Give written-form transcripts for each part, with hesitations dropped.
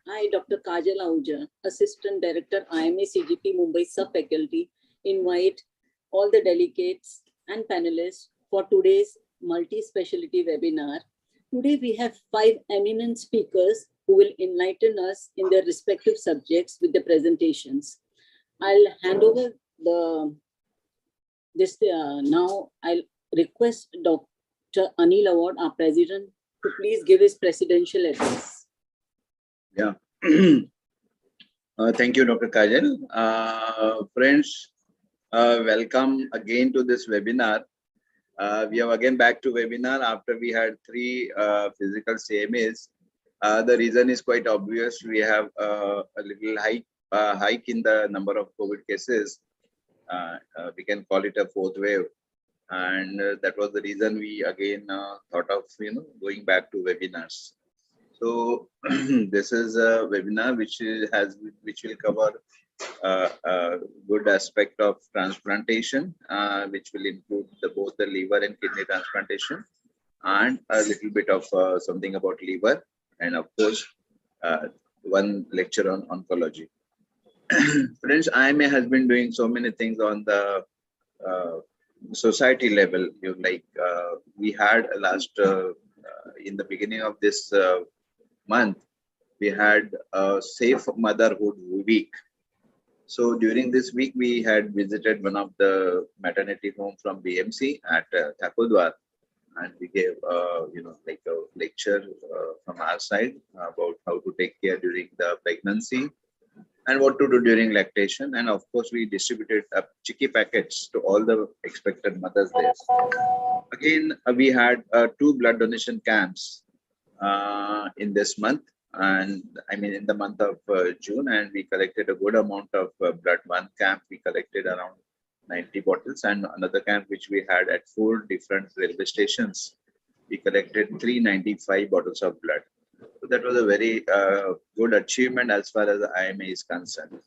I, Dr. Kajal Ahuja, Assistant Director, IMA CGP Mumbai Sub-Faculty, invite all the delegates and panelists for today's multi-specialty webinar. Today we have 5 eminent speakers who will enlighten us in their respective subjects with the presentations. I'll hand over now I'll request Dr. Anil Awad, our President, to please give his presidential address. Yeah. Thank you, Dr. Kajal. Friends, welcome again to this webinar. We are again back to webinar after we had 3 physical CMAs. The reason is quite obvious. We have a little hike in the number of COVID cases. We can call it a 4th wave. And that was the reason we again thought of going back to webinars. So this is a webinar which will cover a good aspect of transplantation, which will include both the liver and kidney transplantation, and a little bit of something about liver, and of course one lecture on oncology. Friends, IMA has been doing so many things on the society level. We had last in the beginning of this month, we had a Safe Motherhood Week. So during this week, we had visited one of the maternity home from BMC at Thakodwar, and we gave a lecture from our side about how to take care during the pregnancy and what to do during lactation. And of course, we distributed chicky packets to all the expectant mothers there. Again, we had 2 blood donation camps in this month, and I mean in the month of June, and we collected a good amount of blood. One camp we collected around 90 bottles, and another camp which we had at 4 different railway stations, we collected 395 bottles of blood. So that was a very good achievement as far as the IMA is concerned.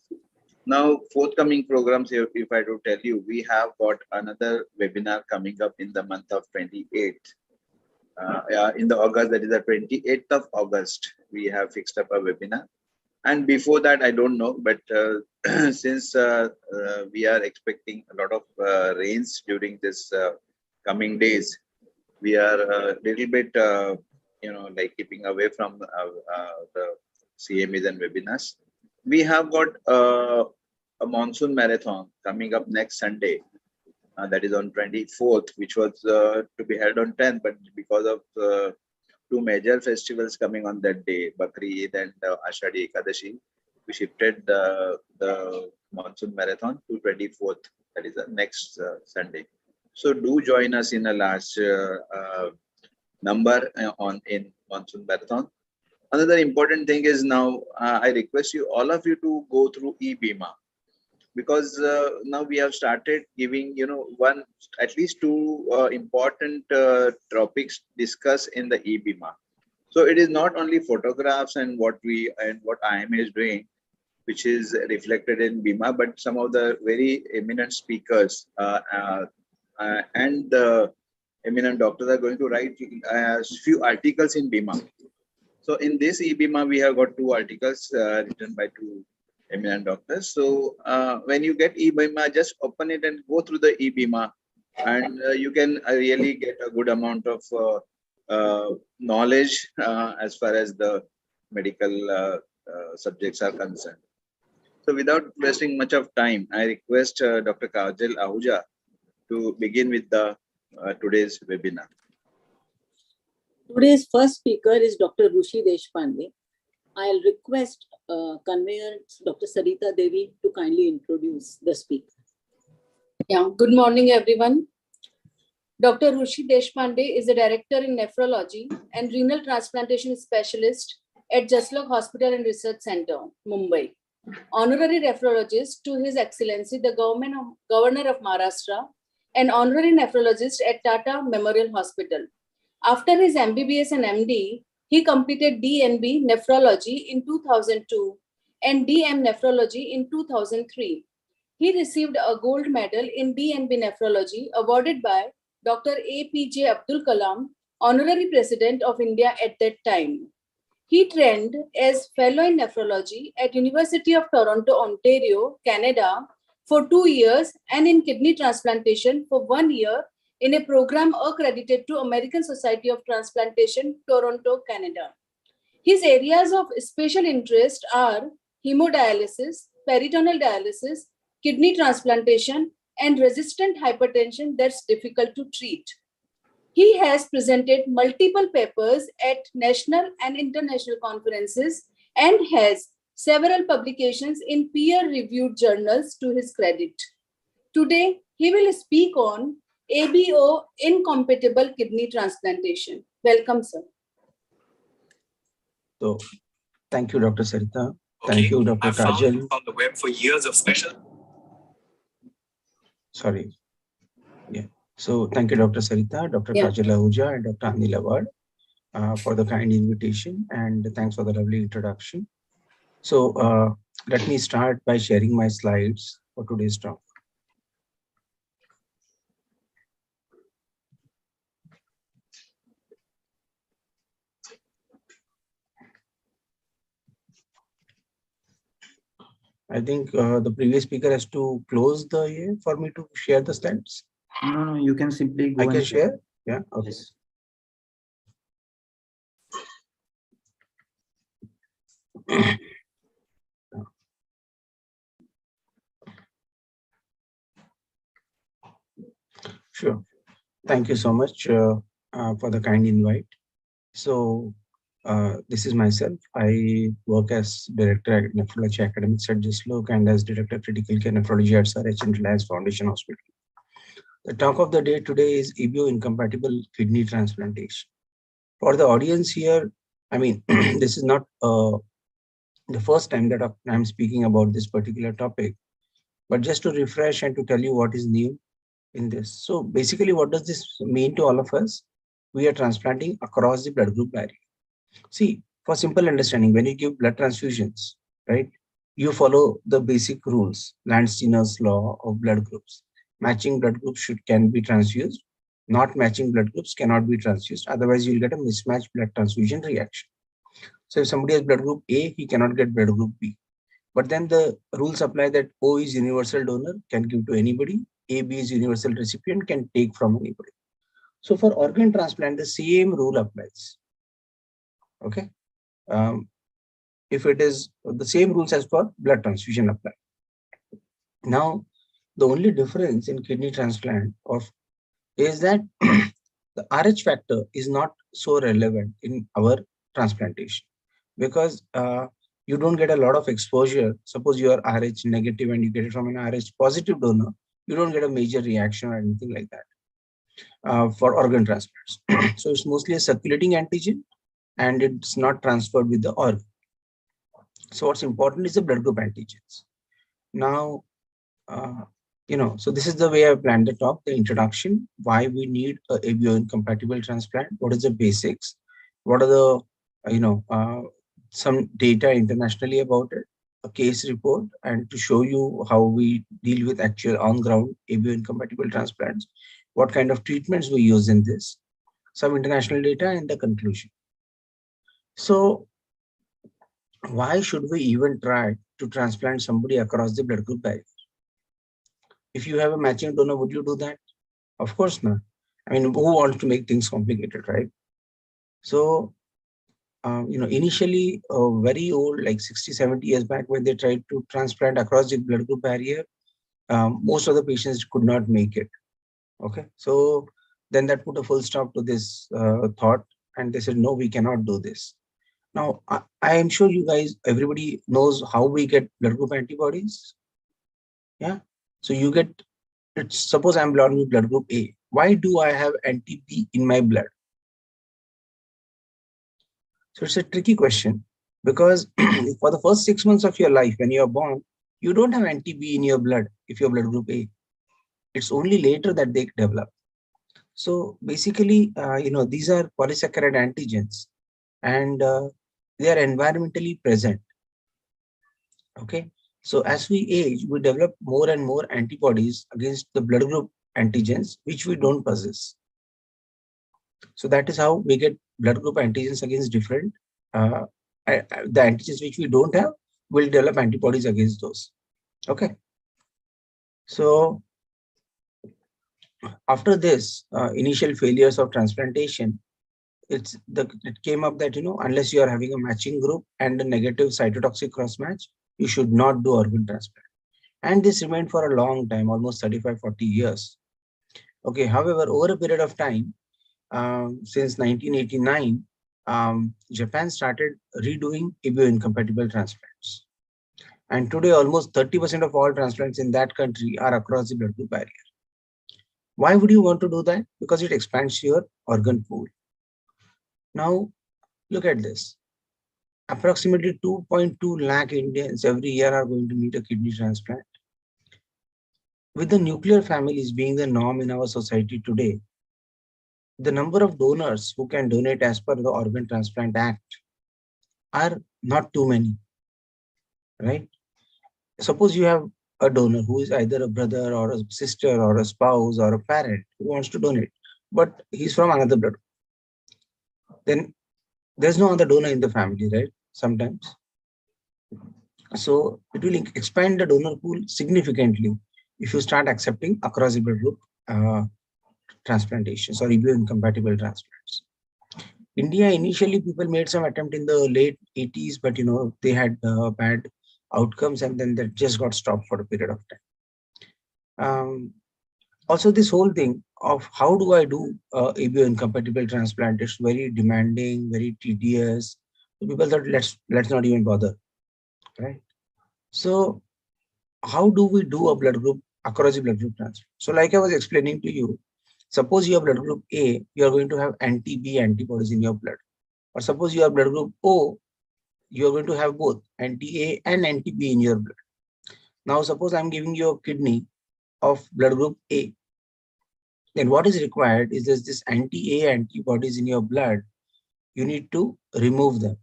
Now, forthcoming programs, if I do tell you, we have got another webinar coming up in the month of 28th. In the August, that is the 28th of August, we have fixed up a webinar. And before that, I don't know, but since we are expecting a lot of rains during this coming days, we are a little bit, keeping away from the CMEs and webinars. We have got a monsoon marathon coming up next Sunday. That is on 24th, which was to be held on 10th, but because of 2 major festivals coming on that day, Bakri Eid and Ashadi Ekadashi, we shifted the monsoon marathon to 24th, that is the next Sunday. So do join us in a large number in monsoon marathon. Another important thing is now I request you, all of you, to go through eBima, because now we have started giving at least 2 important topics discussed in the eBima. So it is not only photographs and what IMA is doing, which is reflected in Bima, but some of the very eminent speakers and the eminent doctors are going to write a few articles in Bima. So in this eBima, we have got 2 articles written by 2 eminent doctors. So when you get eBima, just open it and go through the eBima, and you can really get a good amount of knowledge as far as the medical subjects are concerned. So without wasting much of time, I request Dr. Kajal Ahuja to begin with the today's webinar. Today's first speaker is Dr. Rushi Deshpande. I'll request convener Dr. Sarita Devi to kindly introduce the speaker. Yeah, good morning, everyone. Dr. Rushi Deshpande is a director in nephrology and renal transplantation specialist at Jaslok Hospital and Research Center, Mumbai. Honorary nephrologist to His Excellency the Governor of Maharashtra, and honorary nephrologist at Tata Memorial Hospital. After his MBBS and MD, he completed DNB nephrology in 2002 and DM nephrology in 2003. He received a gold medal in DNB nephrology awarded by Dr. APJ Abdul Kalam, Honorary President of India at that time. He trained as fellow in nephrology at University of Toronto, Ontario, Canada for 2 years and in kidney transplantation for 1 year in a program accredited to American Society of Transplantation, Toronto, Canada. His areas of special interest are hemodialysis, peritoneal dialysis, kidney transplantation, and resistant hypertension that's difficult to treat. He has presented multiple papers at national and international conferences and has several publications in peer-reviewed journals to his credit. Today, he will speak on ABO incompatible kidney transplantation. Welcome, sir. So, thank you, Dr. Sarita. Thank you, Dr. Kajal. On the web for years of special. Sorry. Yeah. So, thank you, Dr. Sarita, Dr. Yeah. Kajal Ahuja, and Dr. Anil Awad for the kind invitation, and thanks for the lovely introduction. So, let me start by sharing my slides for today's talk. I think the previous speaker has to close the year for me to share the slides. No, you can simply go. I can share. Yeah. Okay. Yes. Sure. Thank you so much for the kind invite. So, this is myself. I work as Director at Nephrology Academics at JISLOC and as Director of Critical Care Nephrology at SRH in Reliance Foundation Hospital. The talk of the day today is ABO incompatible kidney transplantation. For the audience here, I mean, this is not the first time that I'm speaking about this particular topic, but just to refresh and to tell you what is new in this. So basically, what does this mean to all of us? We are transplanting across the blood group barrier. See, for simple understanding, when you give blood transfusions, right, you follow the basic rules, Landsteiner's law of blood groups. Matching blood groups can be transfused. Not matching blood groups cannot be transfused. Otherwise, you'll get a mismatched blood transfusion reaction. So if somebody has blood group A, he cannot get blood group B. But then the rules apply that O is universal donor, can give to anybody. AB is universal recipient, can take from anybody. So for organ transplant, the same rule applies. Okay. If it is the same rules as for blood transfusion apply. Now, the only difference in kidney transplant is that the RH factor is not so relevant in our transplantation because you don't get a lot of exposure. Suppose you are RH negative and you get it from an RH positive donor, you don't get a major reaction or anything like that for organ transplants. So it's mostly a circulating antigen and it's not transferred with the organ. So what's important is the blood group antigens. Now, so this is the way I planned the talk, the introduction, why we need a ABO incompatible transplant, what is the basics, what are the, some data internationally about it, a case report, and to show you how we deal with actual on-ground ABO incompatible transplants, what kind of treatments we use in this, some international data, and the conclusion. So why should we even try to transplant somebody across the blood group barrier? If you have a matching donor, would you do that? Of course not. I mean, who wants to make things complicated, right? So, initially, very old, like 60, 70 years back, when they tried to transplant across the blood group barrier, most of the patients could not make it. Okay, so then that put a full stop to this thought, and they said, no, we cannot do this. Now, I am sure you guys, everybody knows how we get blood group antibodies. Yeah. So you get, suppose I'm born with blood group A. Why do I have anti-B in my blood? So it's a tricky question because for the first 6 months of your life, when you are born, you don't have anti-B in your blood if you're blood group A. It's only later that they develop. So basically, these are polysaccharide antigens and they are environmentally present. Okay. So as we age, we develop more and more antibodies against the blood group antigens, which we don't possess. So that is how we get blood group antigens against different the antigens which we don't have will develop antibodies against those. Okay. So after this initial failures of transplantation, it came up that, unless you are having a matching group and a negative cytotoxic cross match, you should not do organ transplant. And this remained for a long time, almost 35-40 years. Okay. However, over a period of time, since 1989, Japan started redoing abioincompatible transplants. And today, almost 30% of all transplants in that country are across the blood group barrier. Why would you want to do that? Because it expands your organ pool. Now, look at this. Approximately 2.2 lakh Indians every year are going to need a kidney transplant. With the nuclear families being the norm in our society today, the number of donors who can donate as per the Organ Transplant Act are not too many, right? Suppose you have a donor who is either a brother or a sister or a spouse or a parent who wants to donate, but he's from another blood. Then there's no other donor in the family, right? Sometimes. So it will expand the donor pool significantly if you start accepting across the blood group transplantations or abioincompatible transplants. India, initially people made some attempt in the late 80s, but they had bad outcomes, and then that just got stopped for a period of time. Also, this whole thing of how do I do abioincompatible transplant, it's very demanding, very tedious. People thought, let's not even bother, right? So how do we do a blood group across the blood group transfer? So like I was explaining to you, suppose you are blood group A, you are going to have anti-B antibodies in your blood. Or suppose you are blood group O, you are going to have both anti-A and anti-B in your blood. Now suppose I'm giving you a kidney of blood group A. Then what is required is this anti-A antibodies in your blood. You need to remove them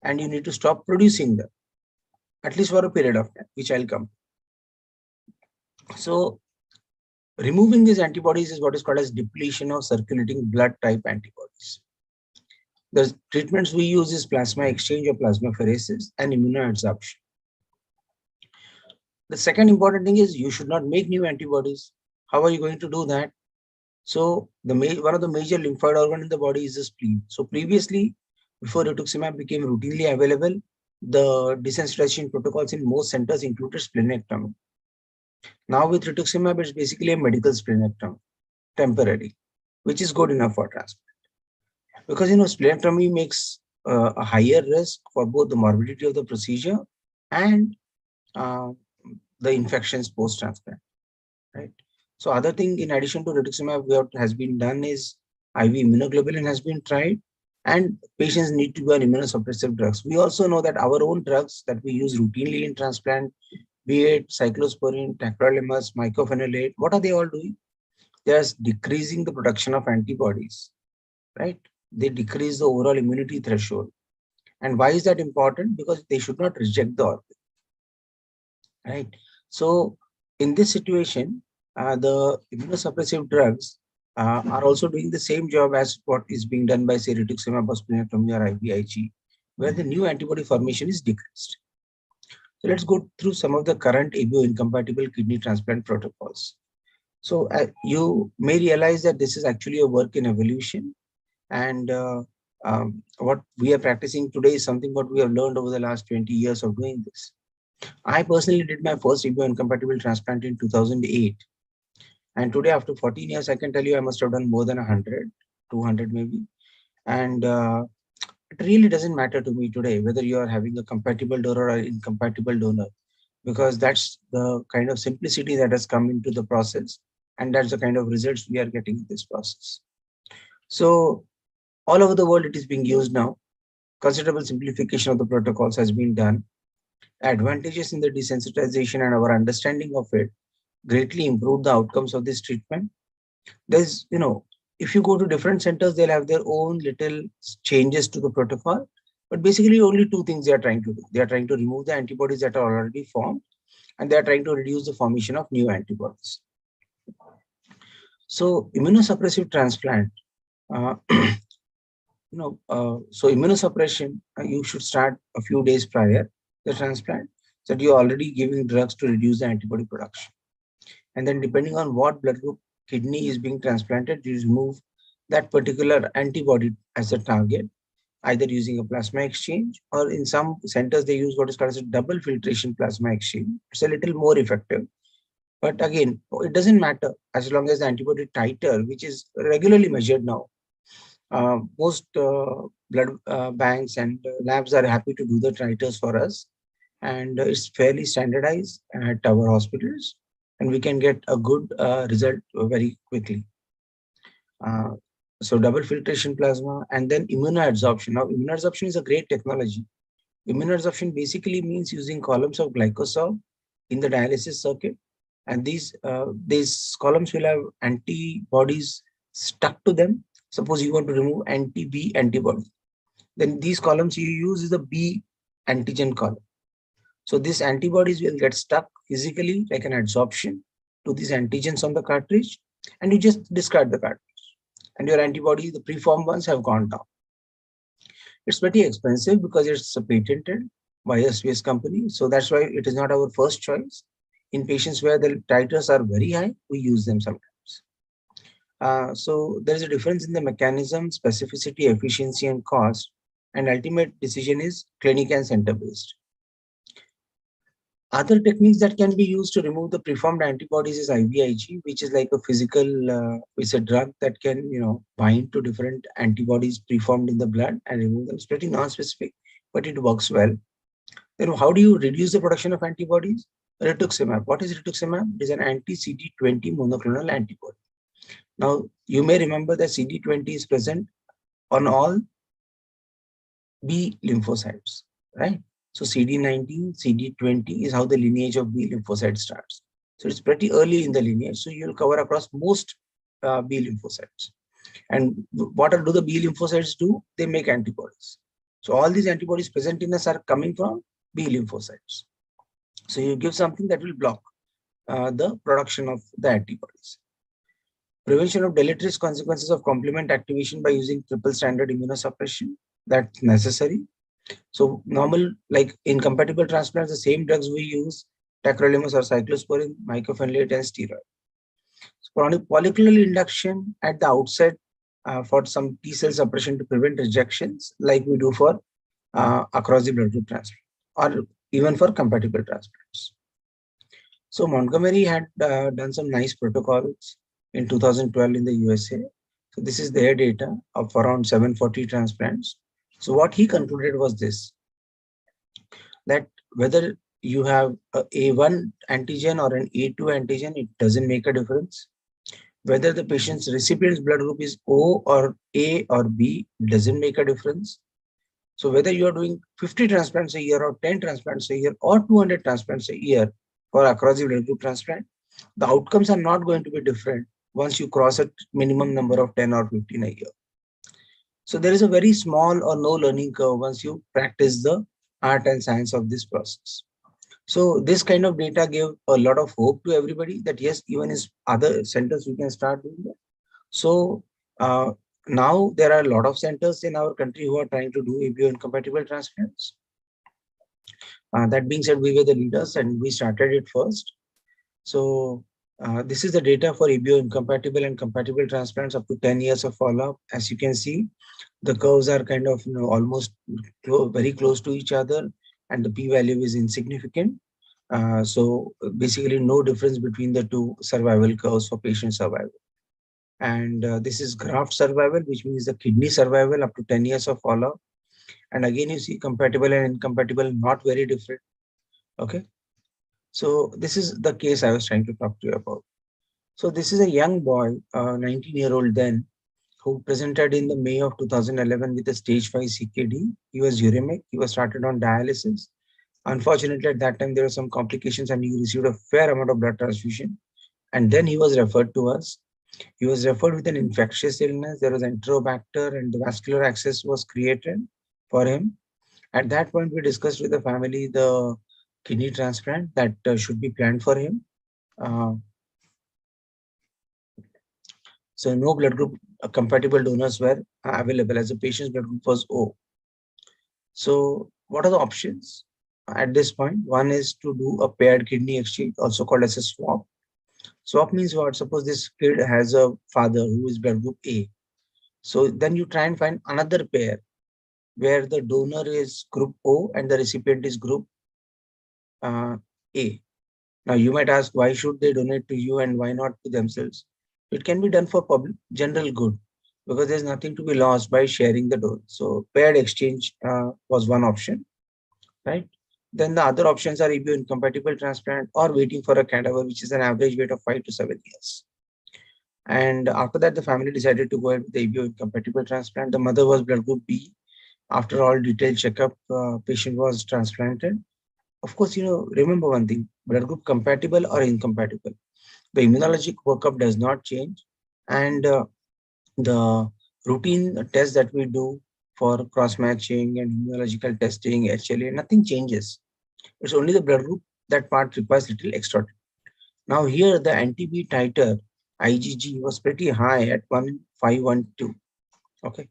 and you need to stop producing them, at least for a period of time, which I'll come. So removing these antibodies is what is called as depletion of circulating blood type antibodies. The treatments we use is plasma exchange or plasmapheresis and immunoadsorption. The second important thing is you should not make new antibodies. How are you going to do that? So one of the major lymphoid organ in the body is the spleen. So previously, before rituximab became routinely available, the desensitization protocols in most centers included splenectomy. Now with rituximab, it's basically a medical splenectomy, temporary, which is good enough for transplant. Because splenectomy makes a higher risk for both the morbidity of the procedure and the infections post-transplant, right? So other thing in addition to rituximab, what has been done is IV immunoglobulin has been tried, and patients need to be on immunosuppressive drugs. We also know that our own drugs that we use routinely in transplant, be it cyclosporin, tacrolimus, mycophenolate, what are they all doing? They are decreasing the production of antibodies, right? They decrease the overall immunity threshold. And why is that important? Because they should not reject the organ, right? So in this situation, the immunosuppressive drugs are also doing the same job as what is being done by, say, rituximab or splenectomy or IVIG, where the new antibody formation is decreased. So let's go through some of the current abioincompatible kidney transplant protocols. So you may realize that this is actually a work in evolution, and what we are practicing today is something what we have learned over the last 20 years of doing this. I personally did my first abioincompatible transplant in 2008. And today, after 14 years, I can tell you I must have done more than 100, 200 maybe. And it really doesn't matter to me today whether you are having a compatible donor or incompatible donor, because that's the kind of simplicity that has come into the process. And that's the kind of results we are getting in this process. So all over the world, it is being used now. Considerable simplification of the protocols has been done. Advantages in the desensitization and our understanding of it greatly improve the outcomes of this treatment. There's, if you go to different centers, they'll have their own little changes to the protocol. But basically, only two things they are trying to do. They are trying to remove the antibodies that are already formed, and they are trying to reduce the formation of new antibodies. So immunosuppressive transplant, so immunosuppression, you should start a few days prior the transplant, so that you're already giving drugs to reduce the antibody production. And then depending on what blood group kidney is being transplanted, you remove that particular antibody as a target, either using a plasma exchange, or in some centers they use what is called as a double filtration plasma exchange. It's a little more effective. But again, it doesn't matter as long as the antibody titer, which is regularly measured now. Most blood banks and labs are happy to do the titers for us, and it's fairly standardized at our hospitals, and we can get a good result very quickly. So double filtration plasma and then immunoadsorption. Now, immunoadsorption is a great technology. Immunoadsorption basically means using columns of glycosol in the dialysis circuit, and these columns will have antibodies stuck to them. Suppose you want to remove anti-B antibody, then these columns you use is the B antigen column. So these antibodies will get stuck physically like an adsorption to these antigens on the cartridge, and you just discard the cartridge, and your antibody, the preformed ones, have gone down. It's pretty expensive because it's patented by a Swiss company. So that's why it is not our first choice. In patients where the titers are very high, we use them sometimes. So there's a difference in the mechanism, specificity, efficiency, and cost. And ultimate decision is clinic and center based. Other techniques that can be used to remove the preformed antibodies is IVIG, which is like a physical, it's a drug that can, bind to different antibodies preformed in the blood and remove them. It's pretty non-specific, but it works well. Then how do you reduce the production of antibodies? Rituximab. What is rituximab? It is an anti-CD20 monoclonal antibody. Now, you may remember that CD20 is present on all B lymphocytes, right? So CD19, CD20 is how the lineage of B lymphocyte starts. So it's pretty early in the lineage. So you'll cover across most B lymphocytes. And what do the B lymphocytes do? They make antibodies. So all these antibodies present in us are coming from B lymphocytes. So you give something that will block the production of the antibodies. Prevention of deleterious consequences of complement activation by using triple standard immunosuppression, that's necessary. So normal, like incompatible transplants, the same drugs we use, tacrolimus or cyclosporin, mycophenolate, and steroid. So polyclonal induction at the outset for some T cell suppression to prevent rejections, like we do for across the blood group transplant, or even for compatible transplants. So Montgomery had done some nice protocols in 2012 in the USA. So this is their data of around 740 transplants. So what he concluded was this, that whether you have a A1 antigen or an A2 antigen, it doesn't make a difference. Whether the patient's recipient's blood group is O or A or B, doesn't make a difference. So whether you are doing 50 transplants a year or 10 transplants a year or 200 transplants a year for across the blood group transplant, the outcomes are not going to be different once you cross a minimum number of 10 or 15 a year. So there is a very small or no learning curve once you practice the art and science of this process. So this kind of data gave a lot of hope to everybody that yes, even in other centers we can start doing that. So now there are a lot of centers in our country who are trying to do ABO incompatible transplants. That being said, we were the leaders and we started it first. So this is the data for ABO incompatible and compatible transplants up to 10 years of follow-up. As you can see, the curves are kind of almost very close to each other, and the p-value is insignificant. So basically no difference between the two survival curves for patient survival. And this is graft survival, which means the kidney survival up to 10 years of follow-up. And again, you see compatible and incompatible, not very different. Okay. So this is the case I was trying to talk to you about. So this is a young boy, 19-year-old then, who presented in the May of 2011 with a stage 5 CKD. He was uremic. He was started on dialysis. Unfortunately, at that time, there were some complications and he received a fair amount of blood transfusion. And then he was referred to us. He was referred with an infectious illness. There was enterobacter and the vascular access was created for him. At that point, we discussed with the family the kidney transplant that should be planned for him. So no blood group compatible donors were available as the patient's blood group was O. So what are the options at this point? One is to do a paired kidney exchange, also called as a swap. Swap means what? Suppose this kid has a father who is blood group A. So then you try and find another pair where the donor is group O and the recipient is group A. Now you might ask, why should they donate to you and why not to themselves? It can be done for public general good because there's nothing to be lost by sharing the donor. So paired exchange was one option, right? Then the other options are EBO incompatible transplant or waiting for a cadaver, which is an average wait of 5 to 7 years. And after that, the family decided to go ahead with the EBO incompatible transplant. The mother was blood group B. After all detailed checkup, patient was transplanted. Of course, remember one thing, blood group compatible or incompatible. The immunologic workup does not change. And the routine tests that we do for cross-matching and immunological testing, HLA, nothing changes. It's only the blood group, that part requires little extra. Now here the anti-B titer, IgG, was pretty high at 1512. Okay.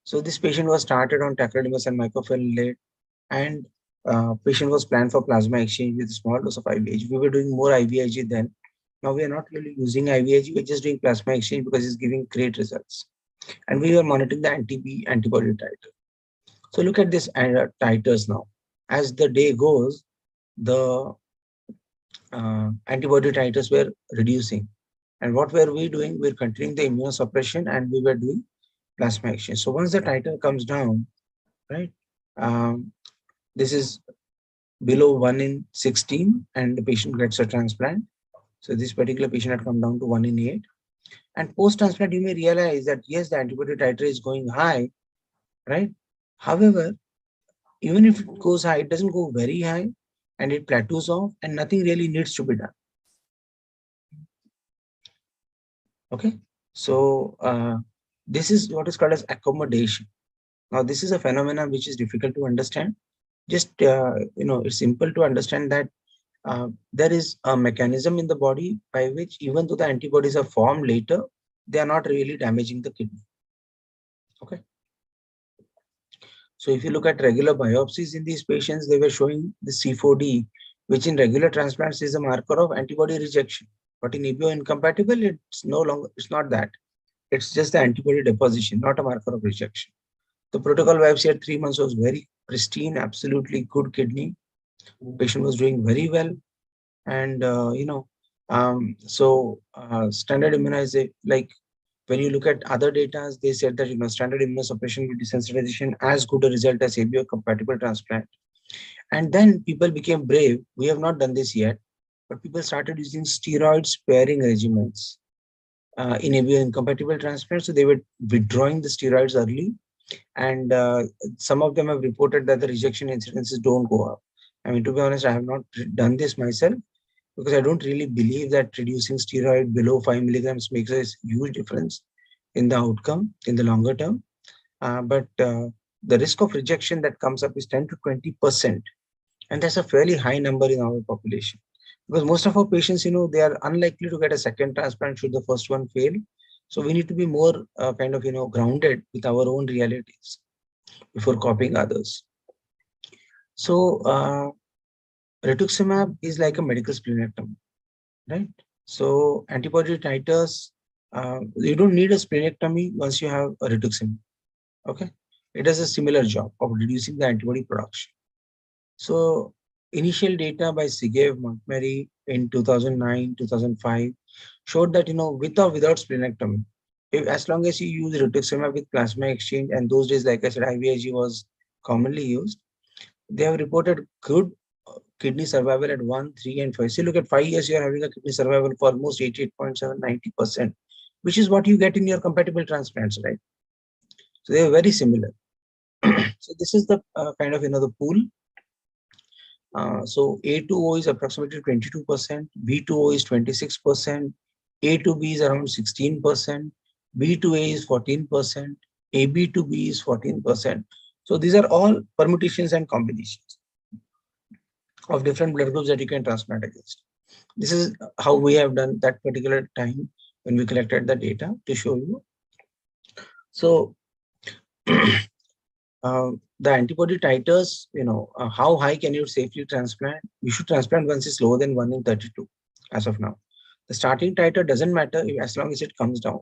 So this patient was started on tacrolimus and mycophenolate, and patient was planned for plasma exchange with a small dose of IVIG. We were doing more IVIG then. Now we are not really using IVIG, we're just doing plasma exchange because it's giving great results. And we were monitoring the anti-B antibody titer. So look at this titers now. As the day goes, the antibody titers were reducing. And what were we doing? We're continuing the immunosuppression and we were doing plasma exchange. So once the titer comes down, right, this is below 1 in 16 and the patient gets a transplant. So this particular patient had come down to 1 in 8. And post-transplant, you may realize that yes, the antibody titer is going high, right? However, even if it goes high, it doesn't go very high and it plateaus off and nothing really needs to be done. Okay, so this is what is called as accommodation. Now, this is a phenomenon which is difficult to understand. Just, it's simple to understand that there is a mechanism in the body by which even though the antibodies are formed later, they are not really damaging the kidney. Okay. So if you look at regular biopsies in these patients, they were showing the C4D, which in regular transplants is a marker of antibody rejection. But in EBO incompatible, it's not that. It's just the antibody deposition, not a marker of rejection. The protocol biopsy at 3 months was very pristine, absolutely good kidney. Patient was doing very well. And, standard immunization, like when you look at other data, they said that, standard immunosuppression with desensitization as good a result as ABO compatible transplant. And then people became brave. We have not done this yet, but people started using steroid sparing regimens in ABO incompatible transplant. So they were withdrawing the steroids early. And some of them have reported that the rejection incidences don't go up. I mean, to be honest, I have not done this myself because I don't really believe that reducing steroid below 5 milligrams makes a huge difference in the outcome in the longer term. But the risk of rejection that comes up is 10 to 20%. And that's a fairly high number in our population. Because most of our patients, they are unlikely to get a second transplant should the first one fail. So we need to be more grounded with our own realities before copying others. So rituximab is like a medical splenectomy, right? So antibody titers, you don't need a splenectomy once you have a rituximab, okay? It does a similar job of reducing the antibody production. So initial data by Sigev Montgomery in 2009, 2005 showed that, with or without splenectomy, as long as you use rituximab with plasma exchange, and those days, like I said, IVIG was commonly used, they have reported good kidney survival at 1, 3, and 5. So look at 5 years, you are having a kidney survival for almost 88.7, 90%, which is what you get in your compatible transplants, right? So they are very similar. So this is the the pool. So A2O is approximately 22%, B2O is 26%, A2B is around 16%, B2A is 14%, AB2B is 14%. So these are all permutations and combinations of different blood groups that you can transplant against. This is how we have done that particular time when we collected the data to show you. So the antibody titers, how high can you safely transplant? You should transplant once it's lower than 1 in 32 as of now. The starting titer doesn't matter as long as it comes down.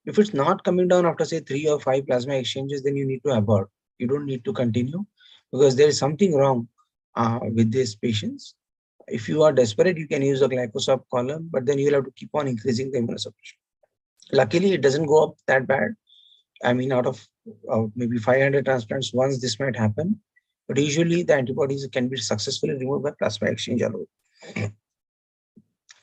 If it's not coming down after say 3 or 5 plasma exchanges, then you need to abort. You don't need to continue because there is something wrong with these patients. If you are desperate, you can use a glycosop column, but then you'll have to keep on increasing the immunosuppression. Luckily, it doesn't go up that bad. I mean, out of maybe 500 transplants, once this might happen, but usually the antibodies can be successfully removed by plasma exchange alone.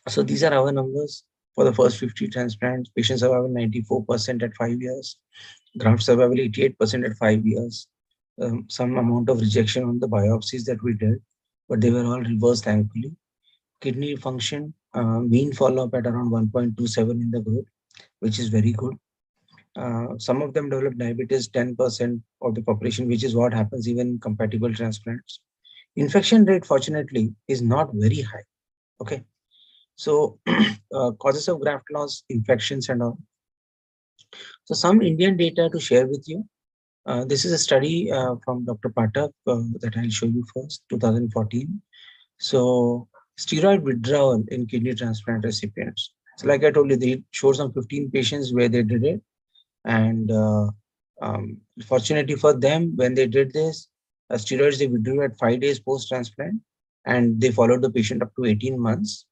So these are our numbers for the first 50 transplants. Patient survival 94% at 5 years, graft survival 88% at 5 years. Some amount of rejection on the biopsies that we did, but they were all reversed thankfully. Kidney function, mean follow-up at around 1.27 in the group, which is very good. Some of them develop diabetes, 10% of the population, which is what happens even in compatible transplants. Infection rate, fortunately, is not very high. Okay. So causes of graft loss, infections and all. So some Indian data to share with you. This is a study from Dr. Patak that I'll show you first, 2014. So steroid withdrawal in kidney transplant recipients. So like I told you, they showed some 15 patients where they did it. And fortunately for them, when they did this, steroids they withdrew at 5 days post-transplant, and they followed the patient up to 18 months.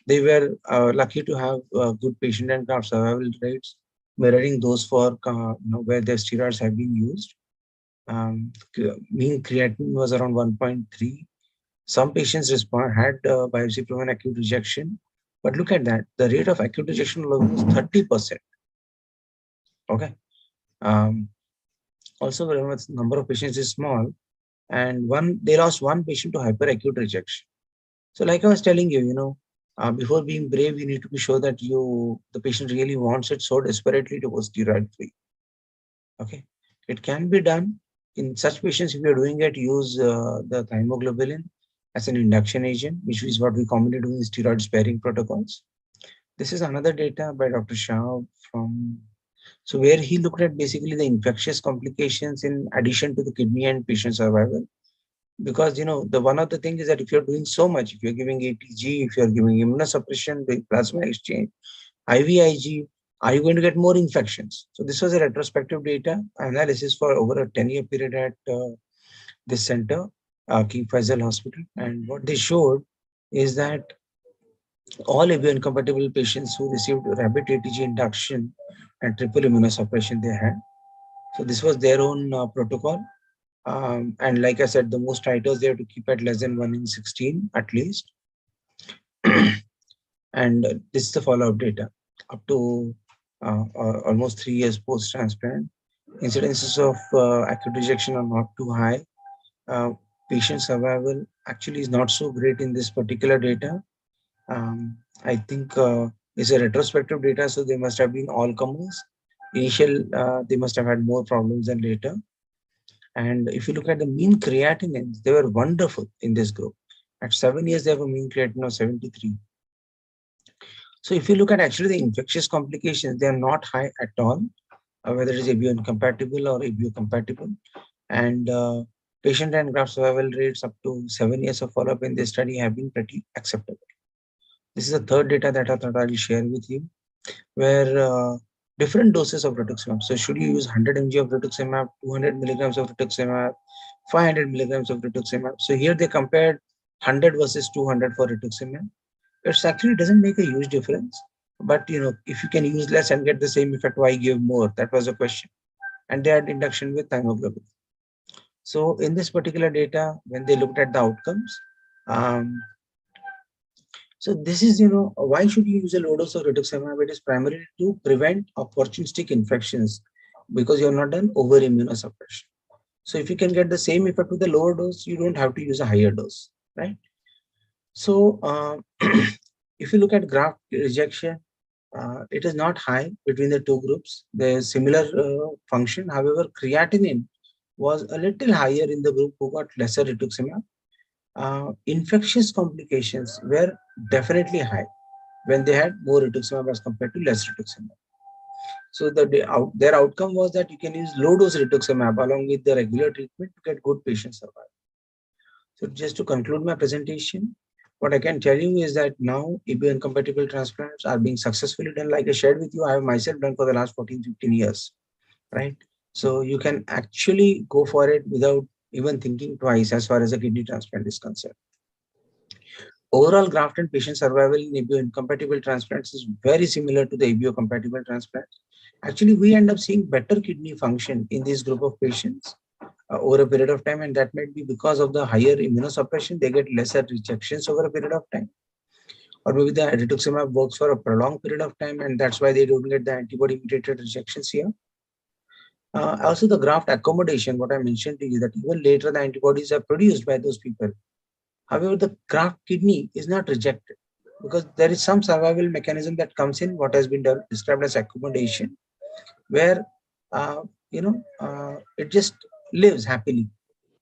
They were lucky to have good patient and graft survival rates, mirroring those for where their steroids have been used. Mean creatinine was around 1.3. Some patients had biopsy-proven acute rejection, but look at that. The rate of acute rejection was 30%. Okay. Also, the number of patients is small, and they lost one patient to hyperacute rejection. So, like I was telling you, before being brave, you need to be sure that the patient really wants it so desperately to go steroid free. Okay, it can be done in such patients. If you're doing it, use the thymoglobulin as an induction agent, which is what we commonly do in steroid sparing protocols. This is another data by Dr. Shah so where he looked at basically the infectious complications in addition to the kidney and patient survival. Because, the one of the things is that if you're doing so much, if you're giving ATG, if you're giving immunosuppression, doing plasma exchange, IVIG, are you going to get more infections? So this was a retrospective data analysis for over a 10-year period at this center, King Faisal Hospital. And what they showed is that all ABO-incompatible patients who received rapid ATG induction and triple immunosuppression they had. So this was their own protocol. And like I said, the most titers they have to keep at less than 1 in 16 at least. And this is the follow-up data up to almost 3 years post-transplant. Incidences of acute rejection are not too high. Patient survival actually is not so great in this particular data. I think it's a retrospective data, so they must have been all comers. They must have had more problems than later. And if you look at the mean creatinine, they were wonderful in this group. At 7 years, they have a mean creatinine of 73. So if you look at actually the infectious complications, they are not high at all, whether it is ABO incompatible or ABO compatible. And patient and graft survival rates up to 7 years of follow-up in this study have been pretty acceptable. This is the third data that I thought I'll share with you, where different doses of rituximab. So should you use 100 mg of rituximab, 200 milligrams of rituximab, 500 milligrams of rituximab? So here they compared 100 versus 200 for rituximab. It actually doesn't make a huge difference. But if you can use less and get the same effect, why give more? That was a question. And they had induction with thymoglobulin. So in this particular data, when they looked at the outcomes, so this is, why should you use a low dose of rituximab? It is primarily to prevent opportunistic infections because you're not done over immunosuppression. So if you can get the same effect with a lower dose, you don't have to use a higher dose, right? So if you look at graft rejection, it is not high between the two groups. There's similar function. However, creatinine was a little higher in the group who got lesser rituximab. Infectious complications were definitely high. when they had more rituximab as compared to less rituximab. So their outcome was that you can use low dose rituximab along with the regular treatment to get good patient survival. So just to conclude my presentation, what I can tell you is that now EBO incompatible transplants are being successfully done. Like I shared with you, I have myself done for the last 14, 15 years, right? So you can actually go for it without even thinking twice as far as a kidney transplant is concerned. Overall graft and patient survival in EBO incompatible transplants is very similar to the EBO compatible transplants. Actually, we end up seeing better kidney function in this group of patients over a period of time, and that might be because of the higher immunosuppression. They get lesser rejections over a period of time, or maybe the rituximab works for a prolonged period of time, and that's why they don't get the antibody-mediated rejections here. Also, the graft accommodation, what I mentioned to you, that even later the antibodies are produced by those people. However, the graft kidney is not rejected because there is some survival mechanism that comes in, what has been described as accommodation, where it just lives happily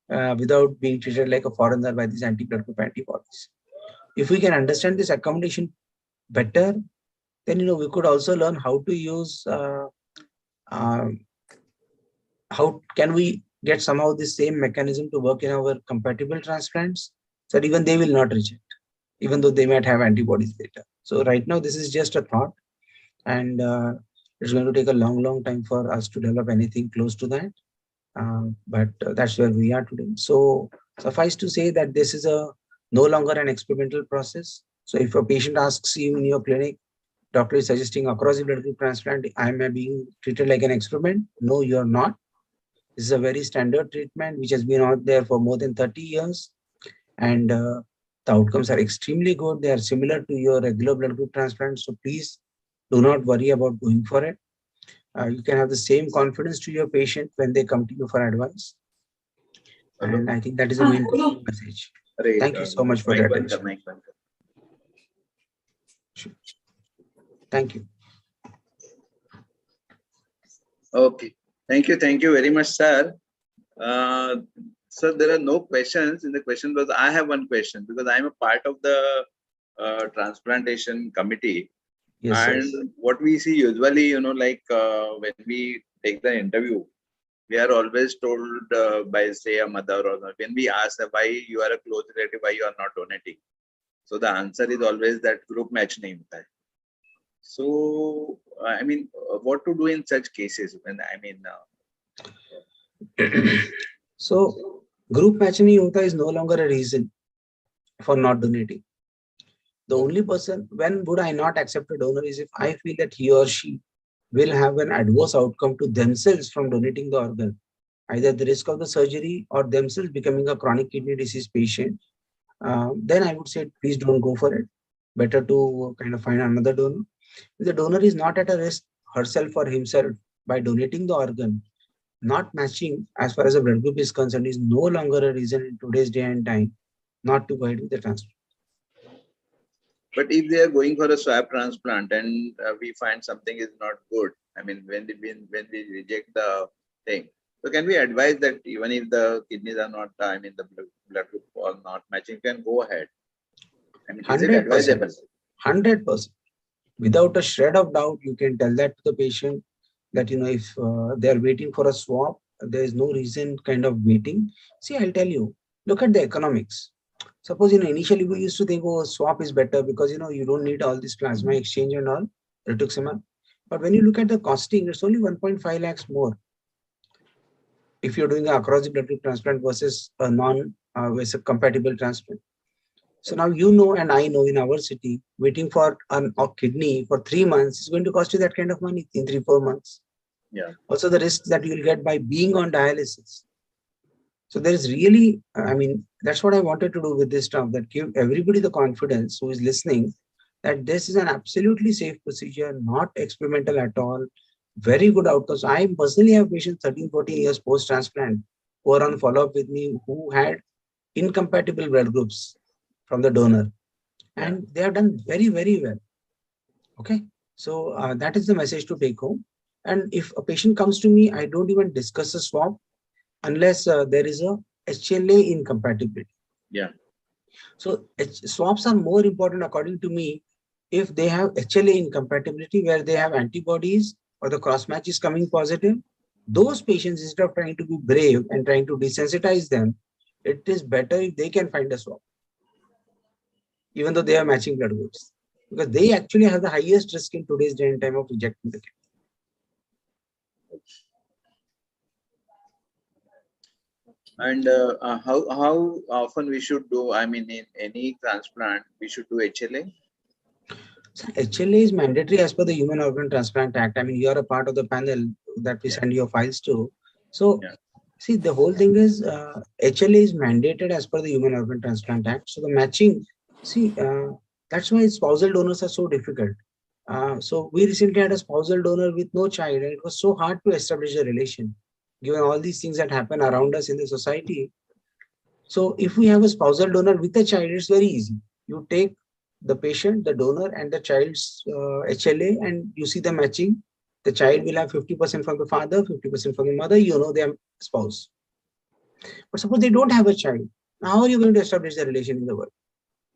without being treated like a foreigner by these anti-blood group antibodies. If we can understand this accommodation better, then we could also learn how to use how can we get somehow the same mechanism to work in our compatible transplants, so that even they will not reject, even though they might have antibodies later. So right now, this is just a thought, and it's going to take a long time for us to develop anything close to that. But that's where we are today. So suffice to say that this is no longer an experimental process. So if a patient asks you in your clinic, doctor is suggesting across the blood group transplant, I am being treated like an experiment. No, you're not. This is a very standard treatment which has been out there for more than 30 years. And the outcomes are extremely good. They are similar to your regular blood group transplant. So please do not worry about going for it. You can have the same confidence to your patient when they come to you for advice. And I think that is the main message. Thank you so much for your attention. Sure. Thank you. Okay. Thank you very much, sir. So there are no questions in the question, but I have one question because I'm a part of the transplantation committee. Yes, and sir. What we see usually, when we take the interview, we are always told by, say, a mother, or when we ask why you are a close relative, why you are not donating. So the answer is always that group match nahi hota hai. So, I mean, what to do in such cases? So group match nahi hota is no longer a reason for not donating. The only person, when would I not accept a donor, is if I feel that he or she will have an adverse outcome to themselves from donating the organ, either the risk of the surgery or themselves becoming a chronic kidney disease patient. Then I would say, please don't go for it. Better to kind of find another donor. If the donor is not at a risk herself or himself by donating the organ, not matching as far as the blood group is concerned is no longer a reason in today's day and time not to go ahead with the transplant. But if they are going for a swab transplant and we find something is not good, I mean, when we reject the thing, so can we advise that even if the kidneys are not, the blood group are not matching, can go ahead? I mean, is it advisable? 100%. Without a shred of doubt, you can tell that to the patient that, if they are waiting for a swab, there is no reason kind of waiting. See, I'll tell you, look at the economics. Suppose, initially we used to think, oh, swap is better because, you don't need all this plasma exchange and all, rituximab. But when you look at the costing, it's only 1.5 lakhs more if you're doing an across the blood group transplant versus a versus a compatible transplant. So now and I know in our city, waiting for a kidney for 3 months is going to cost you that kind of money in 3-4 months. Yeah. Also, the risks that you'll get by being on dialysis. So there is really, that's what I wanted to do with this talk, that give everybody the confidence who is listening that this is an absolutely safe procedure, not experimental at all, very good outcomes. I personally have patients 13-14 years post-transplant who are on follow-up with me who had incompatible blood groups from the donor, and they have done very, very well. Okay, so that is the message to take home. And if a patient comes to me, I don't even discuss a swap unless there is a HLA incompatibility. Yeah. So swaps are more important according to me if they have HLA incompatibility where they have antibodies or the cross match is coming positive, those patients, instead of trying to be brave and trying to desensitize them, it is better if they can find a swab, even though they are matching blood groups, because they actually have the highest risk in today's day and time of rejecting the kit. And how often we should do, I mean, in any transplant, we should do HLA? So HLA is mandatory as per the Human Organ Transplant Act. I mean, you are a part of the panel that we send your files to. So, see, the whole thing is HLA is mandated as per the Human Organ Transplant Act. So the matching, see, that's why spousal donors are so difficult. So we recently had a spousal donor with no child, and it was so hard to establish a relation, given all these things that happen around us in the society. So if we have a spousal donor with a child, it's very easy. You take the patient, the donor, and the child's HLA, and you see the matching. The child will have 50% from the father, 50% from the mother. You know their spouse. But suppose they don't have a child. Now, how are you going to establish the relation in the world?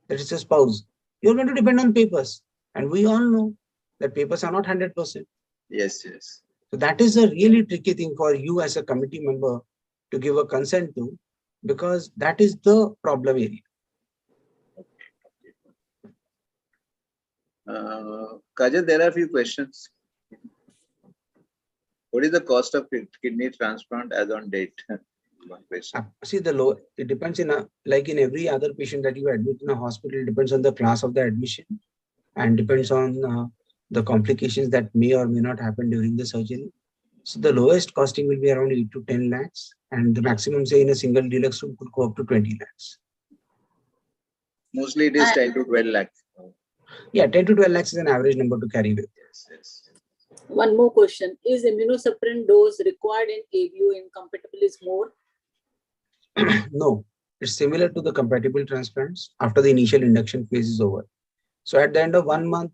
That is a spouse. You're going to depend on papers. And we all know that papers are not 100%. Yes, yes. So that is a really tricky thing for you as a committee member to give a consent to, because that is the problem area. Kajal, there are a few questions. What is the cost of kidney transplant as on date? One question. See, it depends like in every other patient that you admit in a hospital, it depends on the class of the admission and depends on the complications that may or may not happen during the surgery. So the lowest costing will be around 8 to 10 lakhs, and the maximum, say, in a single deluxe room could go up to 20 lakhs. Mostly it is 10 to 12 lakhs. Yeah, 10 to 12 lakhs is an average number to carry with. Yes, yes. One more question. Is immunosuppressant dose required in AVU incompatible is more? No, it's similar to the compatible transplants after the initial induction phase is over. So at the end of 1 month,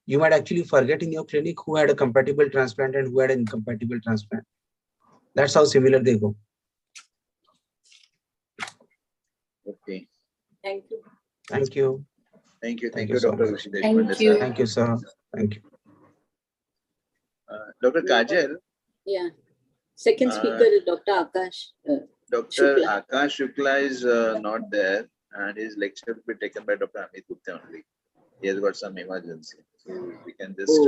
you might actually forget in your clinic who had a compatible transplant and who had an incompatible transplant. That's how similar they go. Okay. Thank you. Thank you. Thank you. Thank Thank you, you so Dr. much. Rushi Thank Deshpande, you. sir. Thank you, sir. Thank you. Dr. Kajal, Yeah. Second speaker is Dr. Akash. Dr. Shukla. Akash Shukla is not there, and his lecture will be taken by Dr. Amit Gupta only. He has got some emergency. So we can just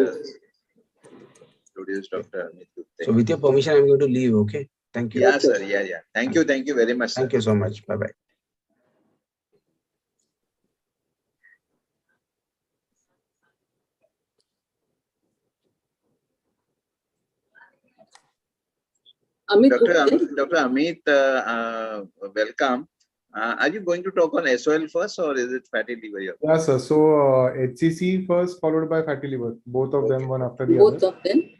introduce Dr. Amit Gupta. So with your permission, I'm going to leave. Okay. Thank you. Yeah, sir. Yeah, yeah. Thank you. Thank you very much, sir. Thank you so much. Bye-bye. Amit Gupta. Dr. Amit, welcome. Are you going to talk on SOL first, or is it fatty liver? Yeah, sir. So HCC first, followed by fatty liver. Both of them, one after the Both other. of them.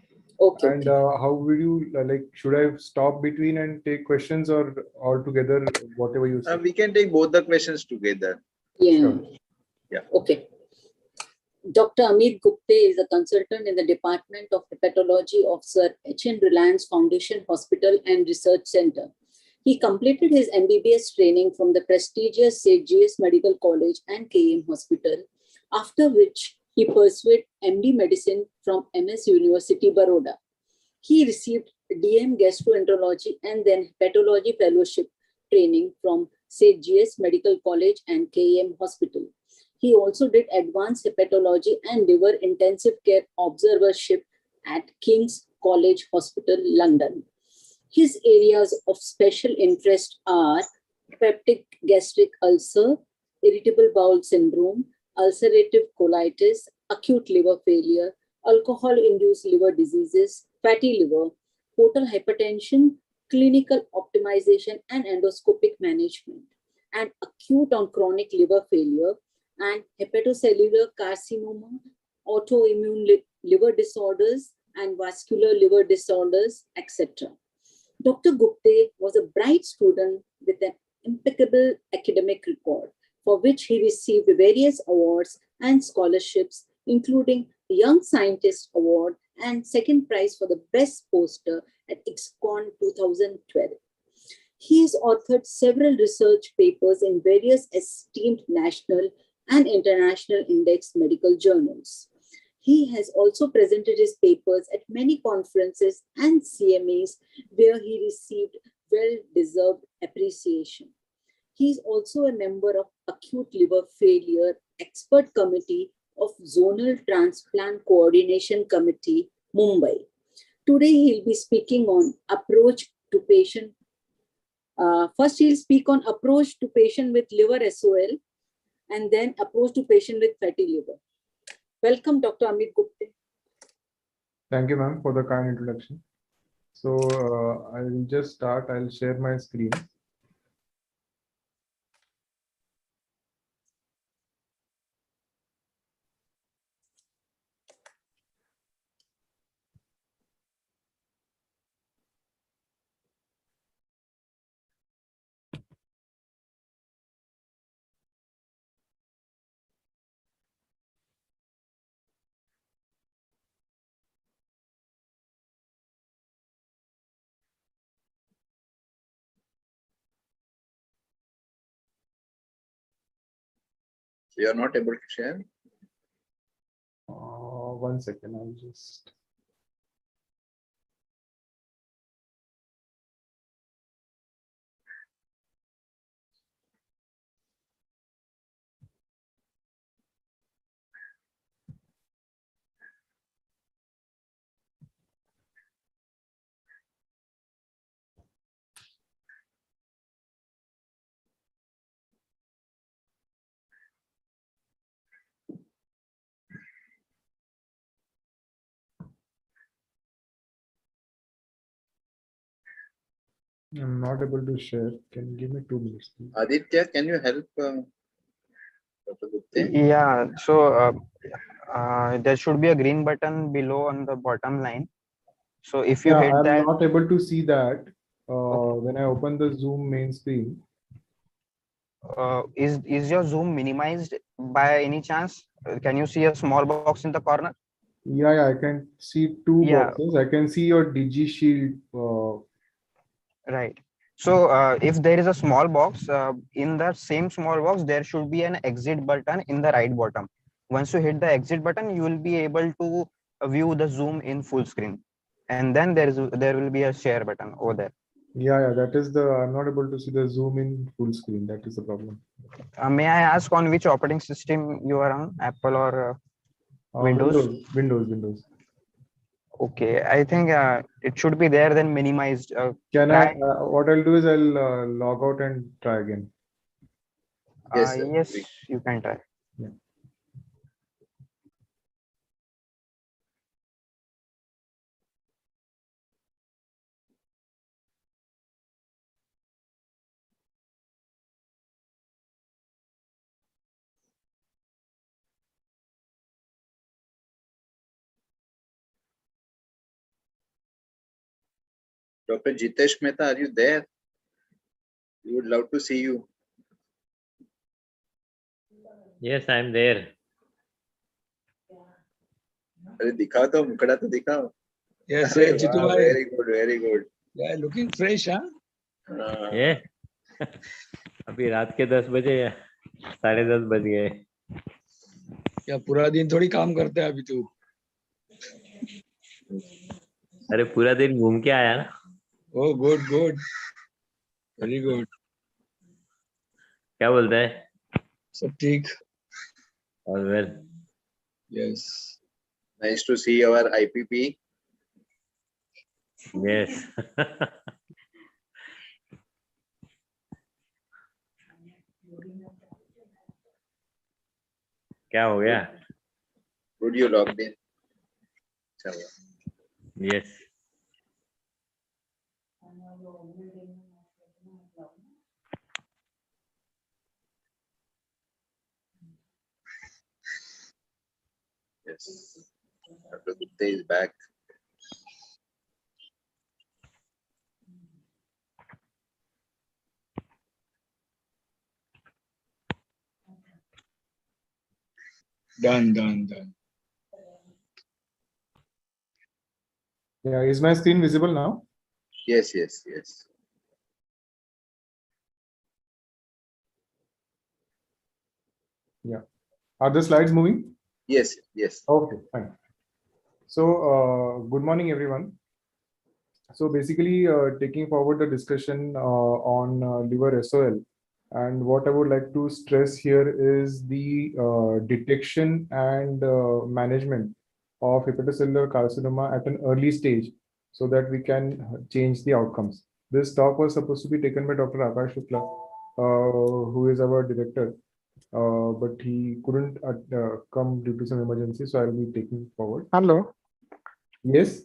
Okay. And how will you like? Should I stop between and take questions, or all together, whatever you say? We can take both the questions together. Yeah. Sure. Yeah. Okay. Dr. Amit Gupte is a consultant in the Department of Hepatology of Sir H.N. Reliance Foundation Hospital and Research Center. He completed his MBBS training from the prestigious St. J.S. Medical College and KM Hospital, after which he pursued MD Medicine from MS University, Baroda. He received DM Gastroenterology and then Hepatology Fellowship training from St. J.S. Medical College and KM Hospital. He also did advanced hepatology and liver intensive care observership at King's College Hospital, London. His areas of special interest are peptic gastric ulcer, irritable bowel syndrome, ulcerative colitis, acute liver failure, alcohol-induced liver diseases, fatty liver, portal hypertension, clinical optimization and endoscopic management, and acute on chronic liver failure, and hepatocellular carcinoma, autoimmune liver disorders, and vascular liver disorders, etc. Dr. Gupte was a bright student with an impeccable academic record, for which he received various awards and scholarships, including the Young Scientist Award and second prize for the best poster at ICSCON 2012. He has authored several research papers in various esteemed national and international index medical journals. He has also presented his papers at many conferences and CMAs where he received well-deserved appreciation. He is also a member of Acute Liver Failure Expert Committee of Zonal Transplant Coordination Committee, Mumbai. Today, he'll be speaking on approach to patient. First, he'll speak on approach to patient with liver SOL and then approach to patient with fatty liver. Welcome, Dr. Amit Gupte. Thank you, ma'am, for the kind introduction. So I'll just start. I'll share my screen. So you're not able to share? 1 second, I'll just. I'm not able to share. Can you give me 2 minutes, please? Aditya, can you help Dr. Gupte? Yeah, so there should be a green button below on the bottom line. So if you Yeah, hit I'm that, not able to see that Okay. when I open the Zoom main screen. is your zoom minimized by any chance? Can you see a small box in the corner? Yeah, I can see 2 Yeah. boxes. I can see your Digi Shield. Right. So if there is a small box, in the same small box, there should be an exit button in the right bottom. Once you hit the exit button, you will be able to view the zoom in full screen. And then there will be a share button over there. Yeah, that is the. I'm not able to see the Zoom in full screen. That is the problem. May I ask on which operating system you are on, Apple or Windows? Windows. Okay, I think it should be there then minimized. Can I? Try. What I'll do is I'll log out and try again. Yes, sir. Yes, you can try. Yeah. Dr. Jitesh Mehta, are you there? We would love to see you. Yes, I'm there. अरे दिखाओ तो मुकड़ा तो दिखाओ. Yes, अरे Jitu वाह, bhai. very good, very good. Yeah, looking fresh, huh? ये अभी रात के 10 बजे 10:30 बज गए. क्या पूरा दिन थोड़ी काम करते हैं अभी तू? अरे पूरा दिन घूम के आया ना. Oh, good. Very good. क्या बोलता है? सब ठीक. All well. Yes. Nice to see our IPP. Yes. क्या हो गया? Good, you logged in. चलो. Yes. Yes. Dr. Gupte is back. Done. Yeah, is my screen visible now? Yes. Yeah. Are the slides moving? Yes, yes. Okay, fine. So, good morning, everyone. So basically, taking forward the discussion on liver SOL, and what I would like to stress here is the detection and management of hepatocellular carcinoma at an early stage, so that we can change the outcomes. This talk was supposed to be taken by Dr. Akash Shukla, who is our director, but he couldn't come due to some emergency, so I'll be taking forward. Hello. Yes.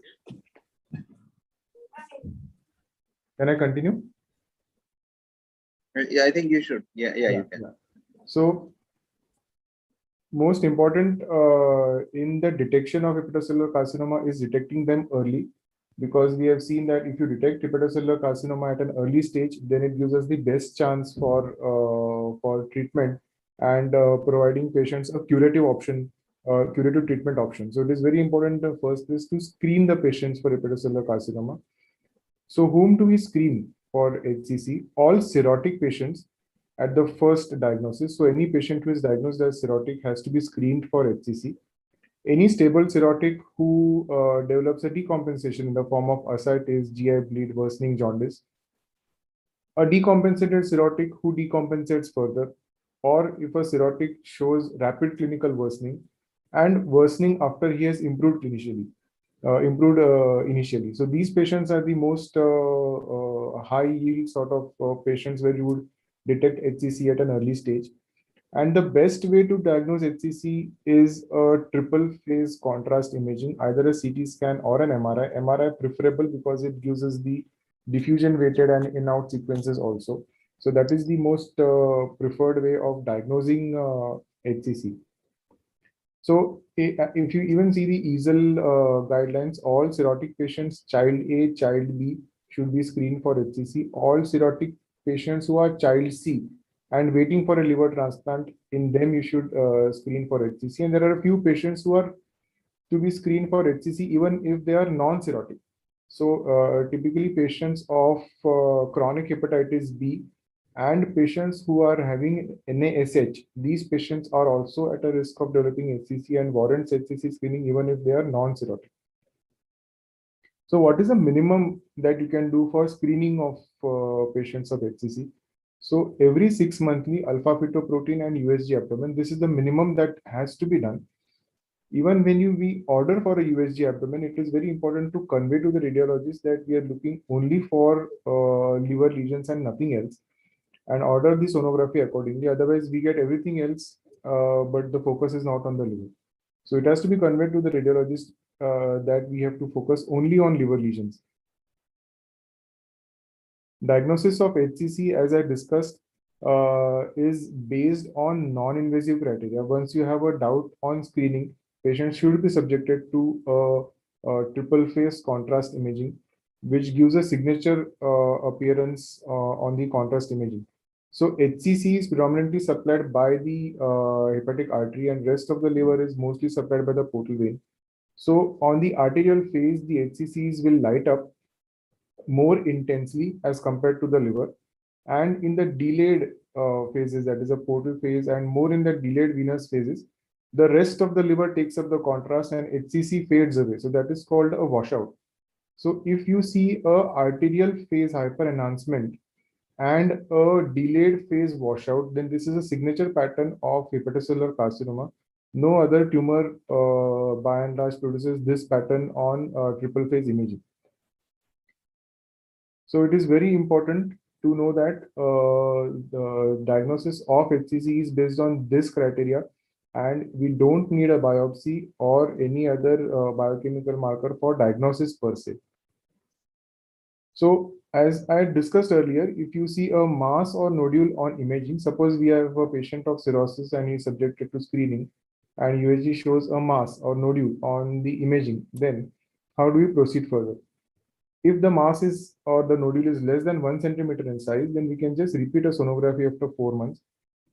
Can I continue? Yeah, I think you should. Yeah, you can. Yeah. So, most important in the detection of hepatocellular carcinoma is detecting them early, because we have seen that if you detect hepatocellular carcinoma at an early stage, then it gives us the best chance for treatment and providing patients a curative option, curative treatment option. So it is very important. The first is to screen the patients for hepatocellular carcinoma. So whom do we screen for HCC? All cirrhotic patients at the first diagnosis. So any patient who is diagnosed as cirrhotic has to be screened for HCC. Any stable cirrhotic who develops a decompensation in the form of ascites, GI bleed, worsening jaundice. A decompensated cirrhotic who decompensates further, or if a cirrhotic shows rapid clinical worsening and worsening after he has improved initially. So these patients are the most high yield sort of patients where you would detect HCC at an early stage. And the best way to diagnose HCC is a triple phase contrast imaging, either a CT scan or an MRI. MRI preferable because it gives us the diffusion weighted and in-out sequences also. So that is the most preferred way of diagnosing HCC. So if you even see the EASL guidelines, all cirrhotic patients, child A, child B, should be screened for HCC. All cirrhotic patients who are child C and waiting for a liver transplant, in them you should screen for HCC. And there are a few patients who are to be screened for HCC even if they are non-cirrhotic. So typically patients of chronic hepatitis B and patients who are having NASH, these patients are also at a risk of developing HCC and warrants HCC screening even if they are non-cirrhotic. So what is the minimum that you can do for screening of patients of HCC? So every 6 monthly alpha-fetoprotein and USG abdomen, this is the minimum that has to be done. Even when we order for a USG abdomen, it is very important to convey to the radiologist that we are looking only for liver lesions and nothing else, and order the sonography accordingly. Otherwise, we get everything else, but the focus is not on the liver. So it has to be conveyed to the radiologist that we have to focus only on liver lesions. Diagnosis of HCC, as I discussed, is based on non-invasive criteria. Once you have a doubt on screening, patients should be subjected to triple phase contrast imaging, which gives a signature appearance on the contrast imaging. So HCC is predominantly supplied by the hepatic artery, and rest of the liver is mostly supplied by the portal vein. So on the arterial phase, the HCCs will light up more intensely as compared to the liver, and in the delayed phases, that is a portal phase, and more in the delayed venous phases, the rest of the liver takes up the contrast and HCC fades away. So that is called a washout. So if you see a arterial phase hyperenhancement and a delayed phase washout, then this is a signature pattern of hepatocellular carcinoma. No other tumor by and large produces this pattern on triple phase imaging. So it is very important to know that the diagnosis of HCC is based on this criteria, and we don't need a biopsy or any other biochemical marker for diagnosis per se. So as I discussed earlier, if you see a mass or nodule on imaging, suppose we have a patient of cirrhosis and he is subjected to screening, and USG shows a mass or nodule on the imaging, then how do we proceed further? If the mass is or the nodule is less than 1 centimeter in size, then we can just repeat a sonography after 4 months.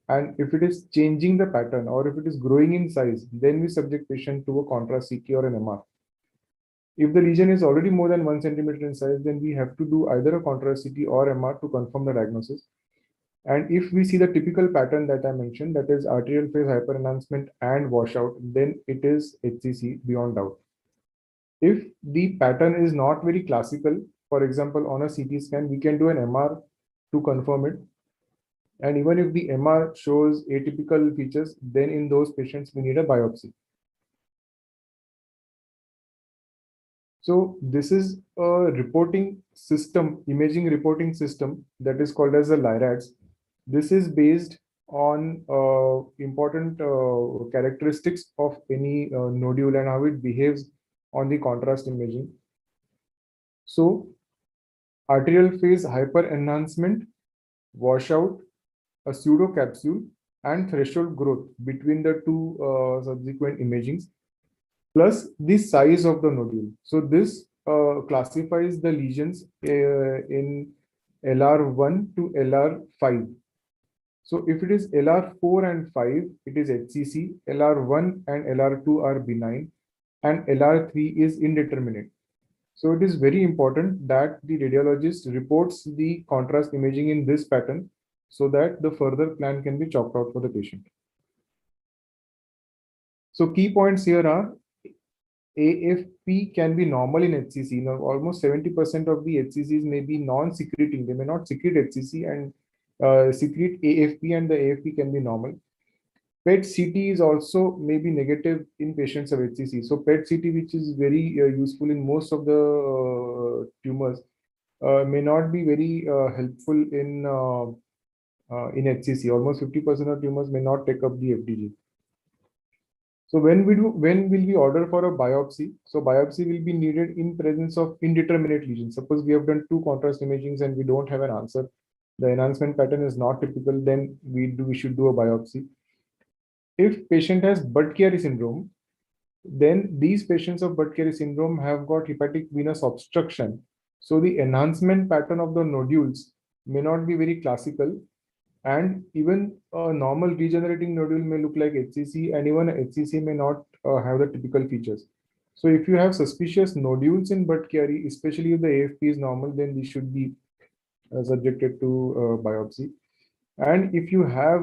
And if it is changing the pattern or if it is growing in size, then we subject patient to a contrast CT or an MR. If the lesion is already more than 1 centimeter in size, then we have to do either a contrast CT or MR to confirm the diagnosis. And if we see the typical pattern that I mentioned, that is arterial phase hyperenhancement and washout, then it is HCC beyond doubt. If the pattern is not very classical, for example, on a CT scan, we can do an MR to confirm it. And even if the MR shows atypical features, then in those patients, we need a biopsy. So this is a reporting system, imaging reporting system that is called as the LIRADS. This is based on important characteristics of any nodule and how it behaves on the contrast imaging. So arterial phase hyperenhancement, washout, a pseudo capsule, and threshold growth between the two subsequent imagings, plus the size of the nodule. So this classifies the lesions in LR1 to LR5. So if it is LR4 and 5, it is HCC, LR1 and LR2 are benign, and LR3 is indeterminate. So it is very important that the radiologist reports the contrast imaging in this pattern so that the further plan can be chalked out for the patient. So key points here are AFP can be normal in HCC. Now, almost 70% of the HCCs may be non-secreting. They may not secrete HCC and secrete AFP, and the AFP can be normal. PET-CT is also maybe negative in patients of HCC. So PET-CT, which is very useful in most of the tumors, may not be very helpful in HCC. Almost 50% of tumors may not take up the FDG. So when will we order for a biopsy? So biopsy will be needed in presence of indeterminate lesions. Suppose we have done 2 contrast imagings and we don't have an answer. The enhancement pattern is not typical, then we should do a biopsy. If patient has Budd-Chiari syndrome, then these patients of Budd-Chiari syndrome have got hepatic venous obstruction. So the enhancement pattern of the nodules may not be very classical, and even a normal regenerating nodule may look like HCC, and even HCC may not have the typical features. So if you have suspicious nodules in Budd-Chiari, especially if the AFP is normal, then we should be subjected to biopsy. And if you have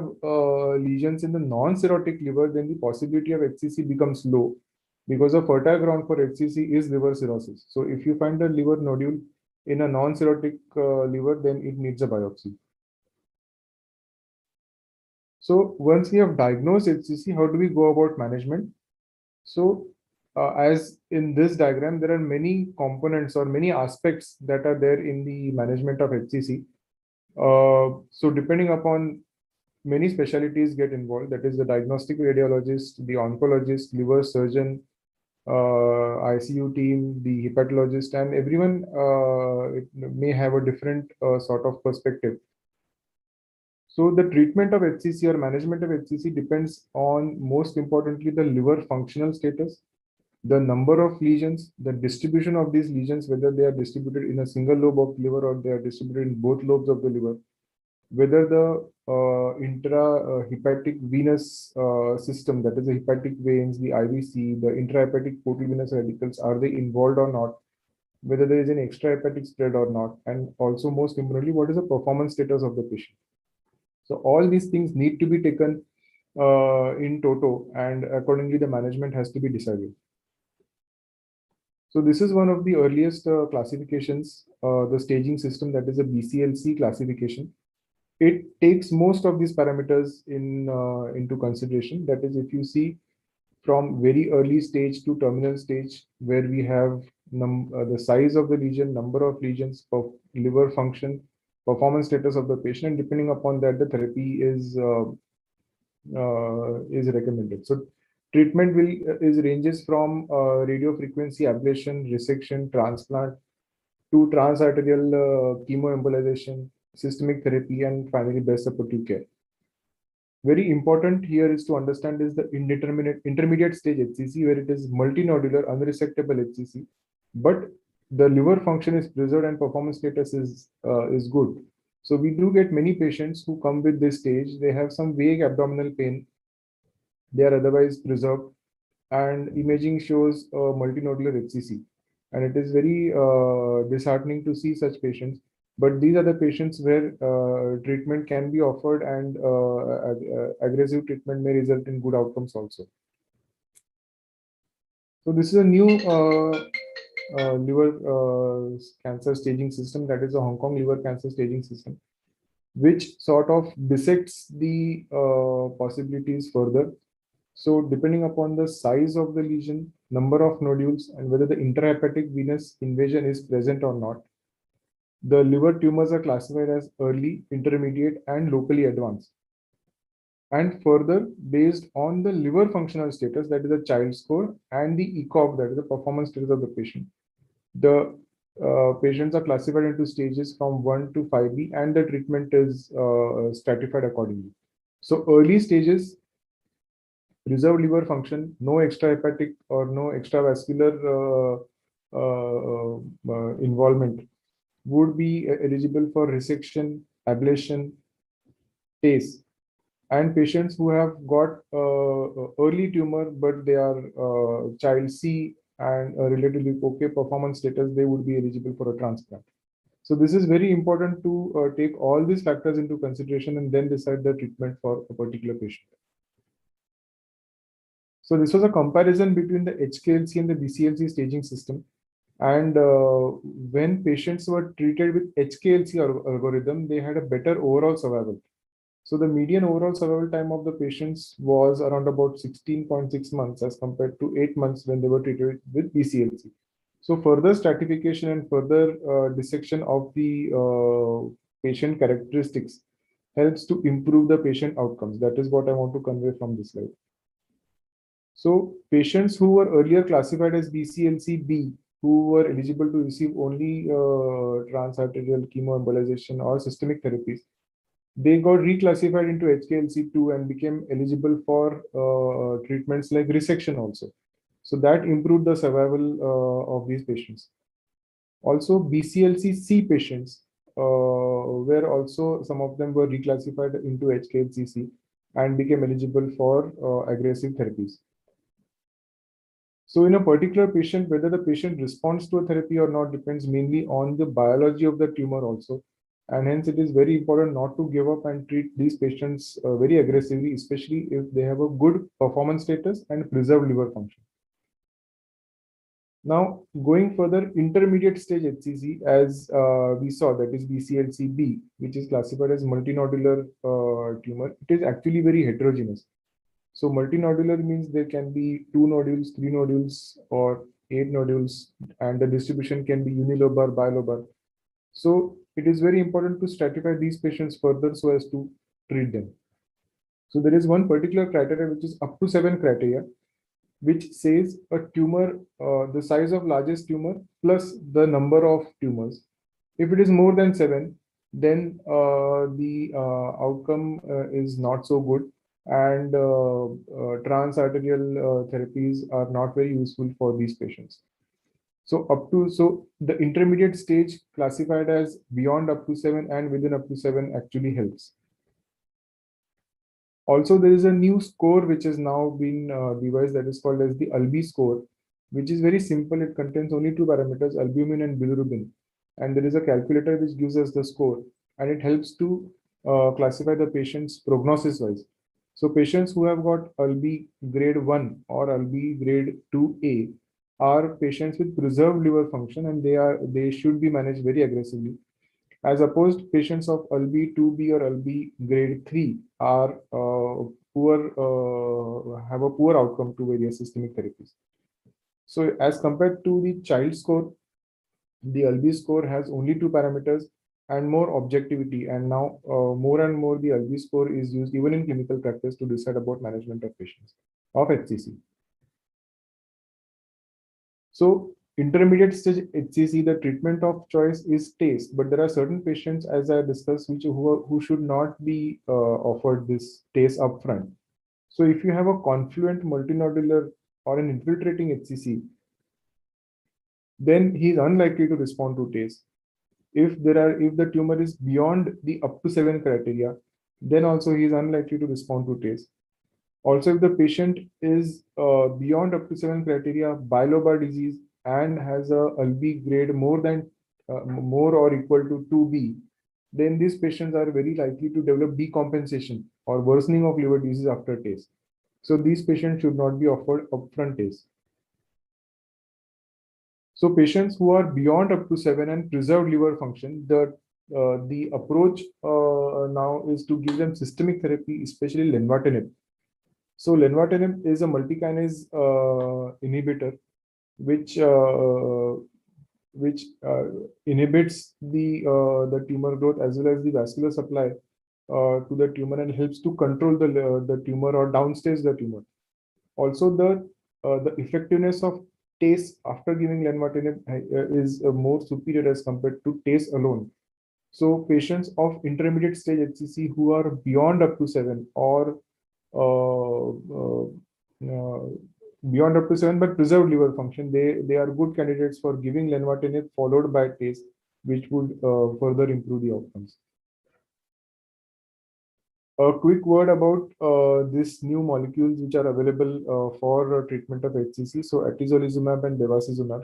lesions in the non-cirrhotic liver, then the possibility of HCC becomes low, because a fertile ground for HCC is liver cirrhosis. So if you find a liver nodule in a non-cirrhotic liver, then it needs a biopsy. So once we have diagnosed HCC, how do we go about management? So as in this diagram, there are many components or many aspects that are there in the management of HCC. So depending upon, many specialties get involved. That is the diagnostic radiologist, the oncologist, liver surgeon, ICU team, the hepatologist, and everyone may have a different sort of perspective. So the treatment of HCC or management of HCC depends on, most importantly, the liver functional status, the number of lesions, the distribution of these lesions, whether they are distributed in a single lobe of liver or they are distributed in both lobes of the liver, whether the intrahepatic venous system, that is the hepatic veins, the IVC, the intrahepatic portal venous radicals, are they involved or not, whether there is an extrahepatic spread or not, and also most importantly, what is the performance status of the patient. So all these things need to be taken in toto, and accordingly the management has to be decided. So this is one of the earliest classifications, the staging system, that is a BCLC classification. It takes most of these parameters into consideration. That is, if you see from very early stage to terminal stage, where we have the size of the lesion, number of lesions, of liver function, performance status of the patient, and depending upon that, the therapy is recommended. So treatment ranges from radio frequency ablation, resection, transplant, to transarterial chemoembolization, systemic therapy, and finally best supportive care. Very important here is to understand is the intermediate stage HCC, where it is multinodular unresectable HCC, but the liver function is preserved and performance status is good. So we do get many patients who come with this stage. They have some vague abdominal pain. They are otherwise preserved, and imaging shows multinodular HCC. And it is very disheartening to see such patients, But these are the patients where treatment can be offered, and aggressive treatment may result in good outcomes also. So this is a new liver cancer staging system, that is a Hong Kong liver cancer staging system, which sort of dissects the possibilities further. So depending upon the size of the lesion, number of nodules, and whether the intrahepatic venous invasion is present or not, the liver tumors are classified as early, intermediate, and locally advanced. And further, based on the liver functional status, that is the child score, and the ECOG, that is the performance status of the patient, the patients are classified into stages from 1 to 5B, and the treatment is stratified accordingly. So early stages, preserved liver function, no extrahepatic or no extravascular involvement, would be eligible for resection, ablation, TACE. And patients who have got early tumor, but they are child C and a relatively okay performance status, they would be eligible for a transplant. So this is very important to take all these factors into consideration and then decide the treatment for a particular patient. So this was a comparison between the HKLC and the BCLC staging system. And when patients were treated with HKLC algorithm, they had a better overall survival. So the median overall survival time of the patients was around about 16.6 months as compared to 8 months when they were treated with BCLC. So further stratification and further dissection of the patient characteristics helps to improve the patient outcomes. That is what I want to convey from this slide. So patients who were earlier classified as BCLC-B, who were eligible to receive only transarterial chemoembolization or systemic therapies, they got reclassified into HKLC2 and became eligible for treatments like resection also. So that improved the survival of these patients. Also, BCLC-C patients, where also some of them were reclassified into HKLC-C and became eligible for aggressive therapies. So in a particular patient, whether the patient responds to a therapy or not depends mainly on the biology of the tumor also. And hence it is very important not to give up and treat these patients very aggressively, especially if they have a good performance status and preserved liver function. Now, going further, intermediate stage HCC, as we saw, that is BCLC-B, which is classified as multinodular tumor. It is actually very heterogeneous. So multinodular means there can be 2 nodules, 3 nodules, or 8 nodules, and the distribution can be unilobar, bilobar. So it is very important to stratify these patients further so as to treat them. So there is one particular criteria which is up to 7 criteria, which says a tumor, the size of largest tumor plus the number of tumors. If it is more than 7, then the outcome is not so good, and transarterial therapies are not very useful for these patients. So the intermediate stage classified as beyond up to 7 and within up to 7 actually helps. Also, there is a new score which has now been devised, that is called as the ALBI score, which is very simple. It contains only 2 parameters, albumin and bilirubin. And there is a calculator which gives us the score, and it helps to classify the patient's prognosis wise. So patients who have got ALBI grade 1 or ALBI grade 2A are patients with preserved liver function, and they should be managed very aggressively. As opposed, patients of ALBI 2B or ALBI grade 3 are have a poor outcome to various systemic therapies. So as compared to the child score, the ALBI score has only 2 parameters and more objectivity. And now more and more the ALBI score is used even in clinical practice to decide about management of patients of HCC. So intermediate stage HCC, the treatment of choice is TACE, but there are certain patients, as I discussed, who should not be offered this TACE upfront. So if you have a confluent multinodular or an infiltrating HCC, then he is unlikely to respond to TACE. If the tumor is beyond the up to 7 criteria, then also he is unlikely to respond to TACE. Also, if the patient is beyond up to 7 criteria, bilobar disease, and has a ALBI grade more than more or equal to 2B, then these patients are very likely to develop decompensation or worsening of liver disease after TACE. So these patients should not be offered upfront TACE. So patients who are beyond up to 7 and preserved liver function, the approach now is to give them systemic therapy, especially lenvatinib. So lenvatinib is a multikinase inhibitor, which inhibits the tumor growth as well as the vascular supply to the tumor and helps to control the tumor or downstage the tumor. Also, the effectiveness of TACE after giving lenvatinib is more superior as compared to TACE alone. So patients of intermediate stage HCC who are beyond up to 7 or beyond up to 7 but preserved liver function, they are good candidates for giving lenvatinib followed by TACE, which would further improve the outcomes. A quick word about these new molecules which are available for treatment of HCC. So atezolizumab and bevacizumab.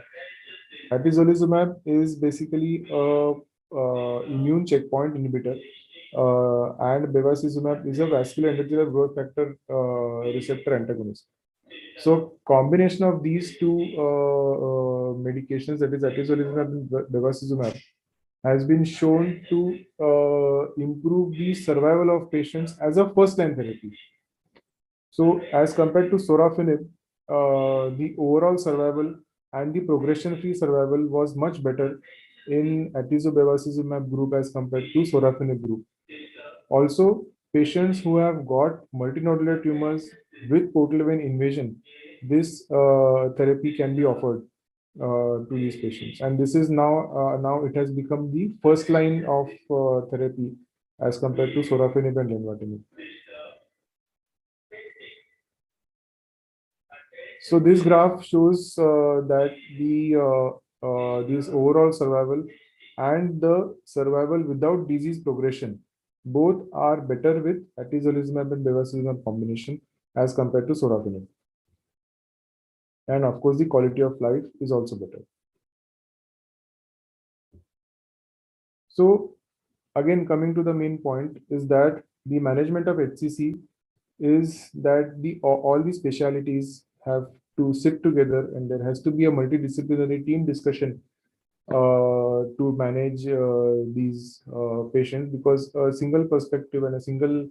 Atezolizumab is basically a immune checkpoint inhibitor, and bevacizumab is a vascular endothelial growth factor receptor antagonist. So combination of these two medications, that is atezolizumab and bevacizumab, has been shown to improve the survival of patients as a first-line therapy. So as compared to sorafenib, the overall survival and the progression-free survival was much better in atezobevacizumab group as compared to sorafenib group. Also, patients who have got multinodular tumors with portal vein invasion, this therapy can be offered to these patients, and this is now it has become the first line of therapy as compared to sorafenib and lenvatinib. So this graph shows that this overall survival and the survival without disease progression both are better with atezolizumab and bevacizumab combination as compared to sorafenib. And of course, the quality of life is also better. So again, coming to the main point is that the management of HCC is that all the specialities have to sit together, and there has to be a multidisciplinary team discussion to manage these patients, because a single perspective and a single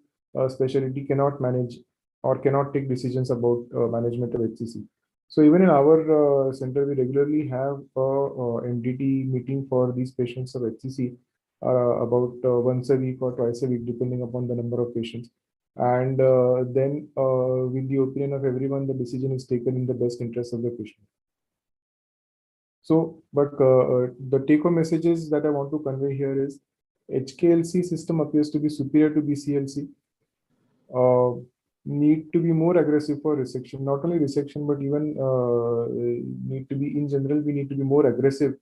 specialty cannot manage or cannot take decisions about management of HCC. So even in our center, we regularly have a MDT meeting for these patients of HCC about once a week or twice a week, depending upon the number of patients. And then with the opinion of everyone, the decision is taken in the best interest of the patient. So, but the take-home messages that I want to convey here is HKLC system appears to be superior to BCLC. Need to be more aggressive for resection. Not only resection, but even need to be, in general, we need to be more aggressive,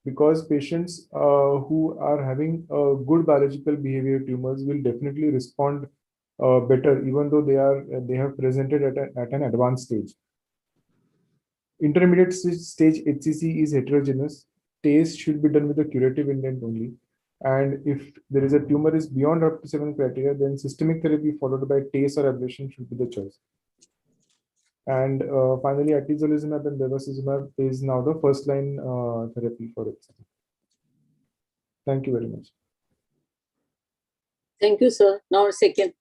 because patients who are having good biological behavior tumors will definitely respond better, even though they have presented at an advanced stage. Intermediate stage HCC is heterogeneous. TACE should be done with a curative intent only. And if there is a tumor is beyond up to 7 criteria, then systemic therapy followed by TACE or ablation should be the choice. And finally, atezolizumab and bevacizumab is now the first line therapy for HCC. Thank you very much. Thank you, sir. Now, second.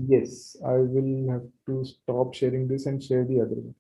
Yes, I will have to stop sharing this and share the other one.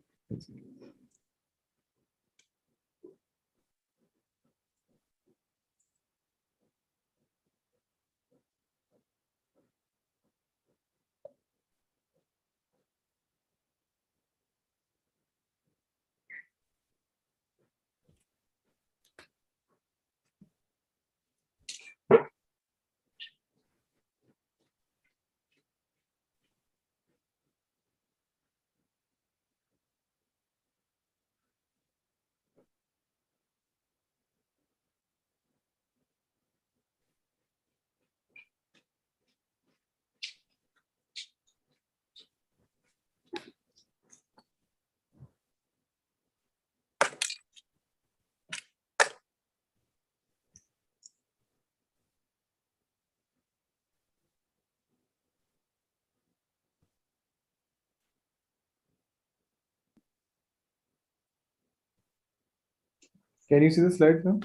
Can you see the slide now?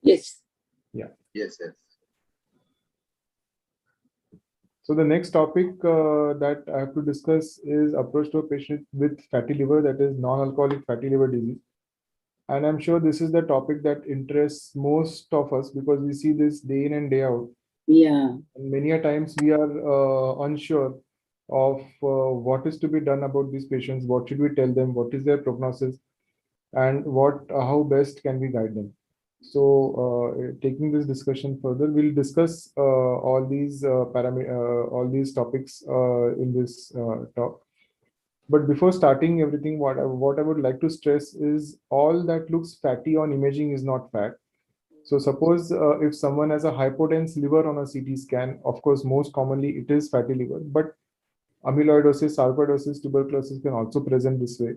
Yes. Yes, yes. So the next topic that I have to discuss is approach to a patient with fatty liver, that is non-alcoholic fatty liver disease. And I'm sure this is the topic that interests most of us because we see this day in and day out. Yeah. And many a times we are unsure of what is to be done about these patients, what should we tell them, what is their prognosis, and how best can we guide them. So taking this discussion further, we'll discuss all these all these topics in this talk. But before starting everything, what I would like to stress is all that looks fatty on imaging is not fat. So suppose if someone has a hypotense liver on a CT scan, of course, most commonly it is fatty liver, but amyloidosis, sarcoidosis, tuberculosis can also present this way.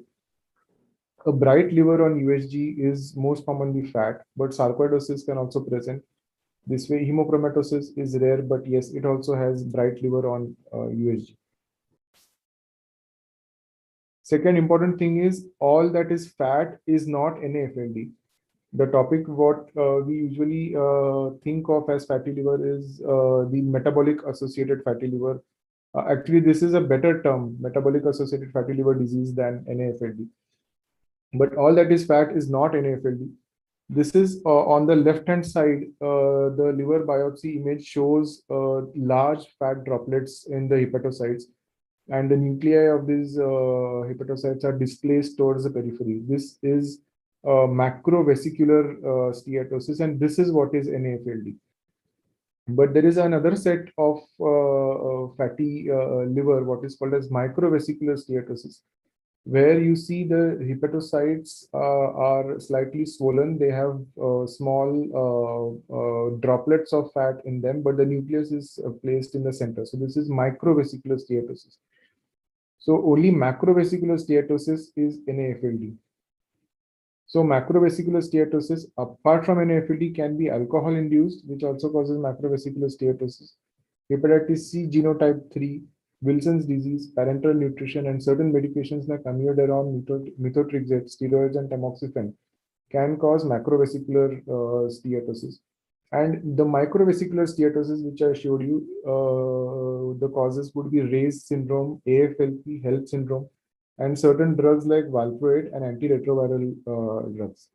A bright liver on USG is most commonly fat, but sarcoidosis can also present this way. Hemochromatosis is rare, but yes, it also has bright liver on USG. Second important thing is all that is fat is not NAFLD. The topic what we usually think of as fatty liver is the metabolic associated fatty liver. Actually, this is a better term, metabolic associated fatty liver disease, than NAFLD. But all that is fat is not NAFLD. This is on the left-hand side, the liver biopsy image shows large fat droplets in the hepatocytes, and the nuclei of these hepatocytes are displaced towards the periphery. This is macrovesicular steatosis, and this is what is NAFLD. But there is another set of fatty liver, what is called as microvesicular steatosis, where you see the hepatocytes are slightly swollen. They have small droplets of fat in them, but the nucleus is placed in the center. So this is microvesicular steatosis. So only macrovesicular steatosis is NAFLD. So macrovesicular steatosis, apart from NAFLD, can be alcohol-induced, which also causes macrovesicular steatosis. Hepatitis C genotype 3, Wilson's disease, parenteral nutrition, and certain medications like amiodarone, methotrexate, steroids, and tamoxifen can cause macrovesicular steatosis. And the microvesicular steatosis, which I showed you, the causes would be Ray's syndrome, AFLP, HELP syndrome, and certain drugs like valproate and antiretroviral drugs.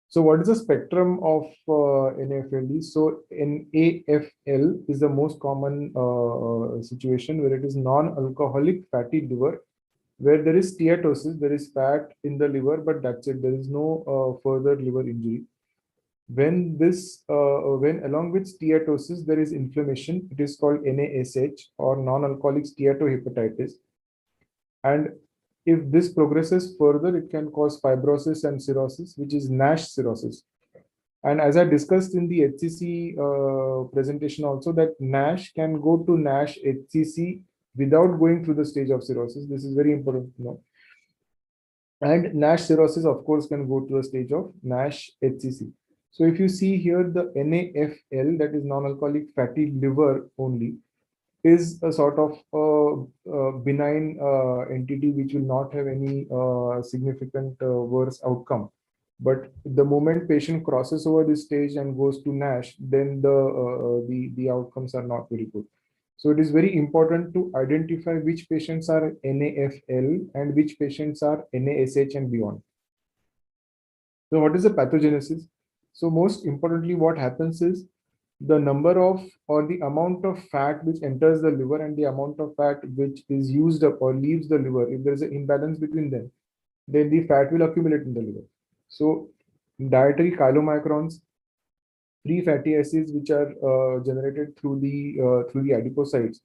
So what is the spectrum of NAFLD? So NAFL is the most common situation where it is non-alcoholic fatty liver, where there is steatosis, there is fat in the liver, but that's it. There is no further liver injury. When along with steatosis, there is inflammation, it is called NASH, or non-alcoholic steatohepatitis. And if this progresses further, it can cause fibrosis and cirrhosis, which is NASH cirrhosis. And as I discussed in the HCC presentation also, that NASH can go to NASH HCC without going through the stage of cirrhosis. This is very important to know. And NASH cirrhosis, of course, can go to a stage of NASH HCC. So if you see here, the NAFL, that is non-alcoholic fatty liver only, is a sort of benign entity which will not have any significant worse outcome. But the moment patient crosses over this stage and goes to NASH, then the outcomes are not very good. So it is very important to identify which patients are NAFL and which patients are NASH and beyond. So what is the pathogenesis? So most importantly, what happens is the number of or the amount of fat which enters the liver and the amount of fat which is used up or leaves the liver. If there is an imbalance between them, then the fat will accumulate in the liver. So dietary chylomicrons, free fatty acids which are generated through the adipocytes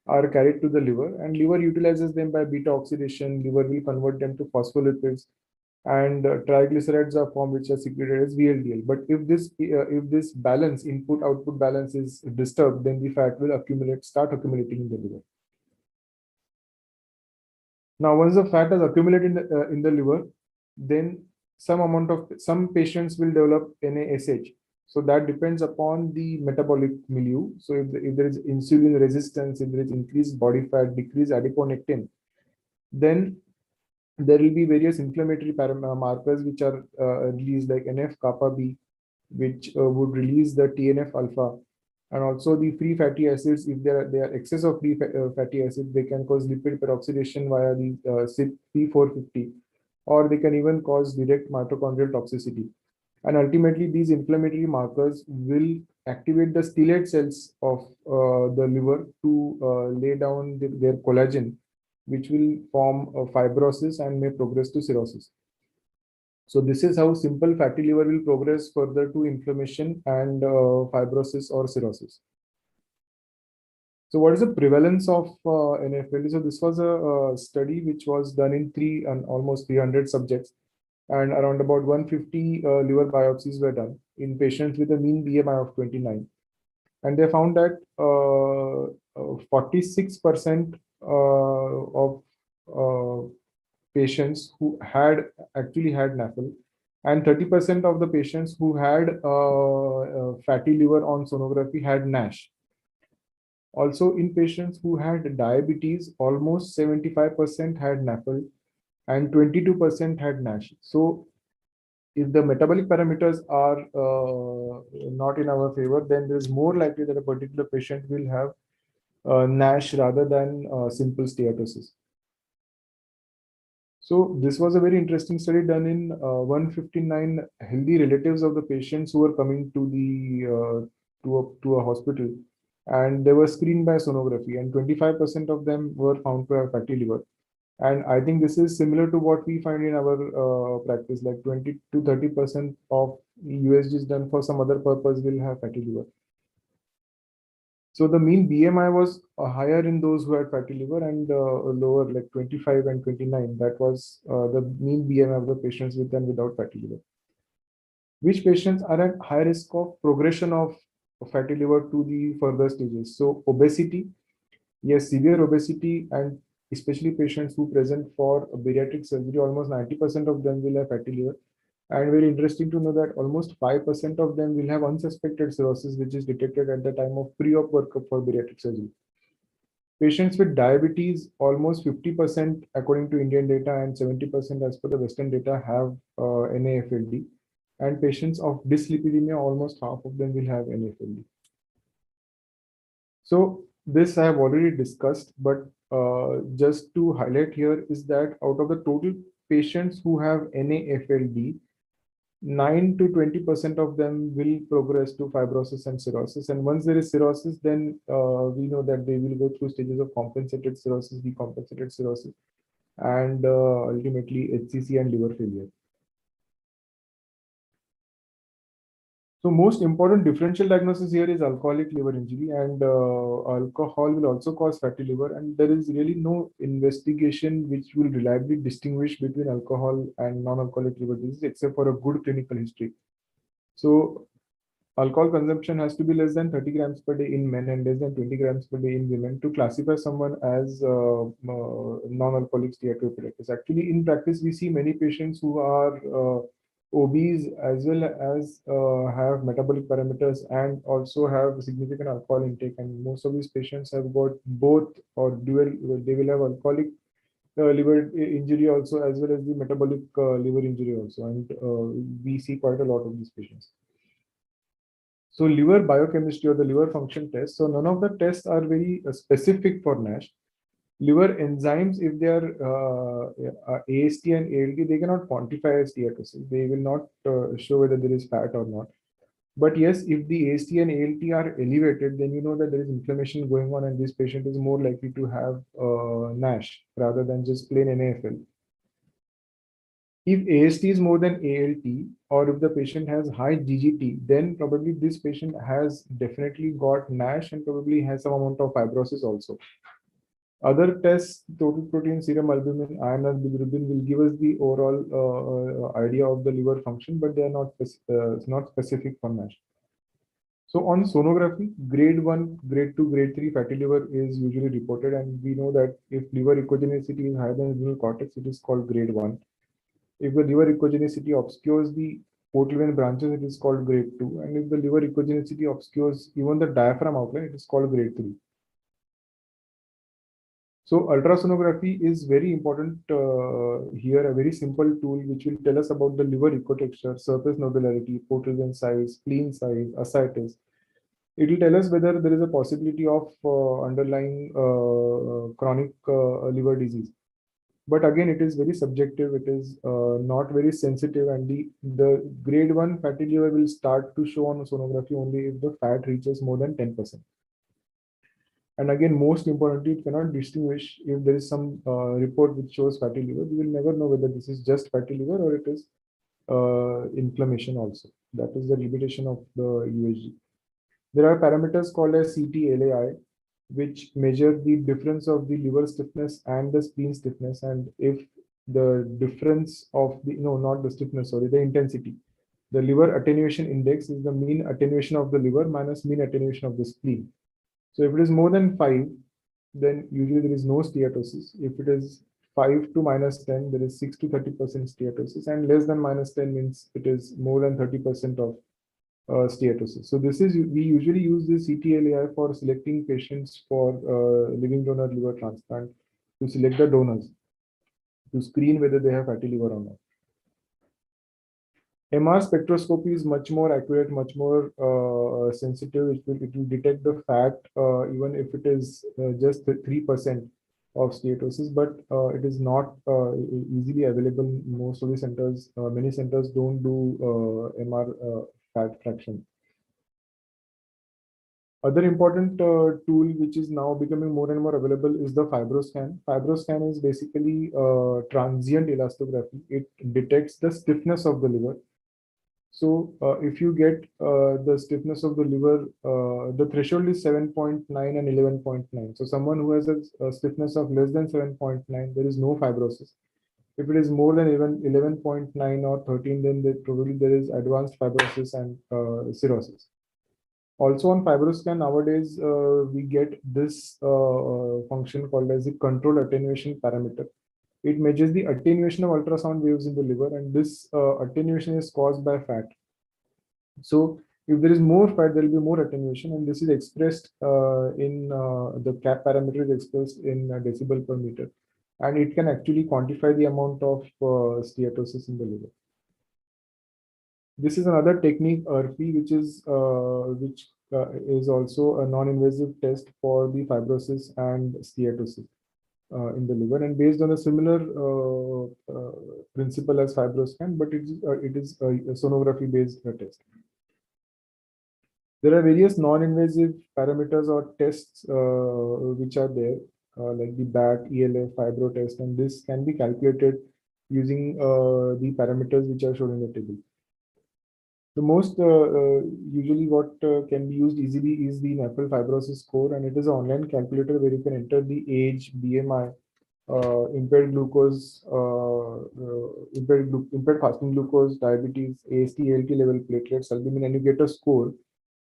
are carried to the liver, and liver utilizes them by beta oxidation. Liver will convert them to phospholipids, and triglycerides are formed which are secreted as VLDL. But if this balance, input output balance, is disturbed, then the fat will start accumulating in the liver. Now once the fat has accumulated in the liver, then some patients will develop NASH. So that depends upon the metabolic milieu. So if there is insulin resistance, if there is increased body fat, decreased adiponectin, then there will be various inflammatory markers which are released, like NF kappa B, which would release the TNF alpha, and also the free fatty acids. If there are excess of free fatty acids, they can cause lipid peroxidation via the CYP450, or they can even cause direct mitochondrial toxicity. And ultimately, these inflammatory markers will activate the stellate cells of the liver to lay down their collagen, which will form a fibrosis and may progress to cirrhosis. So this is how simple fatty liver will progress further to inflammation and fibrosis or cirrhosis. So what is the prevalence of NFL? So this was a study which was done in almost 300 subjects, and around about 150 liver biopsies were done in patients with a mean BMI of 29. And they found that 46% of patients who had actually had NAFL, and 30% of the patients who had fatty liver on sonography had NASH. Also, in patients who had diabetes, almost 75% had NAFL and 22% had NASH. So, if the metabolic parameters are not in our favor, then there is more likely that a particular patient will have NASH rather than simple steatosis. So this was a very interesting study done in 159 healthy relatives of the patients who were coming to the to a hospital, and they were screened by sonography, and 25% of them were found to have fatty liver. And I think this is similar to what we find in our practice, like 20 to 30% of USGs done for some other purpose will have fatty liver. So the mean BMI was higher in those who had fatty liver, and lower, like 25 and 29. That was the mean BMI of the patients with and without fatty liver. Which patients are at high risk of progression of fatty liver to the further stages? So obesity, yes, severe obesity, and especially patients who present for bariatric surgery, almost 90% of them will have fatty liver. And very interesting to know that almost 5% of them will have unsuspected cirrhosis, which is detected at the time of pre-op workup for bariatric surgery. Patients with diabetes, almost 50% according to Indian data and 70% as per the Western data have NAFLD. And patients of dyslipidemia, almost half of them will have NAFLD. So this I have already discussed, but just to highlight here is that out of the total patients who have NAFLD, 9 to 20% of them will progress to fibrosis and cirrhosis. And once there is cirrhosis, then we know that they will go through stages of compensated cirrhosis, decompensated cirrhosis, and ultimately HCC and liver failure. So most important differential diagnosis here is alcoholic liver injury, and alcohol will also cause fatty liver, and there is really no investigation which will reliably distinguish between alcohol and non-alcoholic liver disease except for a good clinical history. So alcohol consumption has to be less than 30 grams per day in men and less than 20 grams per day in women to classify someone as non-alcoholic steatohepatitis. Actually, in practice, we see many patients who are obese as well as have metabolic parameters and also have significant alcohol intake. And most of these patients have got both or dual. They will have alcoholic liver injury also, as well as the metabolic liver injury also. And we see quite a lot of these patients. So liver biochemistry or the liver function test. So none of the tests are very specific for NASH. Liver enzymes, if they are AST and ALT, they cannot quantify as steatosis. They will not show whether there is fat or not. But yes, if the AST and ALT are elevated, then you know that there is inflammation going on, and this patient is more likely to have NASH rather than just plain NAFL. If AST is more than ALT, or if the patient has high GGT, then probably this patient has definitely got NASH and probably has some amount of fibrosis also. Other tests, total protein, serum albumin, iron and bilirubin, will give us the overall idea of the liver function, but they are not specific for NASH. So on sonography, grade 1, grade 2, grade 3 fatty liver is usually reported, and we know that if liver echogenicity is higher than renal cortex, it is called grade 1. If the liver echogenicity obscures the portal vein branches, it is called grade 2. And if the liver echogenicity obscures even the diaphragm outline, it is called grade 3. So ultrasonography is very important here, a very simple tool which will tell us about the liver ecotexture, surface nodularity, portal size, spleen size, ascites. It will tell us whether there is a possibility of underlying chronic liver disease. But again, it is very subjective. It is not very sensitive, and the grade 1 fatty liver will start to show on sonography only if the fat reaches more than 10%. And again, most importantly, it cannot distinguish if there is some report which shows fatty liver. We will never know whether this is just fatty liver or it is inflammation also. That is the limitation of the USG. There are parameters called as CT-LAI, which measure the difference of the liver stiffness and the spleen stiffness. And if the difference of the, no, not the stiffness, sorry, the intensity. The liver attenuation index is the mean attenuation of the liver minus mean attenuation of the spleen. So if it is more than 5, then usually there is no steatosis. If it is 5 to minus 10, there is 6 to 30% steatosis, and less than minus 10 means it is more than 30% of steatosis. So this is, we usually use this CT-LAI for selecting patients for living donor liver transplant, to select the donors, to screen whether they have fatty liver or not. MR spectroscopy is much more accurate, much more sensitive. It will detect the fat even if it is just 3% of steatosis, but it is not easily available. Most of the centers, many centers don't do MR fat fraction. Other important tool which is now becoming more and more available is the FibroScan. FibroScan is basically transient elastography. It detects the stiffness of the liver. So if you get the stiffness of the liver, the threshold is 7.9 and 11.9. So someone who has a stiffness of less than 7.9, there is no fibrosis. If it is more than 11.9 or 13, then probably there is advanced fibrosis and cirrhosis. Also on FibroScan nowadays, we get this function called as the control attenuation parameter. It measures the attenuation of ultrasound waves in the liver, and this attenuation is caused by fat. So if there is more fat, there will be more attenuation, and this is expressed in the cap parameter is expressed in decibel per meter, and it can actually quantify the amount of steatosis in the liver. This is another technique, ERPI, which is also a non-invasive test for the fibrosis and steatosis in the liver, and based on a similar principle as FibroScan, but it is a sonography-based test. There are various non-invasive parameters or tests which are there, like the BAT, ELF, Fibro test, and this can be calculated using the parameters which are shown in the table. The most usually what can be used easily is the NAFLD fibrosis score, and it is an online calculator where you can enter the age, BMI, impaired glucose, impaired fasting glucose, diabetes, AST, ALT level, platelets, albumin, and you get a score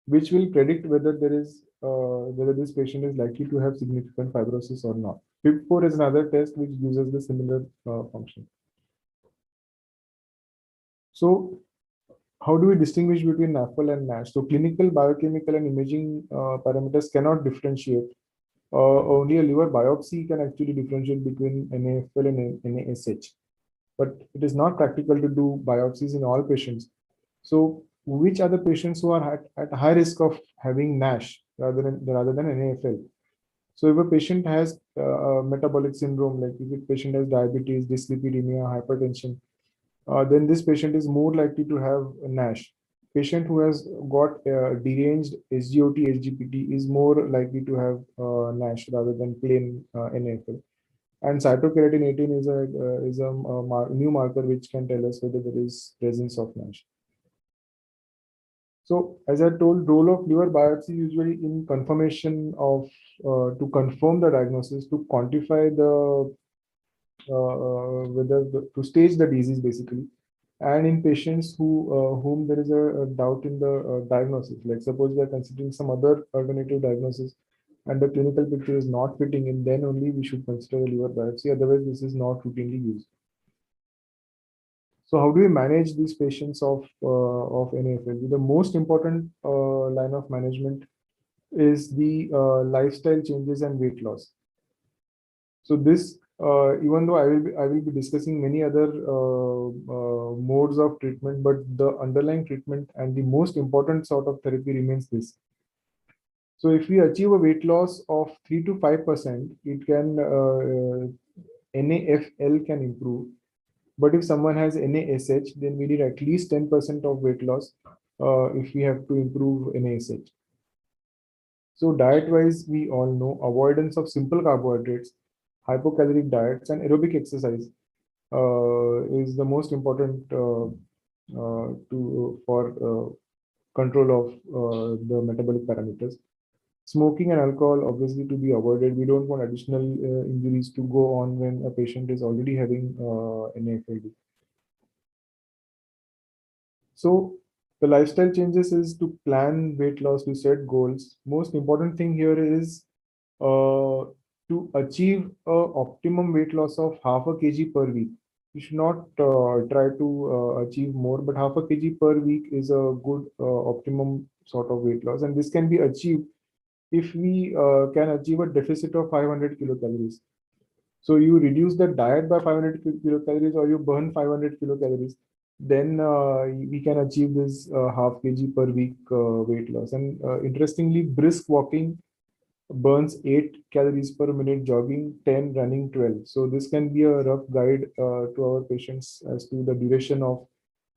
which will predict whether there is whether this patient is likely to have significant fibrosis or not. FIB4 is another test which uses the similar function. So how do we distinguish between NAFL and NASH? So clinical, biochemical, and imaging parameters cannot differentiate. Only a liver biopsy can actually differentiate between NAFL and NASH. But it is not practical to do biopsies in all patients. So which are the patients who are at high risk of having NASH rather than NAFL? So if a patient has metabolic syndrome, like if a patient has diabetes, dyslipidemia, hypertension, then this patient is more likely to have NASH. Patient who has got deranged SGOT, SGPT is more likely to have NASH rather than plain NAFL. And cytokeratin 18 is a new marker which can tell us whether there is presence of NASH. So as I told, role of liver biopsy usually in confirmation of to confirm the diagnosis, to quantify the to stage the disease basically, and in patients whom there is a doubt in the diagnosis, like suppose we are considering some other alternative diagnosis and the clinical picture is not fitting in, then only we should consider a liver biopsy. Otherwise, this is not routinely used. So how do we manage these patients of NAFL? The most important line of management is the lifestyle changes and weight loss. So this, even though I will be discussing many other modes of treatment, but the underlying treatment and the most important sort of therapy remains this. So if we achieve a weight loss of 3 to 5%, it can NAFL can improve. But if someone has NASH, then we need at least 10% of weight loss if we have to improve NASH. So diet-wise, we all know avoidance of simple carbohydrates, hypocaloric diets, and aerobic exercise is the most important for control of the metabolic parameters. Smoking and alcohol obviously to be avoided. We don't want additional injuries to go on when a patient is already having NAFLD. So the lifestyle changes is to plan weight loss, to set goals. Most important thing here is to achieve a optimum weight loss of half a kg per week. You should not try to achieve more, but half a kg per week is a good optimum sort of weight loss, and this can be achieved if we can achieve a deficit of 500 kilocalories. So you reduce the diet by 500 kilocalories or you burn 500 kilocalories, then we can achieve this half kg per week weight loss. And interestingly, brisk walking burns 8 calories per minute, jogging 10, running 12. So this can be a rough guide to our patients as to the duration of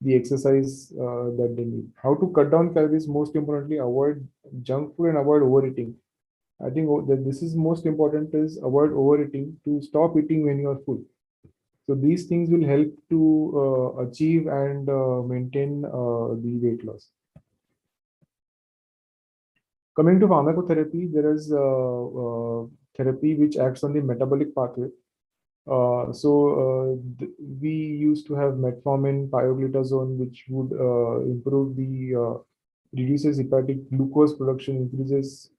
the exercise that they need. How to cut down calories, most importantly, avoid junk food and avoid overeating. I think that this is most important is avoid overeating, to stop eating when you are full. So these things will help to achieve and maintain the weight loss. Coming to pharmacotherapy, there is therapy which acts on the metabolic pathway. We used to have metformin, pioglitazone, which would improve the reduces hepatic glucose production, increases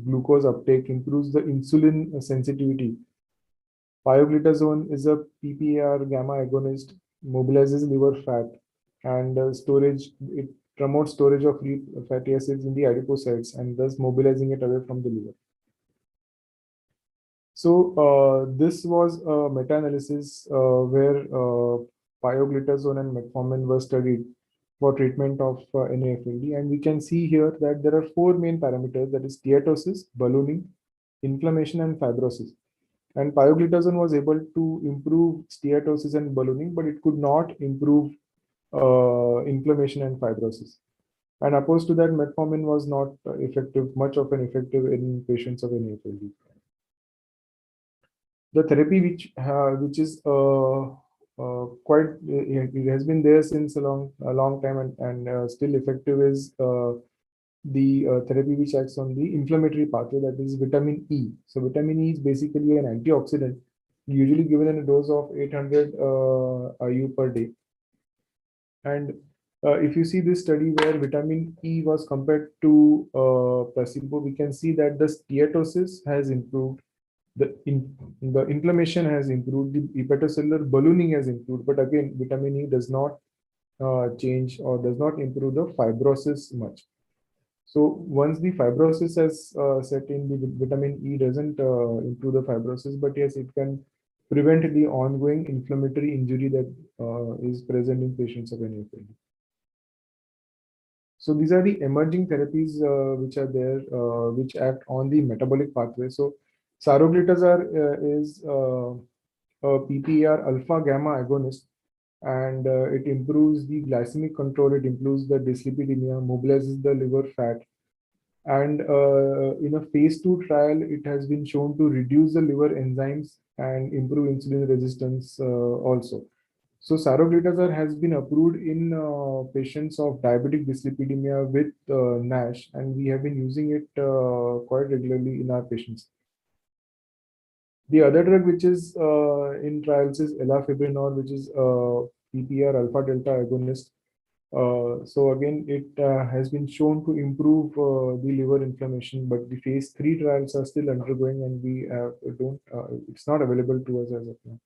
glucose uptake, improves the insulin sensitivity. Pioglitazone is a PPAR gamma agonist, mobilizes liver fat and storage. It promotes storage of free fatty acids in the adipocytes and thus mobilizing it away from the liver. So this was a meta-analysis where pioglitazone and metformin were studied for treatment of NAFLD, and we can see here that there are 4 main parameters, that is steatosis, ballooning, inflammation, and fibrosis. And pioglitazone was able to improve steatosis and ballooning, but it could not improve inflammation and fibrosis. And opposed to that, metformin was not much of an effective in patients of NAFLD. The therapy which is quite it has been there since a long time and still effective is the therapy which acts on the inflammatory pathway, that is vitamin E. So vitamin E is basically an antioxidant, usually given in a dose of 800 IU per day. And if you see this study where vitamin E was compared to placebo, we can see that the steatosis has improved, the inflammation has improved, the hepatocellular ballooning has improved, but again, vitamin E does not change or does not improve the fibrosis much. So once the fibrosis has set in, the vitamin E doesn't improve the fibrosis, but yes, it can prevent the ongoing inflammatory injury that is present in patients of NAFLD. So these are the emerging therapies which are there, which act on the metabolic pathway. So saroglitazar is a PPAR alpha gamma agonist, and it improves the glycemic control, it improves the dyslipidemia, mobilizes the liver fat. And in a phase 2 trial, it has been shown to reduce the liver enzymes and improve insulin resistance also. So saroglitazar has been approved in patients of diabetic dyslipidemia with NASH, and we have been using it quite regularly in our patients. The other drug which is in trials is elafibranor, which is PPAR alpha delta agonist. So again, it has been shown to improve the liver inflammation, but the phase 3 trials are still undergoing, and we it's not available to us as of now.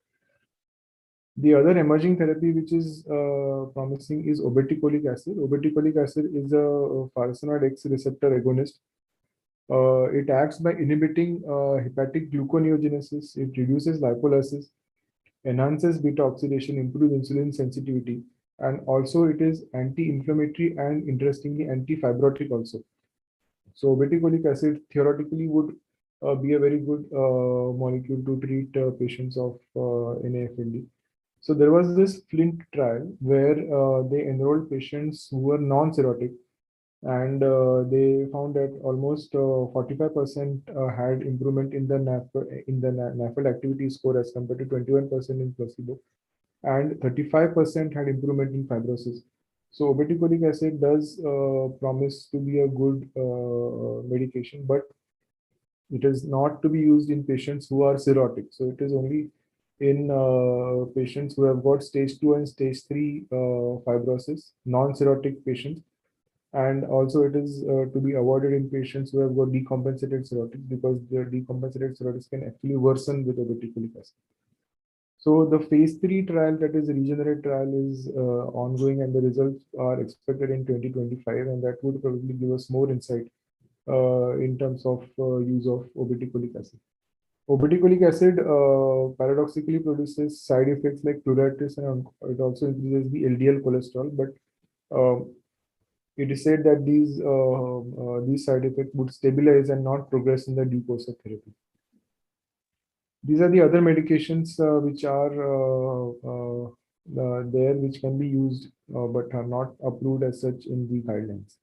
The other emerging therapy which is promising is obeticholic acid. Obeticholic acid is a farnesenoid X receptor agonist. It acts by inhibiting hepatic gluconeogenesis. It reduces lipolysis, enhances beta oxidation, improves insulin sensitivity, and also it is anti-inflammatory and interestingly anti-fibrotic also. So obeticholic acid theoretically would be a very good molecule to treat patients of NAFLD. So there was this Flint trial where they enrolled patients who were non-cirrhotic, and they found that almost 45% had improvement in the NAFLD activity score as compared to 21% in placebo, and 35% had improvement in fibrosis. So obeticholic acid does promise to be a good medication, but it is not to be used in patients who are cirrhotic. So it is only in patients who have got stage 2 and stage 3 fibrosis, non-cirrhotic patients. And also it is to be avoided in patients who have got decompensated cirrhotics, because their decompensated cirrhotics can actually worsen with obeticholic acid. So the phase 3 trial, that is the Regenerate trial, is ongoing, and the results are expected in 2025, and that would probably give us more insight in terms of use of obeticholic acid. Obeticholic acid paradoxically produces side effects like pruritus, and it also increases the LDL cholesterol, but it is said that these side effects would stabilize and not progress in the due course of therapy. These are the other medications which are there, which can be used but are not approved as such in the guidelines.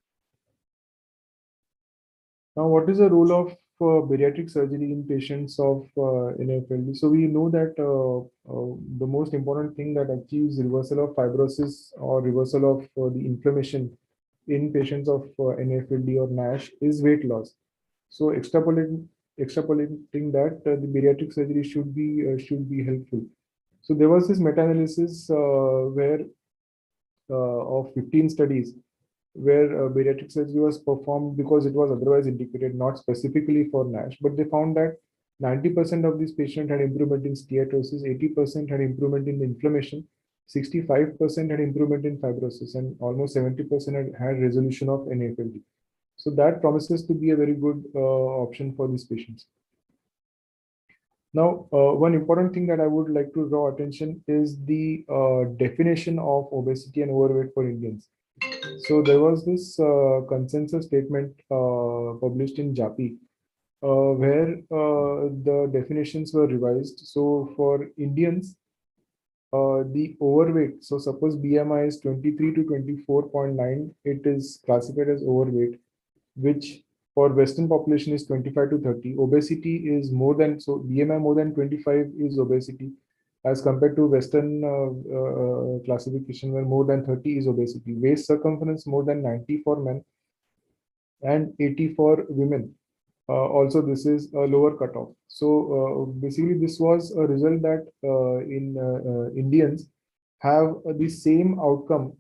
Now, what is the role of bariatric surgery in patients of NAFLD? So we know that the most important thing that achieves reversal of fibrosis or reversal of the inflammation in patients of NAFLD or NASH is weight loss. So extrapolating that, the bariatric surgery should be helpful. So there was this meta-analysis where of 15 studies where bariatric surgery was performed because it was otherwise indicated, not specifically for NASH, but they found that 90% of these patients had improvement in steatosis, 80% had improvement in inflammation, 65% had improvement in fibrosis, and almost 70% had resolution of NAFLD. So that promises to be a very good option for these patients. Now, one important thing that I would like to draw attention is the definition of obesity and overweight for Indians. So there was this consensus statement published in JAPI where the definitions were revised. So for Indians, the overweight, so suppose BMI is 23 to 24.9, it is classified as overweight, which for Western population is 25 to 30. Obesity is more than, so BMI more than 25 is obesity, as compared to Western classification where more than 30 is obesity. Waist circumference more than 90 for men and 80 for women. Also, this is a lower cutoff. So basically, this was a result that in Indians have the same outcome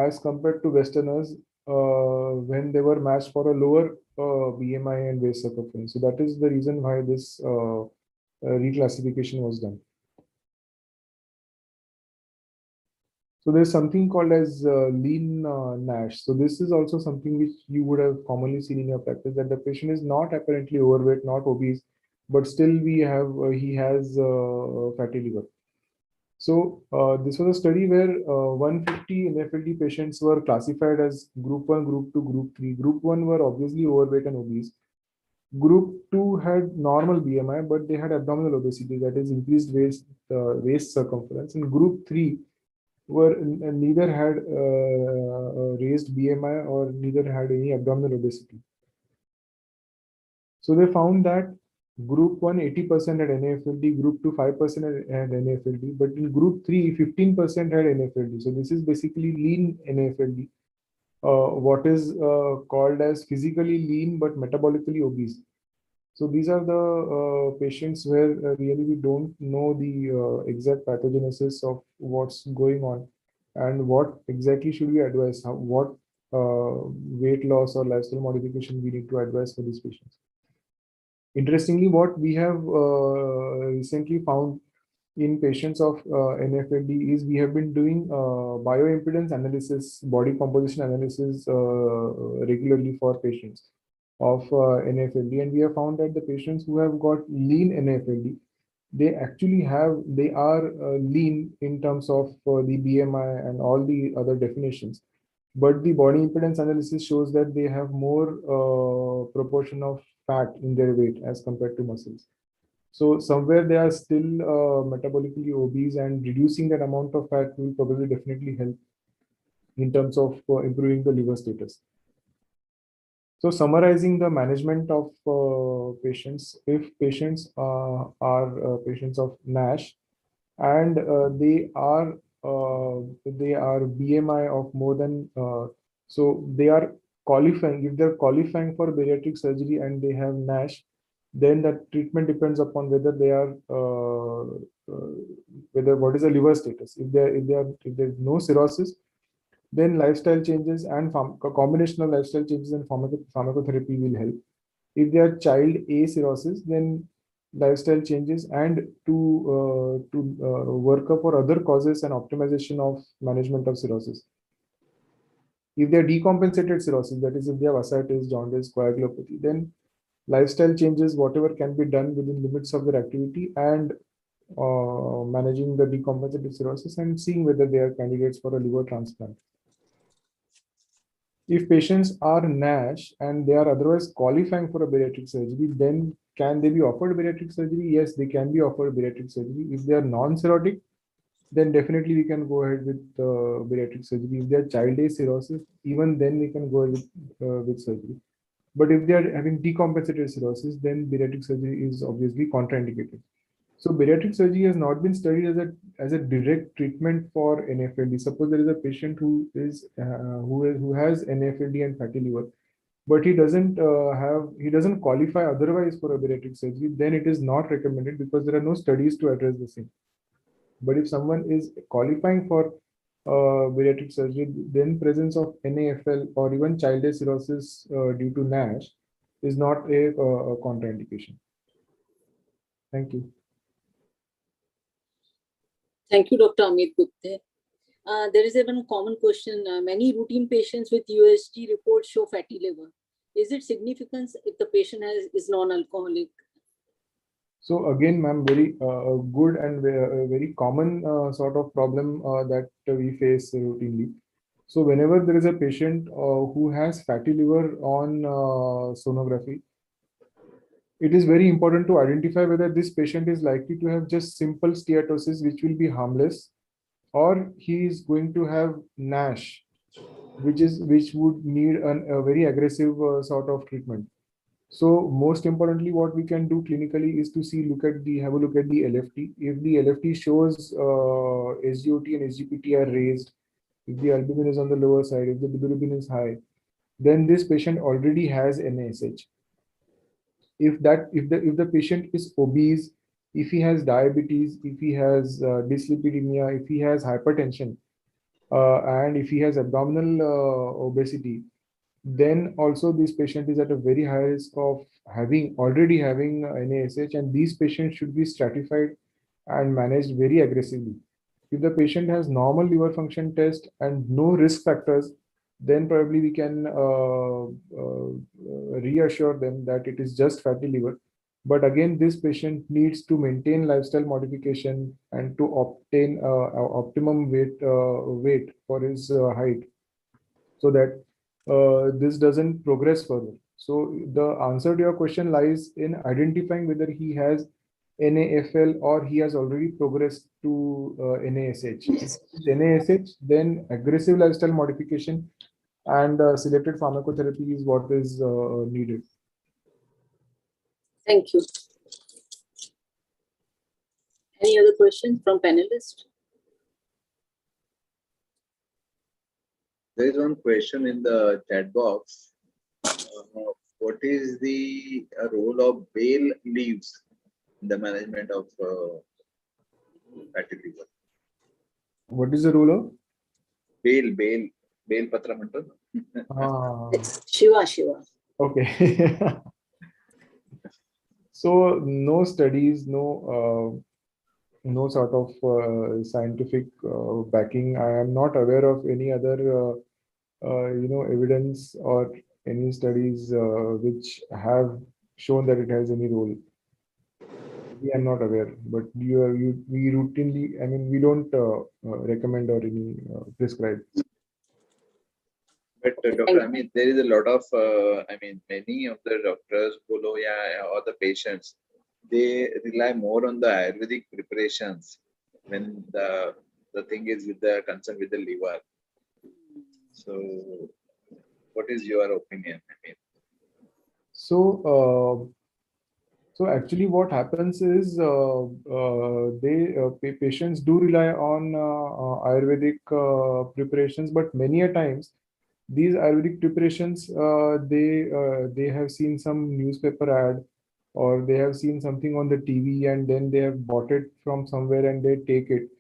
as compared to Westerners when they were matched for a lower BMI and waist circumference. So that is the reason why this reclassification was done. So there's something called as lean NASH. So this is also something which you would have commonly seen in your practice, that the patient is not apparently overweight, not obese, but still we have he has fatty liver. So this was a study where 150 NAFLD patients were classified as group 1, group 2, group 3. Group 1 were obviously overweight and obese. Group 2 had normal BMI, but they had abdominal obesity, that is increased waist circumference. And group 3 were neither had raised BMI or neither had any abdominal obesity. So they found that group 1, 80% had NAFLD, group 2, 5% had NAFLD, but in group 3, 15% had NAFLD. So this is basically lean NAFLD, what is called as physically lean but metabolically obese. So these are the patients where really we don't know the exact pathogenesis of what's going on and what exactly should we advise, what weight loss or lifestyle modification we need to advise for these patients. Interestingly, what we have recently found in patients of NAFLD is we have been doing bioimpedance analysis, body composition analysis regularly for patients. of NAFLD, and we have found that the patients who have got lean NAFLD, they are lean in terms of the BMI and all the other definitions. But the body impedance analysis shows that they have more proportion of fat in their weight as compared to muscles. So somewhere they are still metabolically obese, and reducing that amount of fat will probably definitely help in terms of improving the liver status. So summarizing the management of patients, if patients are patients of NASH and they are BMI of more than so they are qualifying. If they're qualifying for bariatric surgery and they have NASH, then the treatment depends upon whether they are whether what is the liver status. If there's no cirrhosis, then lifestyle changes and combination of lifestyle changes and pharmacotherapy will help. If they are child A cirrhosis, then lifestyle changes and to work up for other causes and optimization of management of cirrhosis. If they are decompensated cirrhosis, that is, if they have ascites, jaundice, coagulopathy, then lifestyle changes, whatever can be done within limits of their activity, and managing the decompensated cirrhosis and seeing whether they are candidates for a liver transplant. If patients are NASH and they are otherwise qualifying for a bariatric surgery, then can they be offered bariatric surgery? Yes, they can be offered bariatric surgery. If they are non-cirrhotic, then definitely we can go ahead with bariatric surgery. If they are child A cirrhosis, even then we can go ahead with surgery. But if they are having decompensated cirrhosis, then bariatric surgery is obviously contraindicated. So bariatric surgery has not been studied as a direct treatment for NAFLD. Suppose there is a patient who has NAFLD and fatty liver, but he doesn't qualify otherwise for a bariatric surgery. Then it is not recommended because there are no studies to address the same. But if someone is qualifying for bariatric surgery, then presence of NAFL or even child A cirrhosis due to NASH is not a contraindication. Thank you. Thank you, Dr. Amit Gupte. There is even a common question. Many routine patients with USG reports show fatty liver. Is it significant if the patient is non-alcoholic? So again, ma'am, very good and very common sort of problem that we face routinely. So whenever there is a patient who has fatty liver on sonography, it is very important to identify whether this patient is likely to have just simple steatosis, which will be harmless, or he is going to have NASH, which would need a very aggressive sort of treatment. So most importantly, what we can do clinically is to have a look at the LFT. If the LFT shows SGOT and SGPT are raised, if the albumin is on the lower side, if the bilirubin is high, then this patient already has NASH. If the patient is obese, if he has diabetes, if he has dyslipidemia, if he has hypertension, and if he has abdominal obesity, then also this patient is at a very high risk of already having NASH, and these patients should be stratified and managed very aggressively. If the patient has normal liver function test and no risk factors, then probably we can reassure them that it is just fatty liver. But again, this patient needs to maintain lifestyle modification and to obtain optimum weight for his height, so that this doesn't progress further. So the answer to your question lies in identifying whether he has NAFL or he has already progressed to NASH. If it's NASH, then aggressive lifestyle modification and selected pharmacotherapy is what is needed. Thank you. Any other questions from panelists? There is one question in the chat box. What is the role of bay leaves in the management of fatty liver? What is the role of? Bail patra mantar? Shiva. Okay. So no studies, no sort of scientific backing. I am not aware of any other evidence or any studies which have shown that it has any role. We are not aware, but we routinely, I mean, we don't recommend or any prescribe. But Dr. Amit, there is a lot of, many of the doctors, or the patients, they rely more on the Ayurvedic preparations when the thing is with the concern with the liver. So, what is your opinion? So, so actually, what happens is patients do rely on Ayurvedic preparations, but many a times these Ayurvedic preparations they have seen some newspaper ad or they have seen something on the TV and then they have bought it from somewhere and they take it.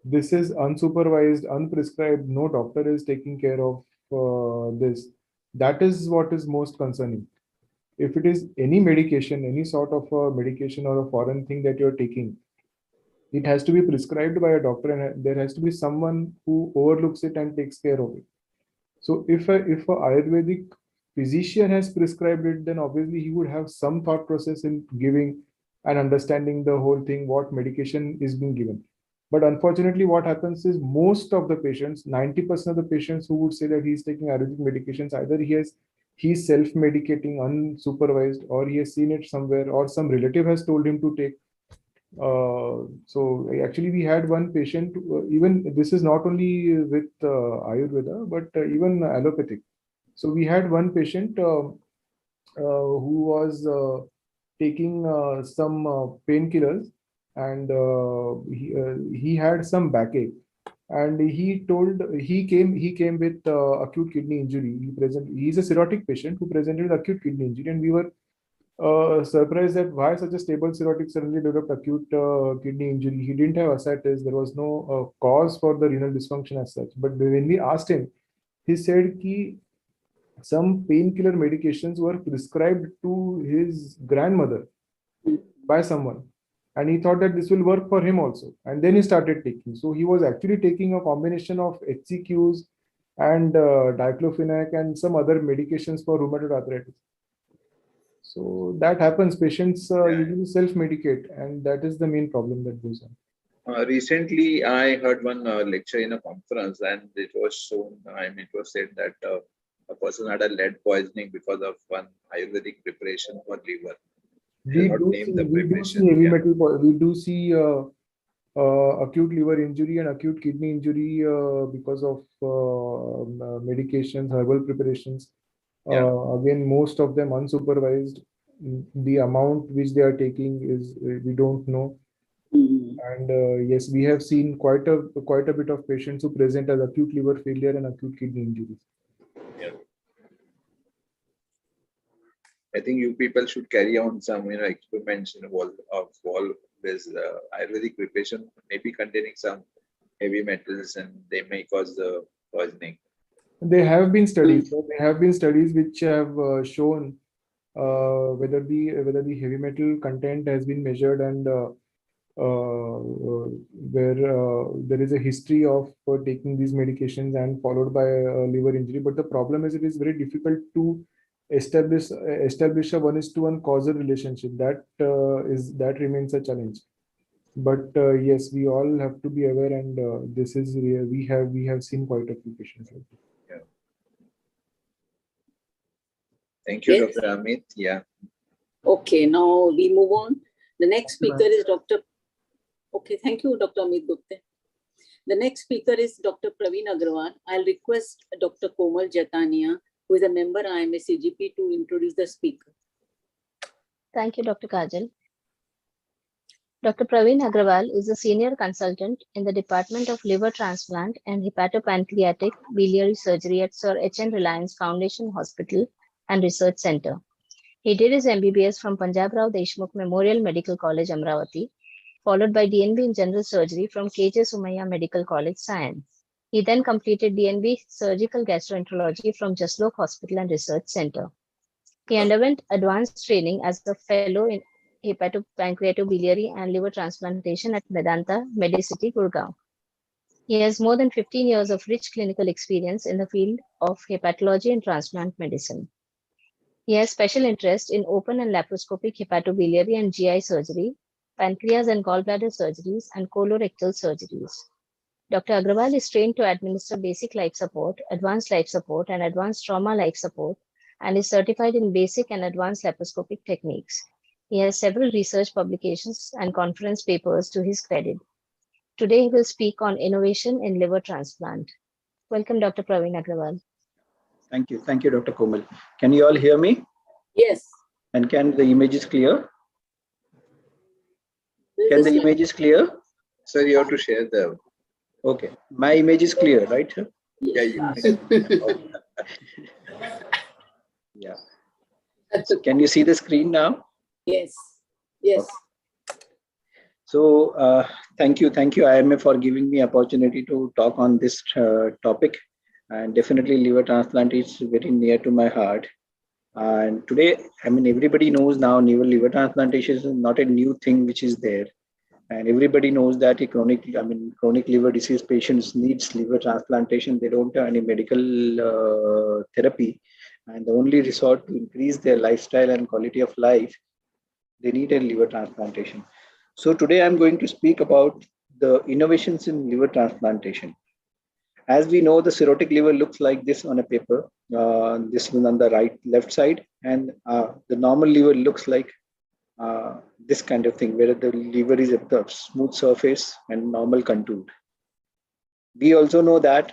This is unsupervised, unprescribed. No doctor is taking care of this. That is what is most concerning. If it is any medication, any sort of a medication or a foreign thing that you're taking, it has to be prescribed by a doctor and there has to be someone who overlooks it and takes care of it. So if a Ayurvedic physician has prescribed it, then obviously he would have some thought process in giving and understanding the whole thing, what medication is being given. But unfortunately, what happens is most of the patients, 90% of the patients who would say that he's taking Ayurvedic medications, either he's self-medicating unsupervised, or he has seen it somewhere, or some relative has told him to take. So actually, we had one patient. Even this is not only with Ayurveda, but even allopathic. So we had one patient who was taking some painkillers, and he had some backache. And he came with acute kidney injury. He's a cirrhotic patient who presented with acute kidney injury, and we were surprised that why such a stable cirrhotic suddenly developed acute kidney injury. He didn't have ascites. There was no cause for the renal dysfunction as such. But when we asked him, he said that some painkiller medications were prescribed to his grandmother by someone, and he thought that this will work for him also, and then he started taking. So he was actually taking a combination of HCQs and diclofenac and some other medications for rheumatoid arthritis. So that happens. Patients usually self-medicate, and that is the main problem that goes on. Recently, I heard one lecture in a conference, and it was shown. It was said that a person had a lead poisoning because of one Ayurvedic preparation for liver. We do see heavy metal. We do see acute liver injury and acute kidney injury because of medications, herbal preparations. Again, most of them unsupervised. The amount which they are taking is we don't know. And yes, we have seen quite a bit of patients who present as acute liver failure and acute kidney injuries. Yeah. I think you people should carry on some experiments in wall-based Ayurvedic preparation, maybe containing some heavy metals, and they may cause the poisoning. There have been studies. There have been studies which have shown whether the heavy metal content has been measured, and where there is a history of taking these medications and followed by liver injury. But the problem is it is very difficult to establish a 1:1 causal relationship. That remains a challenge. But yes, we all have to be aware, and this is we have seen quite a few patients. Yeah. Thank you, Yes. Dr. Amit. Yeah. Okay, now we move on. The next speaker is Dr. Okay, thank you, Dr. Amit Gupta. The next speaker is Dr. Praveen Agrawal. I'll request Dr. Komal Jatania, who is a member IMA CGP, to introduce the speaker. Thank you, Dr. Kajal. Dr. Praveen Agrawal is a senior consultant in the Department of Liver Transplant and Hepatopancreatic Biliary Surgery at Sir H.N. Reliance Foundation Hospital and Research Center. He did his MBBS from Punjab Rao Deshmukh Memorial Medical College, Amravati, followed by DNB in General Surgery from KJ Sumaya Medical College, Science. He then completed DNB Surgical Gastroenterology from Jaslok Hospital and Research Center. He underwent advanced training as a fellow in hepatopancreatobiliary and liver transplantation at Medanta Medicity, Gurgaon. He has more than 15 years of rich clinical experience in the field of hepatology and transplant medicine. He has special interest in open and laparoscopic hepatobiliary and GI surgery, pancreas and gallbladder surgeries, and colorectal surgeries. Dr. Agrawal is trained to administer basic life support, advanced life support, and advanced trauma life support, and is certified in basic and advanced laparoscopic techniques. He has several research publications and conference papers to his credit. Today, he will speak on innovation in liver transplant. Welcome, Dr. Praveen Agrawal. Thank you. Thank you, Dr. Komal. Can you all hear me? Yes. And can the image is clear? There's Can a the slide. image is clear? Sir, you have to share the. Okay. My image is clear, right, sir? Yeah, you. Yeah. So can you see the screen now? Yes. Yes. Okay. So thank you, IMA, for giving me opportunity to talk on this topic. And definitely liver transplant is very near to my heart. And today, I mean, everybody knows now liver transplantation is not a new thing which is there. And everybody knows that a chronic liver disease patients needs liver transplantation. They don't have any medical therapy. And the only resort to increase their lifestyle and quality of life, they need a liver transplantation. So today I'm going to speak about the innovations in liver transplantation. As we know, the cirrhotic liver looks like this on a paper. This one on the left side, and the normal liver looks like this kind of thing, where the liver is at the smooth surface and normal contour. We also know that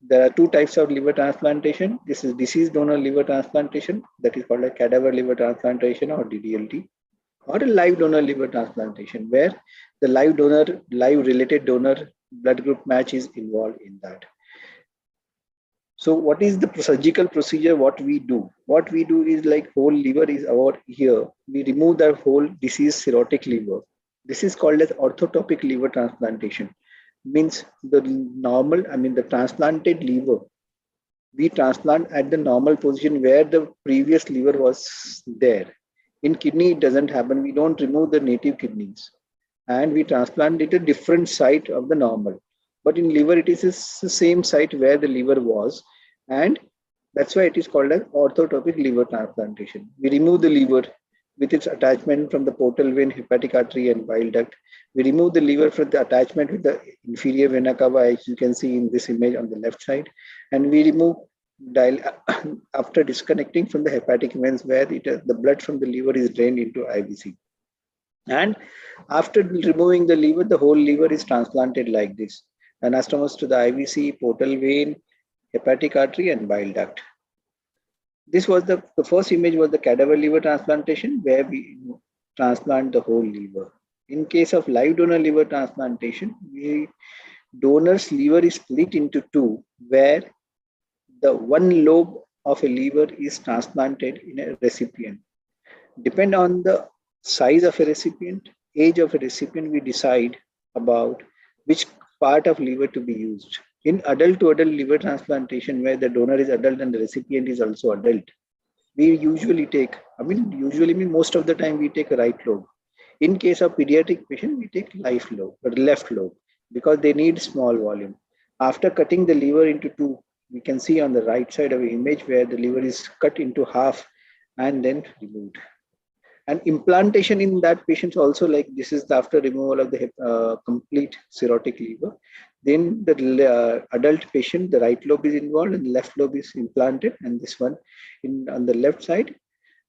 there are two types of liver transplantation. This is deceased donor liver transplantation, that is called a cadaver liver transplantation or DDLT, or a live donor liver transplantation, where the live related donor blood group match is involved in that. So what is the surgical procedure? What we do? What we do is like whole liver is over here. We remove the whole deceased cirrhotic liver. This is called as orthotopic liver transplantation. Means the the transplanted liver, we transplant at the normal position where the previous liver was there. In kidney, it doesn't happen. We don't remove the native kidneys, and we transplant it at a different site of the normal. But in liver, it is the same site where the liver was, and that's why it is called as orthotopic liver transplantation. We remove the liver with its attachment from the portal vein, hepatic artery, and bile duct. We remove the liver from the attachment with the inferior vena cava, as you can see in this image on the left side, and we remove after disconnecting from the hepatic veins, where the blood from the liver is drained into IVC. And after removing the liver, the whole liver is transplanted like this. Anastomos to the IVC, portal vein, hepatic artery, and bile duct. This was the first image was the cadaver liver transplantation, where we transplant the whole liver. In case of live donor liver transplantation, donor's liver is split into two, where the one lobe of a liver is transplanted in a recipient. Depend on the size of a recipient, age of a recipient, we decide about which part of liver to be used. In adult to adult liver transplantation, where the donor is adult and the recipient is also adult, we usually take, most of the time we take a right lobe. In case of pediatric patient, we take left lobe, because they need small volume. After cutting the liver into two, we can see on the right side of the image where the liver is cut into half and then removed. And implantation in that patient also, like this is after removal of the complete cirrhotic liver. Then the adult patient, the right lobe is involved and the left lobe is implanted. And this one on the left side,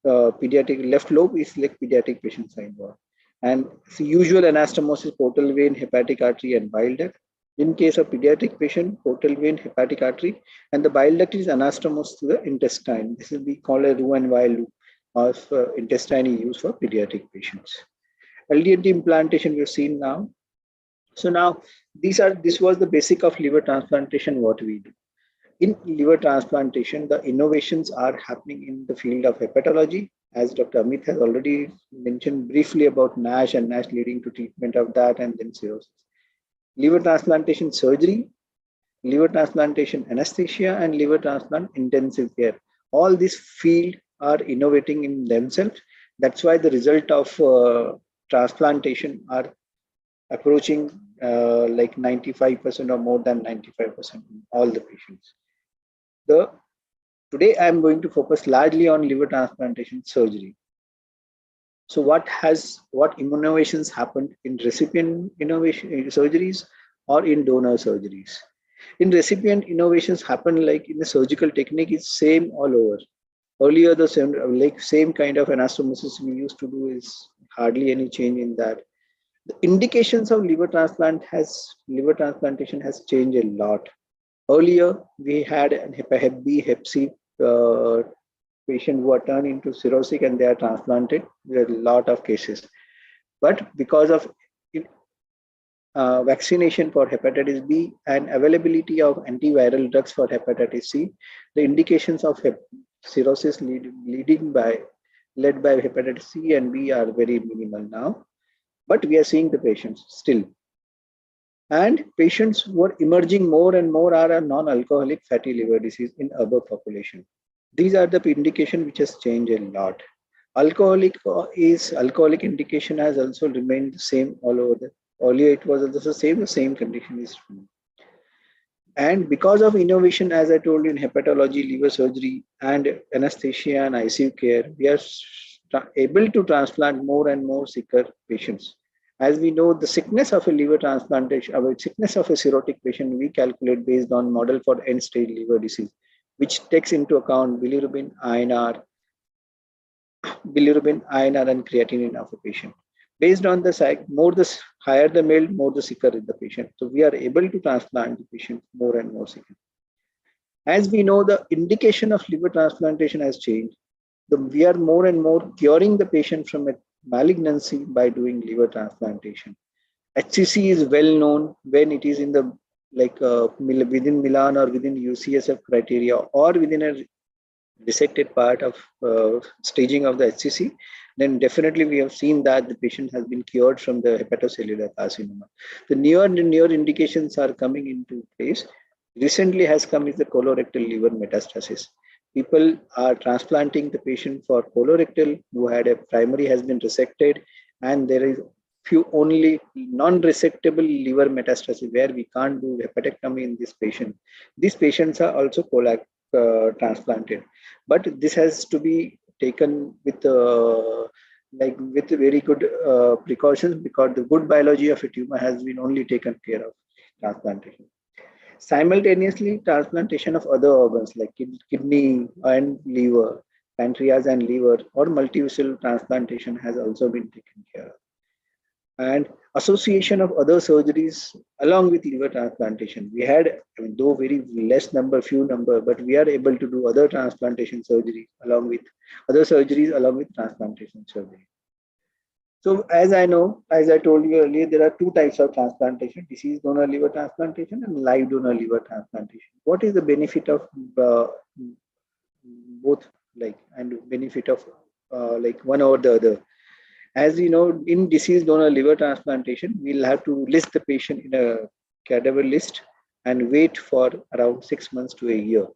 pediatric left lobe is like pediatric patients are involved. And the usual anastomosis, portal vein, hepatic artery, and bile duct. In case of pediatric patient, portal vein, hepatic artery, and the bile duct is anastomosed to the intestine. This will be called a Roux-en-Y loop of intestine used for pediatric patients. LDNT implantation we've seen now. So now this was the basic of liver transplantation, what we do. In liver transplantation, the innovations are happening in the field of hepatology, as Dr. Amit has already mentioned briefly about NASH and NASH leading to treatment of that and then cirrhosis. Liver transplantation surgery, liver transplantation anesthesia, and liver transplant intensive care. All these fields are innovating in themselves. That's why the result of transplantation are approaching like 95% or more than 95% in all the patients. Today I'm going to focus largely on liver transplantation surgery. So what innovations happened in recipient innovation surgeries or in donor surgeries? In recipient, innovations happen like in the surgical technique is same all over. Earlier, the same kind of anastomosis we used to do is hardly any change in that. The indications of liver transplantation has changed a lot. Earlier, we had a Hep B, Hep C patient who are turned into cirrhotic and they are transplanted. There are a lot of cases. But because of vaccination for hepatitis B and availability of antiviral drugs for hepatitis C, the indications of cirrhosis led by hepatitis C and B are very minimal now. But we are seeing the patients still. And patients who are emerging more and more are a non-alcoholic fatty liver disease in urban population. These are the indication which has changed a lot. Alcoholic indication has also remained the same all over. Earlier it was also the same condition is true. And because of innovation, as I told you, in hepatology, liver surgery, and anesthesia and ICU care, we are able to transplant more and more sicker patients. As we know, the sickness of a liver transplantation, or sickness of a cirrhotic patient, we calculate based on model for end-stage liver disease, which takes into account bilirubin, INR, and creatinine of a patient. Based on the higher the MELD, more the sicker is the patient. So we are able to transplant the patient more and more sicker. As we know, the indication of liver transplantation has changed. We are more and more curing the patient from a malignancy by doing liver transplantation. HCC is well known when it is in the within Milan or within UCSF criteria or within a resected part of staging of the HCC, then definitely we have seen that the patient has been cured from the hepatocellular carcinoma. The newer indications are coming into place. Recently has come is the colorectal liver metastasis. People are transplanting the patient for colorectal who had a primary has been resected, and there is few only non-resectable liver metastasis where we can't do hepatectomy in this patient. These patients are also transplanted, but this has to be taken with very good precautions, because the good biology of a tumor has been only taken care of transplantation. Simultaneously, transplantation of other organs like kidney and liver, pancreas and liver, or multivessel transplantation has also been taken care of. And association of other surgeries along with liver transplantation. We had, though very few number, but we are able to do other transplantation surgeries along with transplantation surgery. So as I told you earlier, there are two types of transplantation: deceased donor liver transplantation and live donor liver transplantation. What is the benefit of both, and benefit of one over the other? As you know, in deceased donor liver transplantation, we'll have to list the patient in a cadaver list and wait for around 6 months to a year.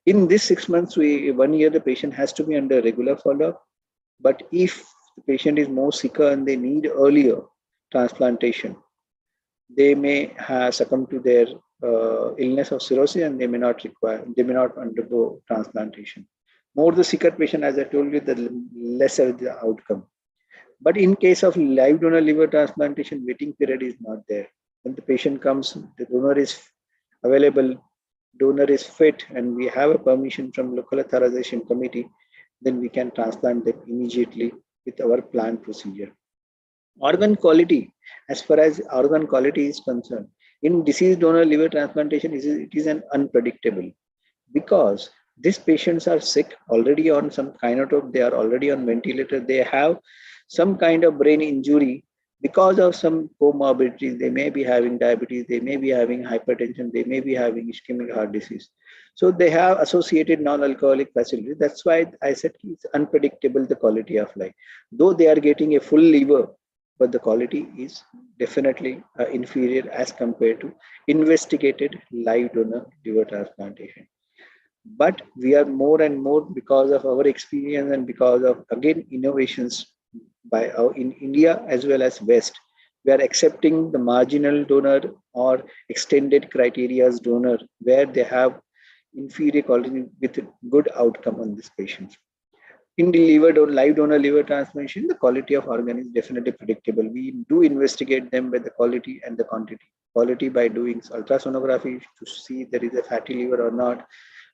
In this 6 months to 1 year, the patient has to be under regular follow-up. But if the patient is more sicker and they need earlier transplantation, they may have succumbed to their illness of cirrhosis and they may not undergo transplantation. More the sicker patient, as I told you, the lesser the outcome. But in case of live donor liver transplantation, waiting period is not there. When the patient comes, the donor is available, donor is fit, and we have a permission from local authorization committee, then we can transplant them immediately with our planned procedure. Organ quality, as far as organ quality is concerned, in deceased donor liver transplantation, it is an unpredictable, because these patients are sick, already on some kinotrope, they are already on ventilator, they have some kind of brain injury because of some comorbidities. They may be having diabetes, they may be having hypertension, they may be having ischemic heart disease. So they have associated non-alcoholic facility. That's why I said it's unpredictable, the quality of life. Though they are getting a full liver, but the quality is definitely inferior as compared to investigated live donor liver transplantation. But we are more and more, because of our experience and because of, again, innovations in India as well as West, We are accepting the marginal donor or extended criteria's donor where they have inferior quality with good outcome on this patient. In the live donor liver transplantation, the quality of organ is definitely predictable. We do investigate them with the quality and the quantity. Quality by doing ultrasonography to see if there is a fatty liver or not.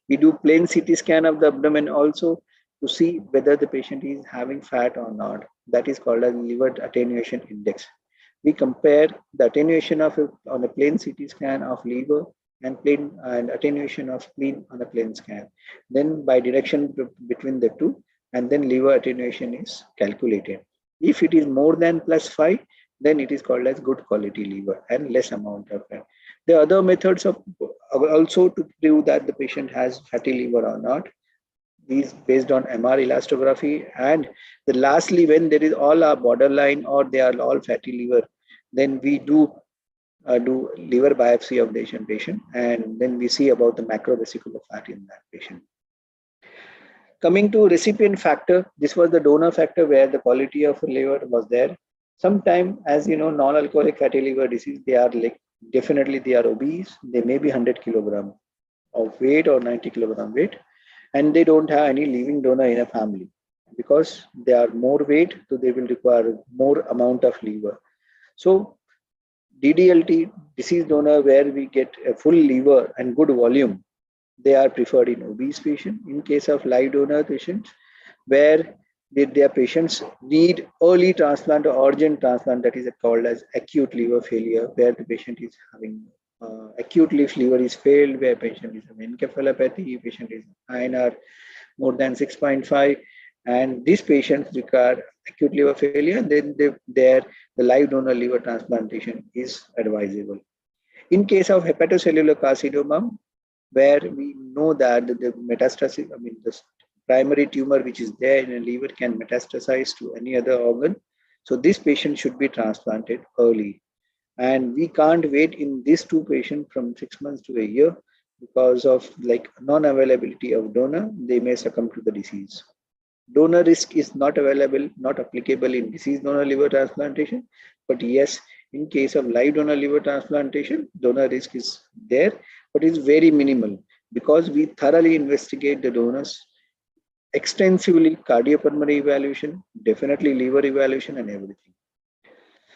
We do plain CT scan of the abdomen also to see whether the patient is having fat or not. That is called as liver attenuation index. We compare the attenuation of on a plain CT scan of liver and plain and attenuation of spleen on a plain scan. Then by deduction between the two, and then liver attenuation is calculated. If it is more than +5, then it is called as good quality liver and less amount of fat. There are other methods of also to prove that the patient has fatty liver or not. These based on MR elastography, and the lastly, when there is all are borderline or they are all fatty liver, then we do liver biopsy of the Asian patient, and then we see about the macrovesicular fat in that patient. Coming to recipient factor, this was the donor factor where the quality of liver was there. Sometime, as you know, non-alcoholic fatty liver disease, they are like definitely they are obese. They may be 100 kilogram of weight or 90 kilogram weight, and they don't have any living donor in a family because they are more weight, so they will require more amount of liver. So DDLT, deceased donor, where we get a full liver and good volume, they are preferred in obese patients. In case of live donor patients, where their patients need early transplant or urgent transplant, that is called as acute liver failure, where the patient is having acute liver is failed, where patient is having encephalopathy, patient is INR more than 6.5, and these patients require acute liver failure, then the live donor liver transplantation is advisable. In case of hepatocellular carcinoma, where we know that the metastasis, the primary tumor which is there in a liver can metastasize to any other organ. So this patient should be transplanted early. And we can't wait in these two patients from 6 months to a year because of like non-availability of donor, they may succumb to the disease. Donor risk is not available, not applicable in deceased donor liver transplantation, but yes, in case of live donor liver transplantation, donor risk is there, but it's very minimal because we thoroughly investigate the donors extensively, cardiopulmonary evaluation, definitely liver evaluation and everything.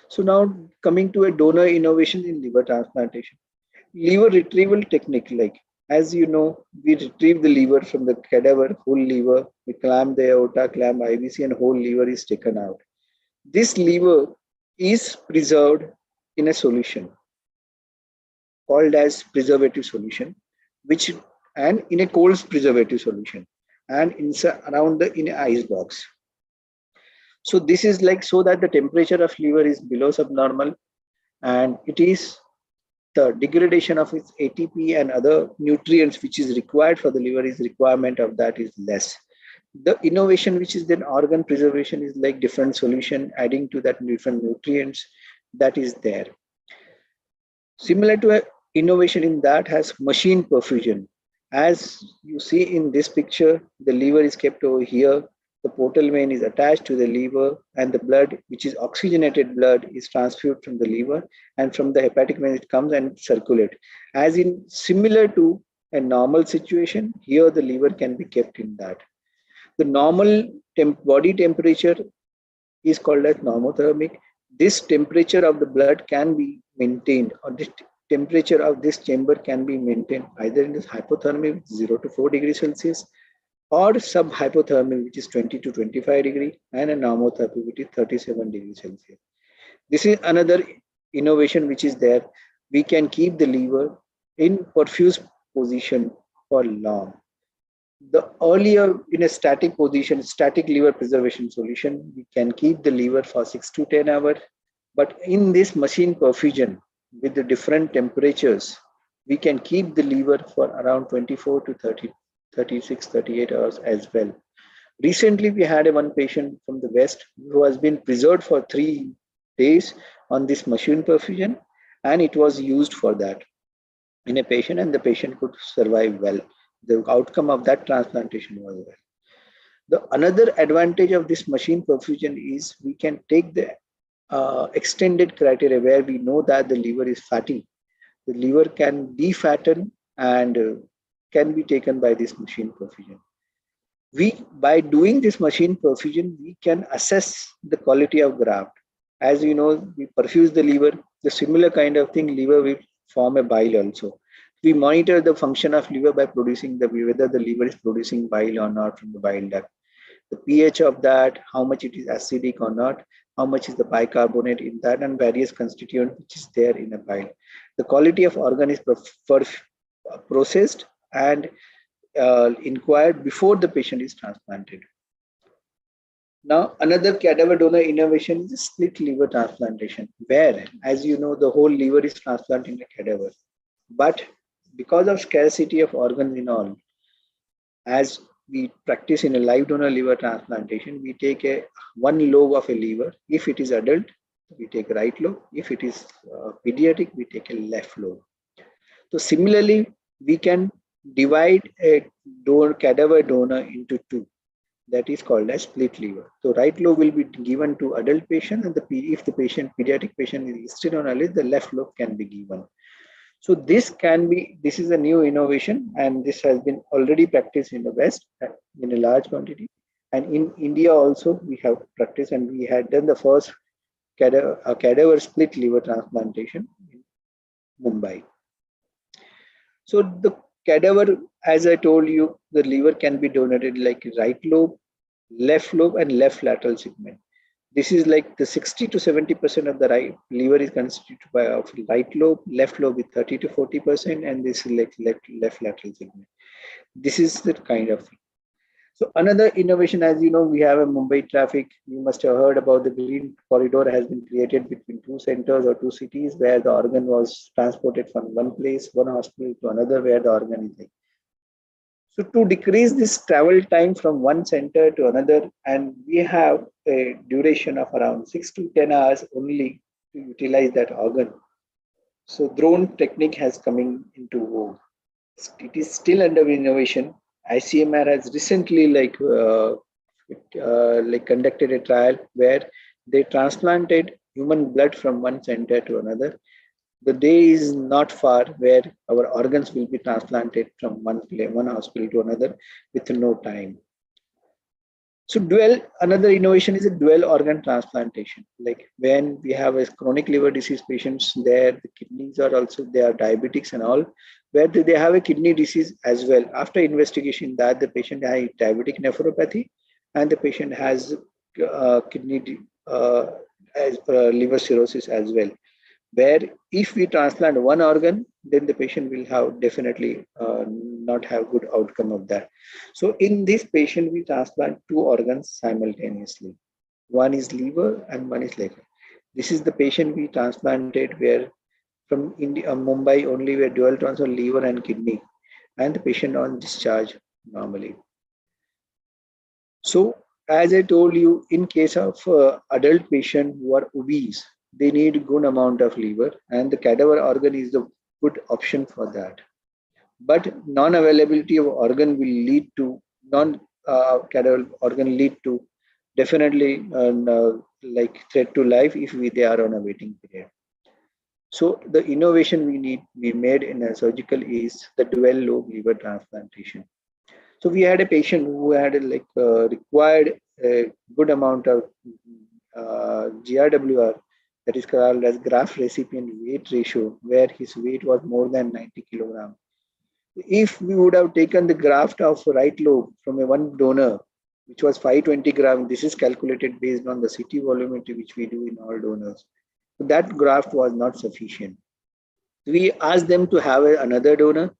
So now coming to a donor innovation in liver transplantation. Liver retrieval technique, like as you know, we retrieve the liver from the cadaver, whole liver, we clamp the aorta, clamp IVC, and whole liver is taken out. This liver is preserved in a solution called as preservative solution, which and in a cold preservative solution, and around in an ice box. So this is like so that the temperature of liver is below subnormal, and it is the degradation of its ATP and other nutrients which is required for the liver is requirement of that is less. The innovation which is then organ preservation is like different solution adding to that different nutrients that is there. Similar to innovation in that has machine perfusion. As you see in this picture, the liver is kept over here. The portal vein is attached to the liver, and the blood, which is oxygenated blood, is transfused from the liver, and from the hepatic vein it comes and circulates. As in similar to a normal situation, here the liver can be kept in that. The normal body temperature is called as normothermic. This temperature of the blood can be maintained, or this temperature of this chamber can be maintained either in this hypothermic 0 to 4 degrees Celsius, or sub-hypothermic, which is 20 to 25 degree, and a normothermic, which is 37 degrees Celsius. This is another innovation which is there. We can keep the liver in perfused position for long. The earlier in a static position, static liver preservation solution, we can keep the liver for 6 to 10 hours. But in this machine perfusion with the different temperatures, we can keep the liver for around 24 to 30, 36, 38 hours as well. Recently, we had one patient from the West who has been preserved for 3 days on this machine perfusion, and it was used for that in a patient, and the patient could survive well. The outcome of that transplantation was well. The another advantage of this machine perfusion is we can take the extended criteria where we know that the liver is fatty. The liver can defatten and can be taken by this machine perfusion. By doing this machine perfusion, we can assess the quality of graft. As you know, we perfuse the liver, the similar kind of thing, liver will form a bile also. We monitor the function of liver by producing whether the liver is producing bile or not from the bile duct. The pH of that, how much it is acidic or not, how much is the bicarbonate in that, and various constituents which is there in a bile. The quality of organ is processed and inquired before the patient is transplanted. Now, another cadaver donor innovation is a split liver transplantation, where, as you know, the whole liver is transplanted in a cadaver. But because of scarcity of organs in all, as we practice in a live donor liver transplantation, we take one lobe of a liver. If it is adult, we take right lobe. If it is pediatric, we take a left lobe. So similarly, we can divide a cadaver donor into two. That is called as split liver. So right lobe will be given to adult patient, and if the pediatric patient is listed on a list, the left lobe can be given. So this is a new innovation, and this has been already practiced in the West in a large quantity. And in India also we have practiced, and we had done the first cadaver split liver transplantation in Mumbai. So the cadaver, as I told you, the liver can be donated like right lobe, left lobe, and left lateral segment. This is like the 60 to 70% of the right liver is constituted by of right lobe, left lobe with 30 to 40%, and this is like left lateral segment. This is the kind of thing. So another innovation, as you know, we have a Mumbai traffic. You must have heard about the green corridor has been created between two centers or two cities where the organ was transported from one place, one hospital to another where the organ is like. So to decrease this travel time from one center to another, and we have a duration of around 6 to 10 hours only to utilize that organ. So drone technique has coming into vogue. It is still under innovation. ICMR has recently conducted a trial where they transplanted human blood from one center to another. The day is not far where our organs will be transplanted from one hospital to another with no time. So another innovation is a dual organ transplantation. Like when we have a chronic liver disease patients there, the kidneys are also, they are diabetics and all, where they have a kidney disease as well. After investigation that the patient has diabetic nephropathy and the patient has liver cirrhosis as well. Where if we transplant one organ, then the patient will have definitely not have good outcome of that. So in this patient, we transplant two organs simultaneously. One is liver and one is liver. This is the patient we transplanted where from India, Mumbai only, where dual transfer liver and kidney, and the patient on discharge normally. So as I told you, in case of adult patient who are obese, they need good amount of liver, and the cadaver organ is the good option for that. But non-availability of organ will lead to cadaver organ lead to definitely like threat to life if they are on a waiting period. So the innovation we made in a surgical is the dual lobe liver transplantation. So we had a patient who had required a good amount of GRWR, that is called as graft recipient weight ratio, where his weight was more than 90 kilograms. If we would have taken the graft of right lobe from a one donor, which was 520 grams, this is calculated based on the CT volumetry, which we do in all donors. So that graft was not sufficient. We asked them to have another donor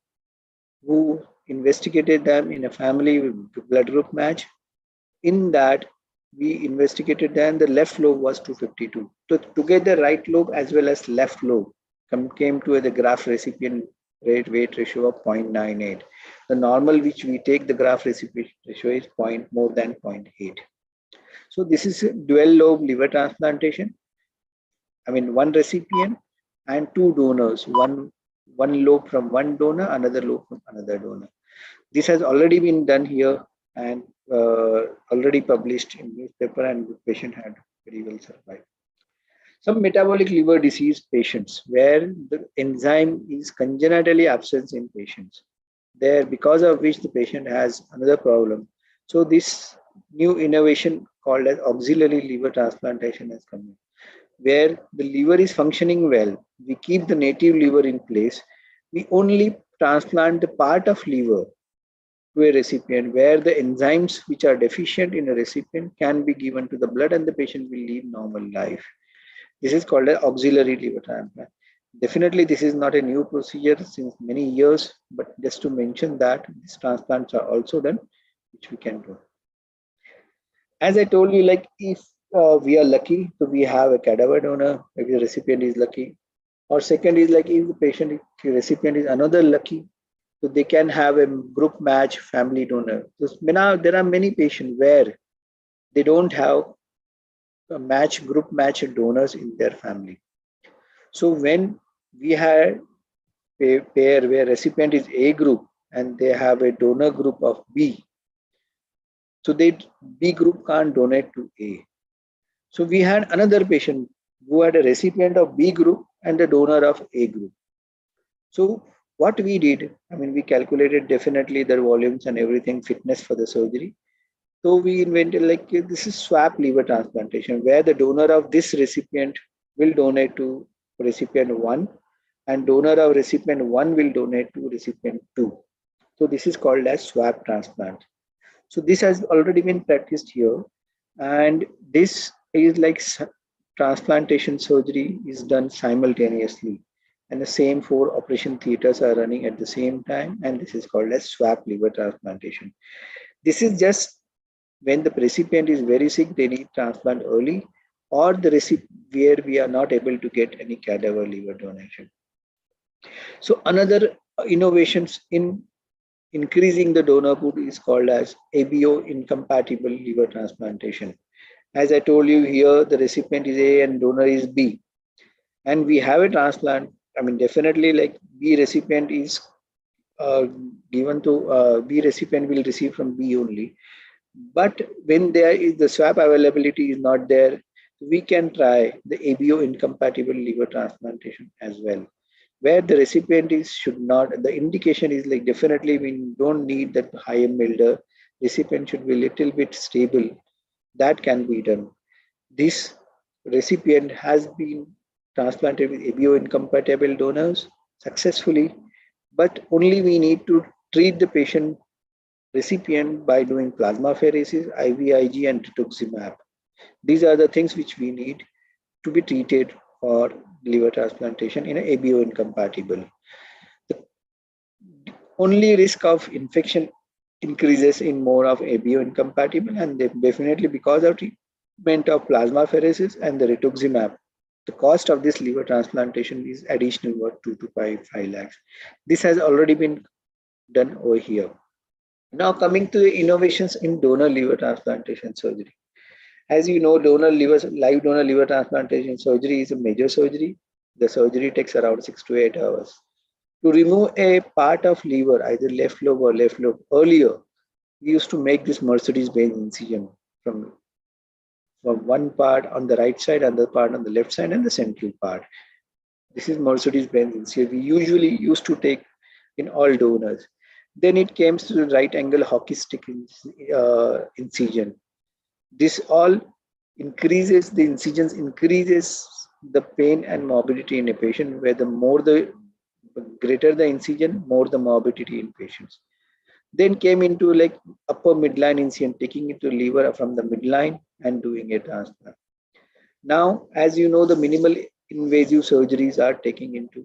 who investigated them in a family blood group match. In that, we investigated them, the left lobe was 252. So together, right lobe as well as left lobe came to the graft recipient weight ratio of 0.98. The normal which we take the graft recipient ratio is more than 0.8. So this is a dual lobe liver transplantation. I mean, one recipient and two donors, one lobe from one donor, another lobe from another donor. This has already been done here and already published in newspaper, and the patient had very well survived. Some metabolic liver disease patients where the enzyme is congenitally absent in patients, there because of which the patient has another problem. So this new innovation called as auxiliary liver transplantation has come in, where the liver is functioning well. We keep the native liver in place. We only transplant the part of liver to a recipient where the enzymes which are deficient in a recipient can be given to the blood and the patient will live normal life. This is called an auxiliary liver transplant. Definitely, this is not a new procedure since many years, but just to mention that these transplants are also done, which we can do. As I told you, like if we are lucky, so we have a cadaver donor, maybe the recipient is lucky. Or second is like if the patient, if the recipient is another lucky, so they can have a group match family donor. So now there are many patients where they don't have a group match donors in their family. So when we had a pair where recipient is A group and they have a donor group of B, so they B group can't donate to A. So we had another patient who had a recipient of B group and a donor of A group. So what we did, I mean, we calculated definitely their volumes and everything, fitness for the surgery. So we invented like this is swap liver transplantation, where the donor of this recipient will donate to recipient 1 and donor of recipient 1 will donate to recipient 2. So this is called as swap transplant. So this has already been practiced here, and this is like transplantation surgery is done simultaneously, and the same 4 operation theaters are running at the same time, and this is called as swap liver transplantation. This is just when the recipient is very sick, they need transplant early, or the recipient where we are not able to get any cadaver liver donation. So another innovations in increasing the donor pool is called as ABO incompatible liver transplantation. As I told you here, the recipient is A and donor is B. And we have a transplant. I mean, definitely like B recipient is given to B recipient will receive from B only. But when there is the swap availability is not there, we can try the ABO incompatible liver transplantation as well, where the recipient is should not, the indication is like definitely we don't need that high mLDR, recipient should be little bit stable. That can be done. This recipient has been transplanted with ABO incompatible donors successfully, but only we need to treat the patient recipient by doing plasmapheresis, IVIG, and rituximab. These are the things which we need to be treated for liver transplantation in an ABO incompatible. The only risk of infection increases in more of ABO incompatible, and definitely because of treatment of plasmapheresis and the rituximab, the cost of this liver transplantation is additional about 2 to 5 lakhs. This has already been done over here. Now coming to the innovations in donor liver transplantation surgery. As you know, live donor liver transplantation surgery is a major surgery. The surgery takes around 6 to 8 hours. To remove a part of liver, either left lobe or left lobe, earlier, we used to make this Mercedes-Benz incision from one part on the right side, other part on the left side, and the central part. This is Mercedes-Benz incision. We usually used to take in all donors. Then it came to the right angle hockey stick incision. This all increases the incisions, increases the pain and morbidity in a patient, where the greater the incision, more the morbidity in patients. Then came into like upper midline incision, taking it to liver from the midline and doing a transplant. Now, as you know, the minimal invasive surgeries are taking into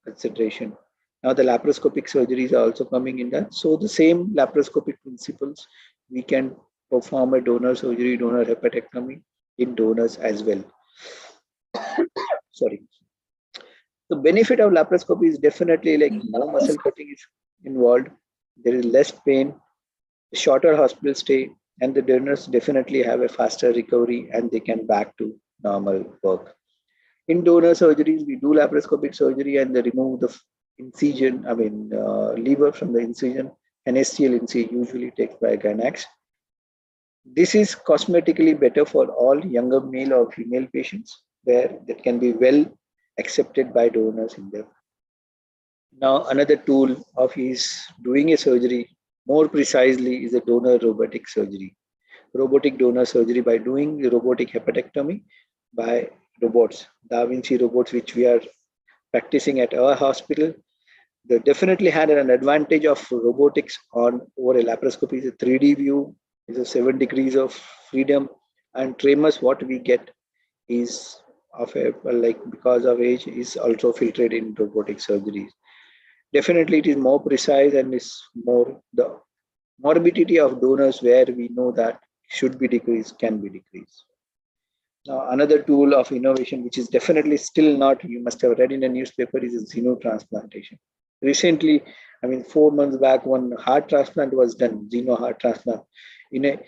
consideration. Now the laparoscopic surgeries are also coming in that. So the same laparoscopic principles, we can perform a donor surgery, donor hepatectomy in donors as well. Sorry. The benefit of laparoscopy is definitely like no muscle cutting is involved. There is less pain, shorter hospital stay, and the donors definitely have a faster recovery and they can back to normal work. In donor surgeries, we do laparoscopic surgery and they remove the incision, liver from the incision. NSCL incision usually takes by gynacs. This is cosmetically better for all younger male or female patients, where that can be well accepted by donors in there. Now, another tool of his doing a surgery more precisely is a donor robotic surgery. Robotic donor surgery by doing the robotic hepatectomy by robots, Da Vinci robots, which we are practicing at our hospital. They definitely had an advantage of robotics on over a laparoscopy. It's a 3D view, it's a 7 degrees of freedom, and tremors what we get is of a like because of age is also filtered in robotic surgeries. Definitely, it is more precise and is more the morbidity of donors where we know that should be decreased can be decreased. Now, another tool of innovation, which is definitely still not, you must have read in a newspaper, is xenotransplantation. Recently, I mean, 4 months back, one heart transplant was done, xeno heart transplant, in a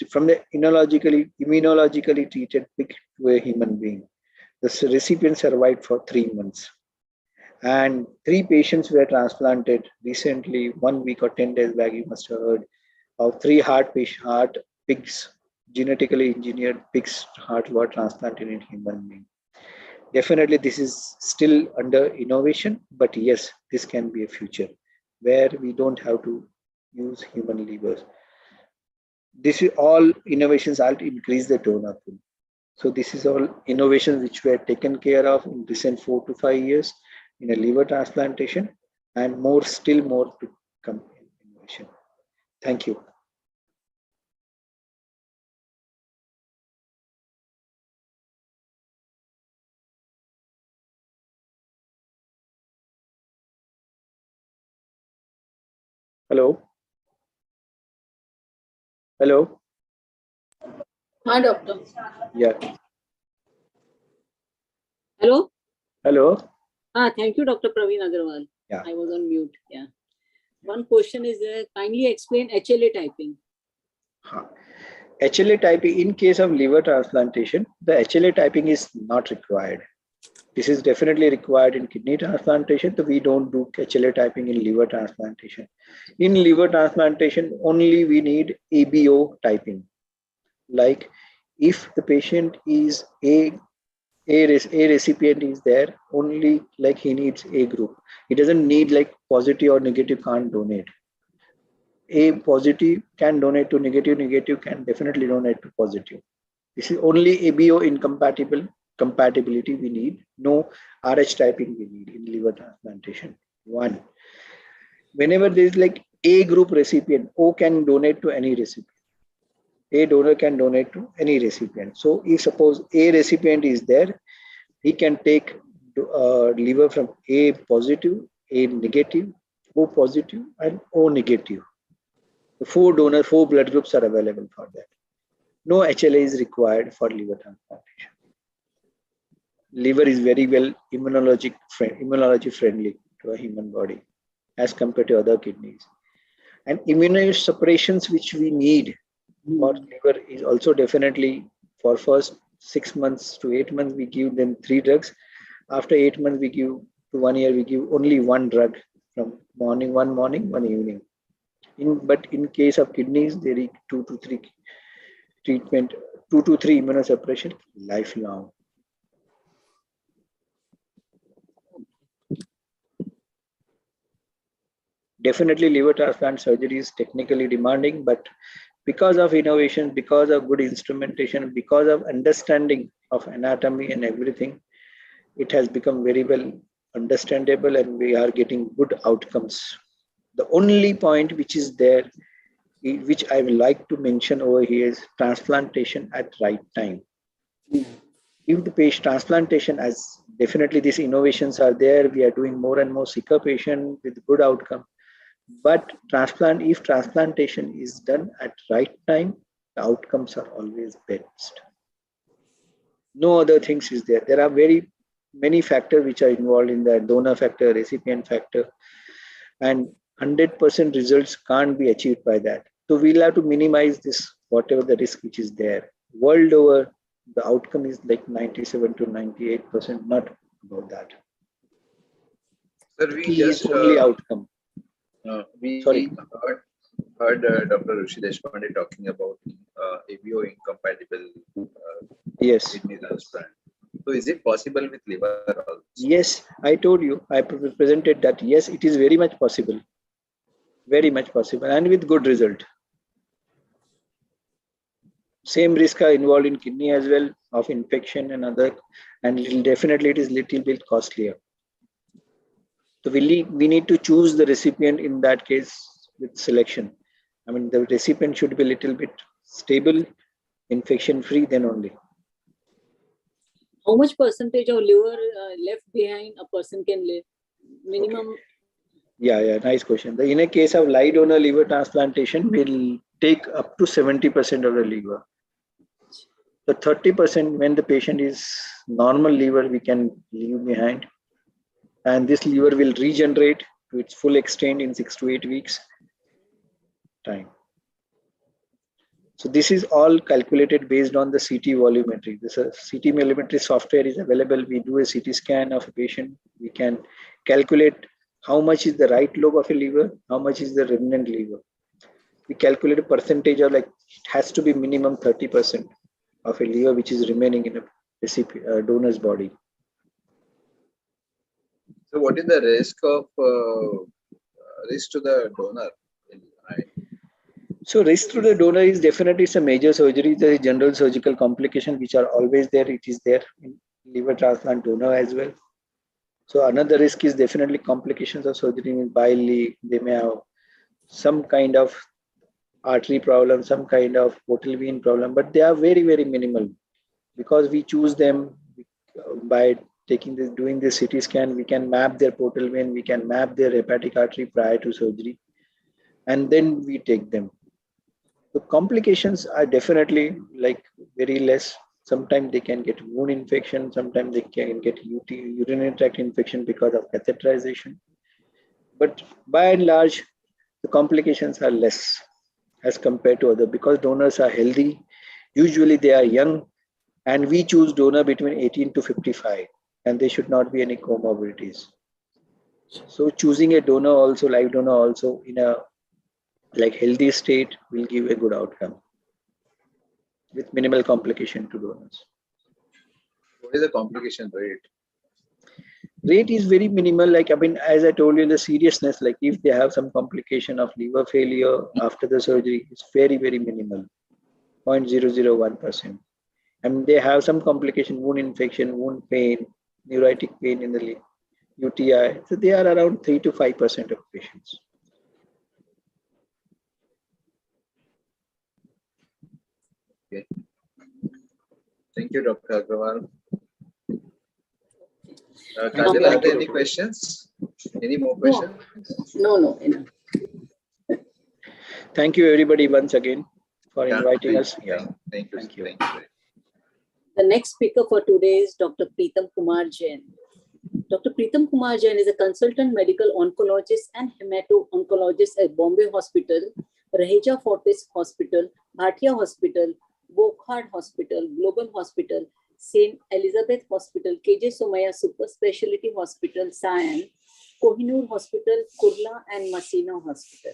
from the immunologically treated pig to a human being. The recipient survived for 3 months. And 3 patients were transplanted recently, 1 week or 10 days back, you must have heard of 3 heart pigs, genetically engineered pigs heart were transplanted in human being. Definitely this is still under innovation, but yes, this can be a future where we don't have to use human livers. This is all innovations are to increase the donor pool. So this is all innovations which were taken care of in recent 4 to 5 years in a liver transplantation, and more, still more to come in innovation. Thank you. Hello. Hello. Hi, doctor. Yeah. Hello. Hello. Thank you, Dr. Praveen Agrawal. Yeah. I was on mute. Yeah. One question is kindly explain HLA typing. HLA typing in case of liver transplantation, the HLA typing is not required. This is definitely required in kidney transplantation, so we don't do HLA typing in liver transplantation. In liver transplantation, only we need ABO typing. Like if the patient is a recipient is there, only like he needs A group. He doesn't need like positive or negative can't donate. A positive can donate to negative, negative can definitely donate to positive. This is only ABO compatibility we need. No RH typing we need in liver transplantation. One. Whenever there is like A group recipient, O can donate to any recipient. A donor can donate to any recipient. So if suppose A recipient is there, he can take liver from A positive, A negative, O positive, and O negative. The 4 donors, 4 blood groups are available for that. No HLA is required for liver transplantation. Liver is very well immunology friendly to a human body as compared to other kidneys. And immunosuppressions which we need for liver is also definitely for first 6 months to 8 months, we give them 3 drugs. After 8 months, we give to 1 year, we give only 1 drug from one morning, 1 evening. But in case of kidneys, there is 2 to 3 treatment, 2 to 3 immunosuppression lifelong. Definitely liver transplant surgery is technically demanding, but because of innovation, because of good instrumentation, because of understanding of anatomy and everything, it has become very well understandable and we are getting good outcomes. The only point which is there, which I would like to mention over here, is transplantation at right time. If the patient transplantation, as definitely these innovations are there, we are doing more and more sicker patient with good outcome. But if transplantation is done at right time, the outcomes are always best. No other things is there. There are very many factors which are involved in the donor factor, recipient factor, and 100% results can't be achieved by that. So we'll have to minimize this, whatever the risk which is there. World over, the outcome is like 97 to 98%, not about that. Sir, we Key just is only outcome. we Sorry. heard heard Dr. Rishi Deshpande talking about ABO incompatible Yes. kidney transplant. So is it possible with liver also? Yes, I told you, I presented that. Yes, it is very much possible. Very much possible, and with good result. Same risk are involved in kidney as well, of infection and other, and definitely it is little bit costlier. So we need to choose the recipient in that case with selection. I mean, the recipient should be a little bit stable, infection free, then only. How much percentage of liver left behind a person can live? Minimum. Okay. Yeah, nice question. In a case of live donor liver transplantation, we'll take up to 70% of the liver. So 30% when the patient is normal liver, we can leave behind. And this liver will regenerate to its full extent in 6 to 8 weeks time. So this is all calculated based on the CT volumetry. This CT volumetry software is available. We do a CT scan of a patient. We can calculate how much is the right lobe of a liver, how much is the remnant liver. We calculate a percentage of, like, it has to be minimum 30% of a liver which is remaining in a recipient, donor's body. So what is the risk of risk to the donor? So risk to the donor is definitely it's a major surgery. There is general surgical complications which are always there. It is there in liver transplant donor as well. So another risk is definitely complications of surgery in bile leak. They may have some kind of artery problem, some kind of portal vein problem, but they are very, very minimal because we choose them by doing this CT scan. We can map their portal vein, we can map their hepatic artery prior to surgery, and then we take them. The complications are definitely like very less. Sometimes they can get wound infection, sometimes they can get urinary tract infection because of catheterization. But by and large, the complications are less as compared to other, because donors are healthy. Usually they are young, and we choose donor between 18 to 55, and there should not be any comorbidities. So choosing a donor also, live donor also, in a like healthy state will give a good outcome with minimal complication to donors. What is the complication rate? Rate is very minimal. Like, I mean, as I told you, the seriousness, like if they have some complication of liver failure after the surgery, it's very, very minimal, 0.001%. I mean, they have some complication, wound infection, wound pain, neuritic pain in the UTI. So they are around 3 to 5% of patients. Okay. Thank you, Dr. Agrawal. Kajal, are there any questions? Any more questions? No. Enough. Thank you, everybody, once again for inviting us. Yeah. Thank you. The next speaker for today is Dr. Preetam Kumar Jain. Dr. Preetam Kumar Jain is a consultant medical oncologist and hemato-oncologist at Bombay Hospital, Raheja Fortis Hospital, Bhatia Hospital, Wokhard Hospital, Global Hospital, St. Elizabeth Hospital, KJ Somaya Super Speciality Hospital, Sion, Kohinoor Hospital, Kurla, and Masina Hospital.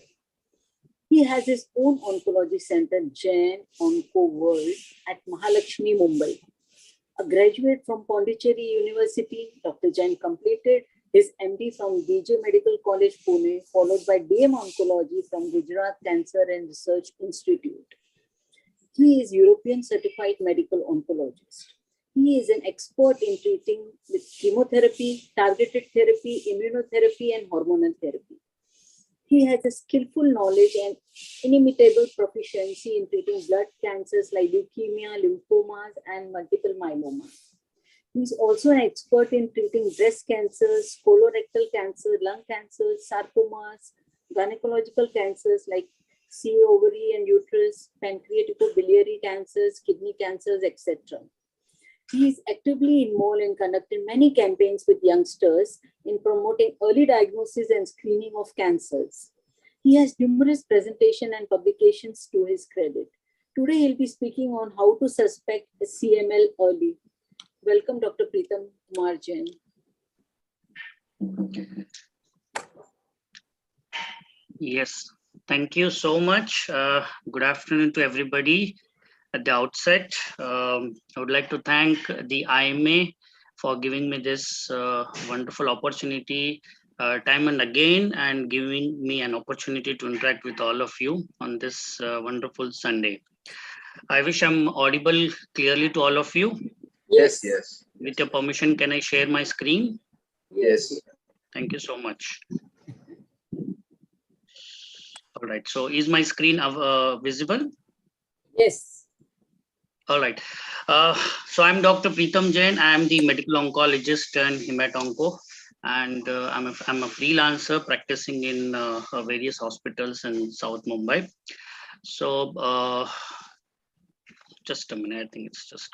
He has his own oncology center, Jain Onco World, at Mahalakshmi, Mumbai. A graduate from Pondicherry University, Dr. Jain completed his MD from BJ Medical College, Pune, followed by DM Oncology from Gujarat Cancer and Research Institute. He is European certified medical oncologist. He is an expert in treating with chemotherapy, targeted therapy, immunotherapy, and hormonal therapy. He has a skillful knowledge and inimitable proficiency in treating blood cancers like leukemia, lymphomas, and multiple myeloma. He is also an expert in treating breast cancers, colorectal cancer, lung cancers, sarcomas, gynecological cancers like ovary and uterus, pancreaticobiliary cancers, kidney cancers, etc. He is actively involved in conducting many campaigns with youngsters in promoting early diagnosis and screening of cancers. He has numerous presentations and publications to his credit. Today, he'll be speaking on how to suspect a CML early. Welcome, Dr. Preetam Kumar Jain. Yes, Thank you so much. Good afternoon to everybody. At the outset, I would like to thank the IMA for giving me this wonderful opportunity time and again, and giving me an opportunity to interact with all of you on this wonderful Sunday. I wish I'm audible clearly to all of you. Yes, yes. With your permission, can I share my screen? Yes. Thank you so much. All right. So is my screen visible? Yes. All right. So I'm Dr. Preetham Jain. I'm the medical oncologist and hemat-onco, and I'm a freelancer practicing in various hospitals in South Mumbai. So just a minute. I think it's just.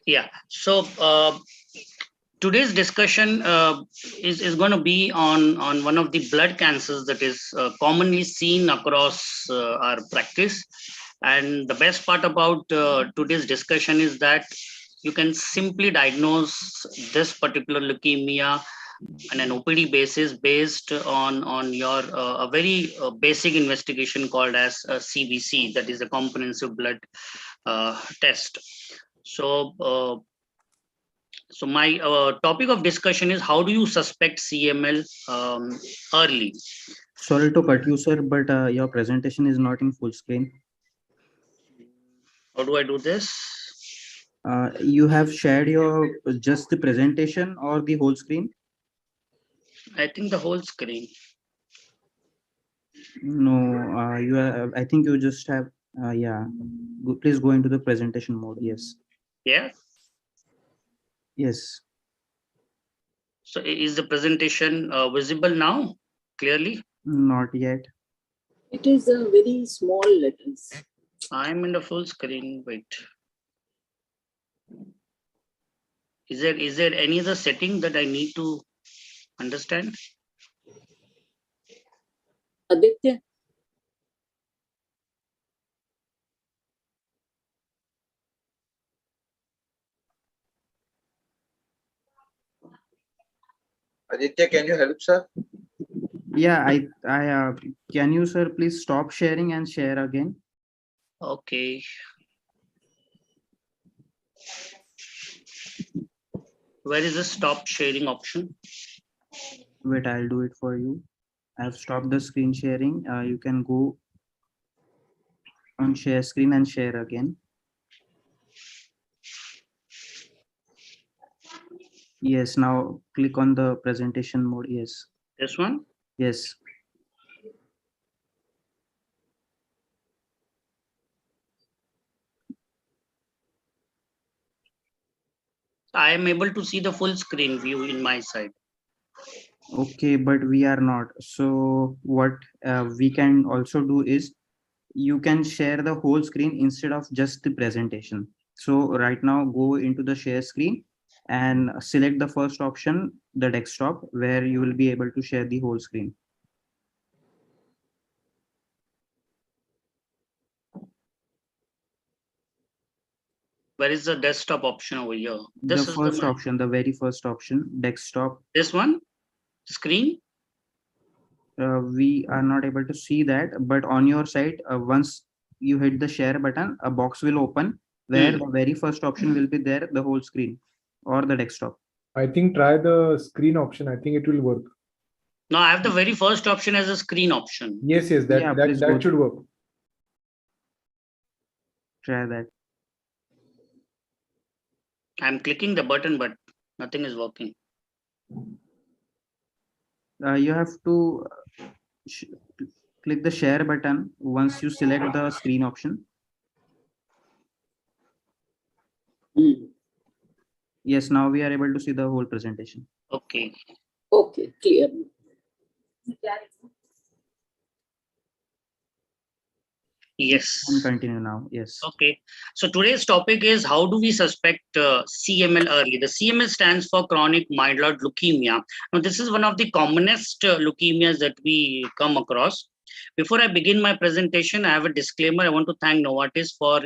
Yeah. So today's discussion is going to be on one of the blood cancers that is commonly seen across our practice. And the best part about today's discussion is that you can simply diagnose this particular leukemia on an OPD basis based on your a very basic investigation called as CBC, that is a comprehensive blood test. So so my topic of discussion is, how do you suspect CML early? Sorry to cut you, sir, but your presentation is not in full screen. How do I do this? You have shared your just the presentation or the whole screen? I think the whole screen. No, you have, I think you just have, yeah. Please go into the presentation mode. Yes. Yeah. Yes. So is the presentation visible now clearly? Not yet. It is a very small letters. I'm in the full screen. Wait. Is there any other setting that I need to understand? Aditya? Aditya, can you help, sir? Yeah, can you, sir, please stop sharing and share again? Okay. Where is the stop sharing option? Wait, I'll do it for you. I've stopped the screen sharing. You can go on share screen and share again. Yes, now click on the presentation mode. Yes. This one? Yes. I am able to see the full screen view in my side. Okay, but we are not. So what we can also do is, you can share the whole screen instead of just the presentation. So right now go into the share screen and select the first option, the desktop, where you will be able to share the whole screen. Where is the desktop option over here? This the first option, the very first option, desktop. This one? Screen? We are not able to see that, but on your side, once you hit the share button, a box will open where the very first option will be there, the whole screen or the desktop. I think try the screen option. I think it will work. No, I have the very first option as a screen option. Yes, that should work. Try that. I'm clicking the button, but nothing is working. You have to click the share button once you select the screen option. Yes, now we are able to see the whole presentation. Okay. Okay, clear. Yes. And continue now. Yes. Okay. So today's topic is, how do we suspect CML early? The CML stands for chronic myeloid leukemia. Now, this is one of the commonest leukemias that we come across. Before I begin my presentation, I have a disclaimer. I want to thank Novartis for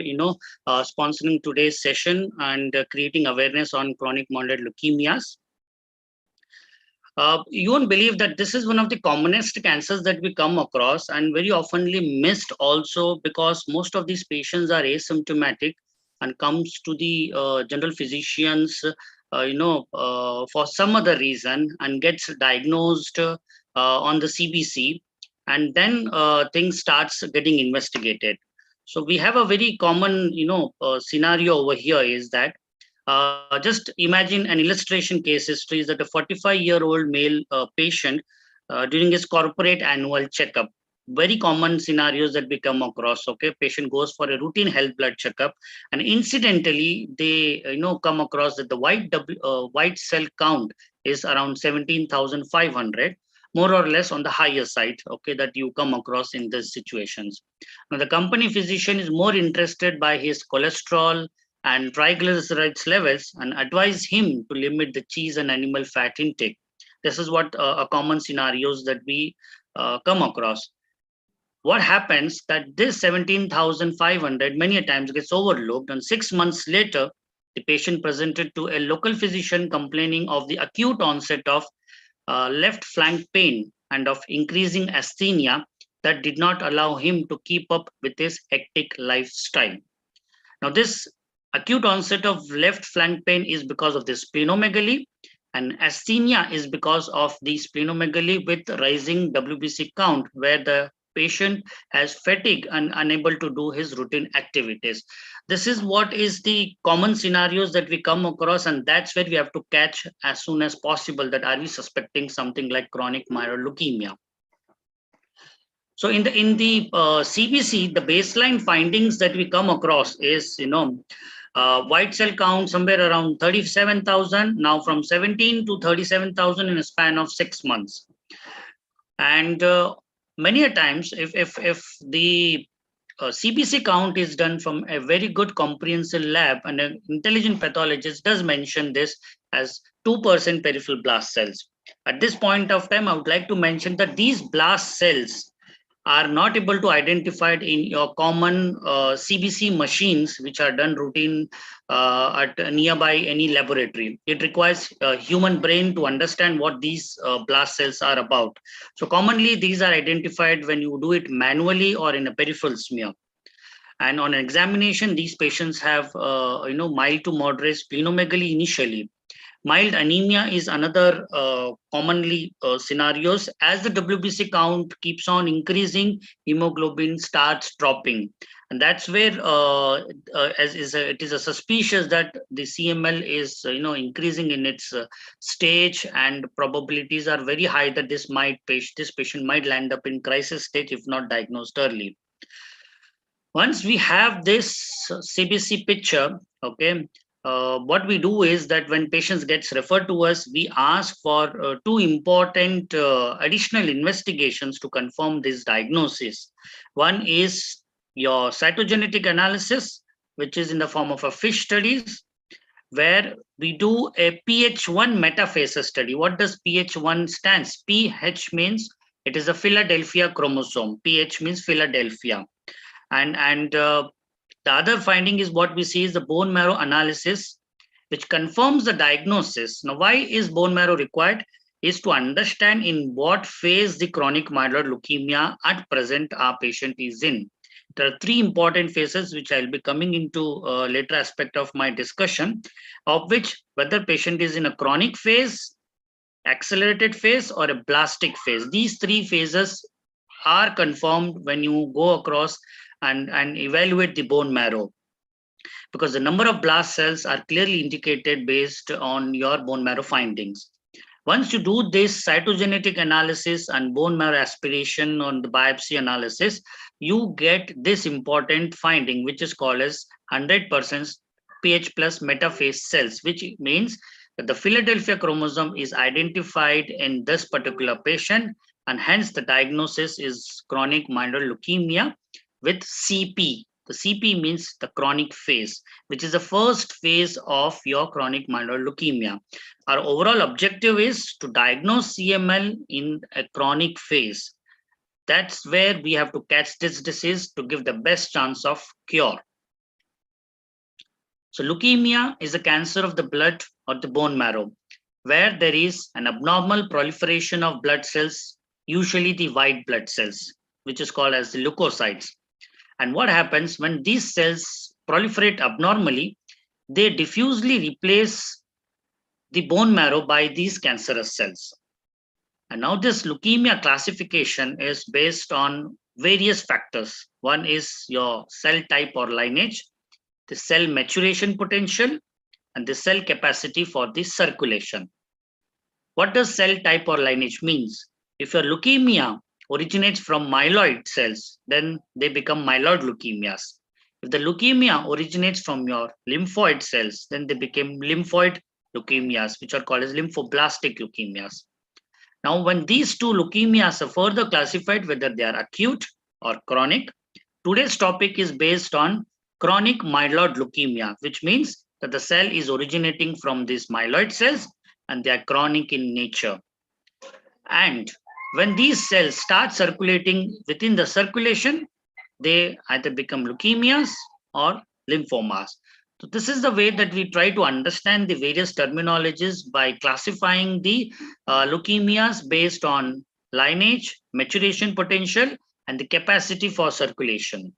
sponsoring today's session and creating awareness on chronic myeloid leukemias. You won't believe that this is one of the commonest cancers that we come across and very oftenly missed also, because most of these patients are asymptomatic and comes to the general physicians for some other reason and gets diagnosed on the CBC, and then things starts getting investigated. So we have a very common scenario over here is that just imagine an illustration case history is that a 45-year-old male patient during his corporate annual checkup. Very common scenarios that we come across. Okay, patient goes for a routine health blood checkup, and incidentally, they come across that the white cell count is around 17,500, more or less on the higher side. Okay, that you come across in these situations. Now, the company physician is more interested by his cholesterol and triglycerides levels and advise him to limit the cheese and animal fat intake. This is what a common scenarios that we come across. What happens that this 17,500 many a times gets overlooked, and 6 months later, the patient presented to a local physician complaining of the acute onset of left flank pain and of increasing asthenia that did not allow him to keep up with his hectic lifestyle. Now, this acute onset of left flank pain is because of the splenomegaly, and asthenia is because of the splenomegaly with rising WBC count, where the patient has fatigue and unable to do his routine activities. This is what is the common scenarios that we come across, and that's where we have to catch as soon as possible that are we suspecting something like chronic myeloid leukemia. So in the CBC, the baseline findings that we come across is white cell count somewhere around 37,000, now from 17 to 37,000 in a span of 6 months. And many a times, if the CBC count is done from a very good comprehensive lab, and an intelligent pathologist does mention this as 2% peripheral blast cells. At this point of time, I would like to mention that these blast cells are not able to identify in your common CBC machines, which are done routine at nearby any laboratory. It requires a human brain to understand what these blast cells are about. So commonly, these are identified when you do it manually or in a peripheral smear. And on an examination, these patients have mild to moderate splenomegaly initially. Mild anemia is another commonly scenarios. As the WBC count keeps on increasing, hemoglobin starts dropping, and that's where it is a suspicious that the CML is increasing in its stage, and probabilities are very high that this patient might land up in crisis stage if not diagnosed early. Once we have this CBC picture, okay, what we do is that when patients gets referred to us, we ask for two important additional investigations to confirm this diagnosis. One is your cytogenetic analysis, which is in the form of a FISH studies, where we do a PH1 metaphase study. What does PH1 stands? PH means it is a Philadelphia chromosome. PH means Philadelphia. And the other finding is what we see is the bone marrow analysis, which confirms the diagnosis. Now, why is bone marrow required? Is to understand in what phase the chronic myeloid leukemia at present our patient is in. There are three important phases which I'll be coming into later aspect of my discussion, of which whether patient is in a chronic phase, accelerated phase, or a blastic phase. These three phases are confirmed when you go across and evaluate the bone marrow, because the number of blast cells are clearly indicated based on your bone marrow findings. Once you do this cytogenetic analysis and bone marrow aspiration on the biopsy analysis, you get this important finding, which is called as 100% pH plus metaphase cells, which means that the Philadelphia chromosome is identified in this particular patient, and hence the diagnosis is chronic myeloid leukemia with CP. The CP means the chronic phase, which is the first phase of your chronic myeloid leukemia. Our overall objective is to diagnose CML in a chronic phase. That's where we have to catch this disease to give the best chance of cure. So leukemia is a cancer of the blood or the bone marrow, where there is an abnormal proliferation of blood cells, usually the white blood cells, which is called as the leukocytes. And what happens when these cells proliferate abnormally, they diffusely replace the bone marrow by these cancerous cells. And now this leukemia classification is based on various factors. One is your cell type or lineage, the cell maturation potential, and the cell capacity for the circulation. What does cell type or lineage means? If your leukemia originates from myeloid cells, then they become myeloid leukemias. If the leukemia originates from your lymphoid cells, then they become lymphoid leukemias, which are called as lymphoblastic leukemias. Now, when these two leukemias are further classified, whether they are acute or chronic, today's topic is based on chronic myeloid leukemia, which means that the cell is originating from these myeloid cells and they are chronic in nature. And when these cells start circulating within the circulation, they either become leukemias or lymphomas. So this is the way that we try to understand the various terminologies by classifying the leukemias based on lineage, maturation potential, and the capacity for circulation.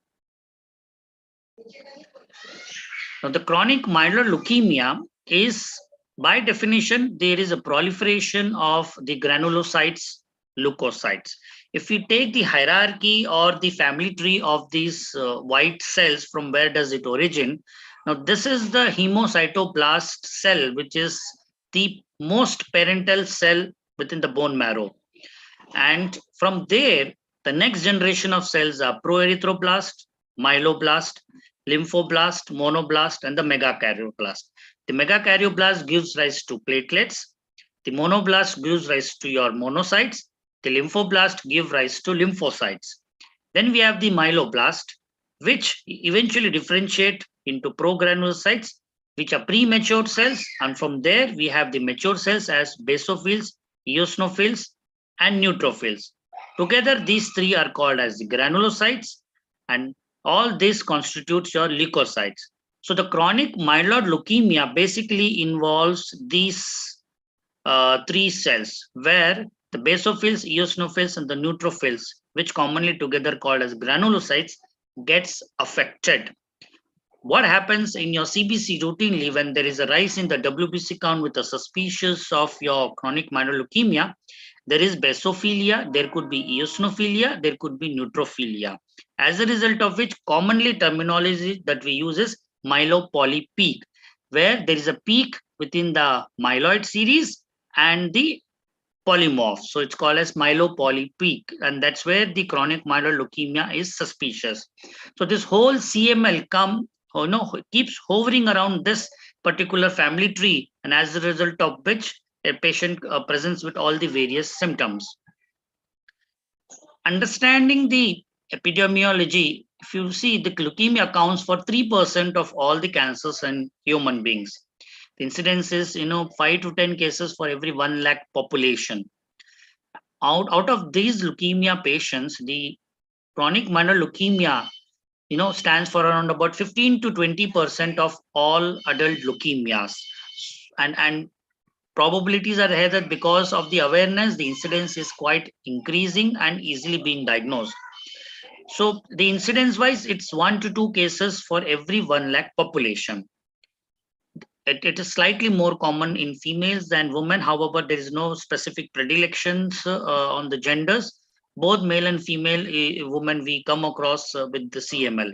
Now, the chronic myeloid leukemia is, by definition, there is a proliferation of the granulocytes, leukocytes. If we take the hierarchy or the family tree of these white cells, from where does it origin? Now, this is the hemocytoblast cell, which is the most parental cell within the bone marrow. And from there, the next generation of cells are proerythroblast, myeloblast, lymphoblast, monoblast, and the megakaryoblast. The megakaryoblast gives rise to platelets. The monoblast gives rise to your monocytes. The lymphoblast gives rise to lymphocytes. Then we have the myeloblast, which eventually differentiate into progranulocytes, which are premature cells. And from there, we have the mature cells as basophils, eosinophils, and neutrophils. Together, these three are called as the granulocytes, and all this constitutes your leukocytes. So the chronic myeloid leukemia basically involves these three cells, where the basophils, eosinophils, and the neutrophils, which commonly together called as granulocytes, gets affected. What happens in your CBC routinely when there is a rise in the WBC count with a suspicious of your chronic myeloid leukemia? There is basophilia, there could be eosinophilia, there could be neutrophilia. As a result of which, commonly terminology that we use is myelopoly peak, where there is a peak within the myeloid series and the polymorph. So it's called as myelopoly peak, and that's where the chronic myeloid leukemia is suspicious. So this whole CML keeps hovering around this particular family tree, and as a result of which a patient presents with all the various symptoms. Understanding the epidemiology, if you see, the leukemia accounts for 3% of all the cancers in human beings. The incidence is 5 to 10 cases for every 1 lakh population. Out of these leukemia patients, the chronic myeloid leukemia stands for around about 15 to 20% of all adult leukemias. And probabilities are here that because of the awareness, the incidence is quite increasing and easily being diagnosed. So the incidence wise, it's 1 to 2 cases for every 1 lakh population. It is slightly more common in females than women. However, there is no specific predilections on the genders. Both male and female women we come across with the CML.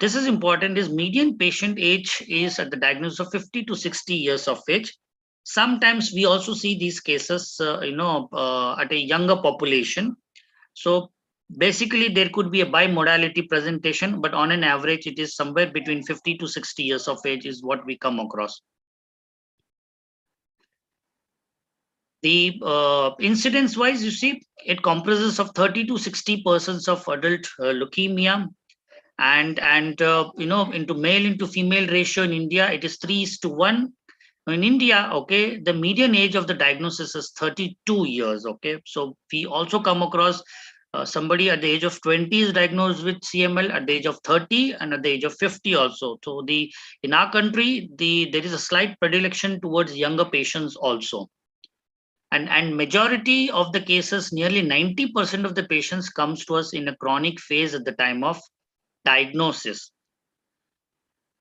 This is important is median patient age is at the diagnosis of 50 to 60 years of age. Sometimes we also see these cases, at a younger population. So basically there could be a bimodality presentation, but on an average, it is somewhere between 50 to 60 years of age is what we come across. The incidence wise, you see, it comprises of 30 to 60% of adult leukemia. And into male into female ratio in India, it is 3:1. In India, okay, the median age of the diagnosis is 32 years. Okay, so we also come across Somebody at the age of 20 is diagnosed with CML, at the age of 30 and at the age of 50 also. So in our country, there is a slight predilection towards younger patients also. And majority of the cases, nearly 90% of the patients comes to us in a chronic phase at the time of diagnosis.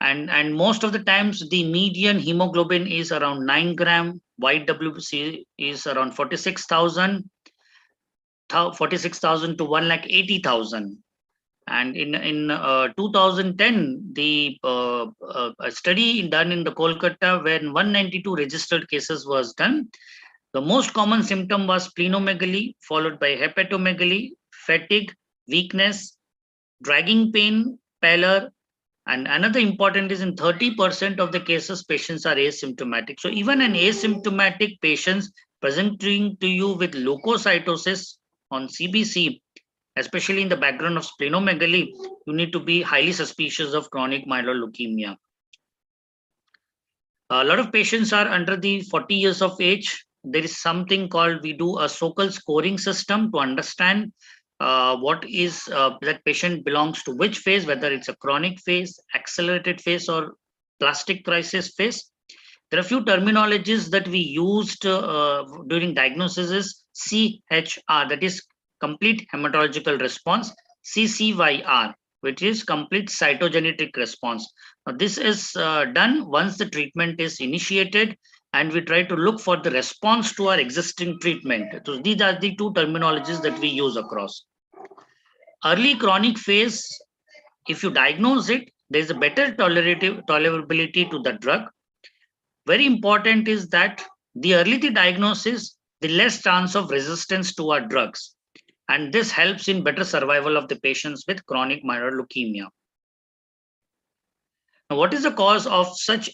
And most of the times the median hemoglobin is around 9 gram, white WBC is around 46,000 to 1,80,000. And in 2010, a study done in the Kolkata when 192 registered cases was done. The most common symptom was splenomegaly, followed by hepatomegaly, fatigue, weakness, dragging pain, pallor, and another important is in 30% of the cases, patients are asymptomatic. So even an asymptomatic patient presenting to you with leukocytosis on CBC, especially in the background of splenomegaly, you need to be highly suspicious of chronic myeloid leukemia. A lot of patients are under the 40 years of age. There is something called, we do a so-called scoring system to understand what is that patient belongs to which phase, whether it's a chronic phase, accelerated phase, or plastic crisis phase. There are a few terminologies that we used during diagnosis is CHR, that is complete hematological response, CCYR, which is complete cytogenetic response. Now, this is done once the treatment is initiated, and we try to look for the response to our existing treatment. So these are the two terminologies that we use across. Early chronic phase, if you diagnose it, there is a better tolerability to the drug. Very important is that the earlier the diagnosis, the less chance of resistance to our drugs. And this helps in better survival of the patients with chronic myeloid leukemia. Now, what is the cause of such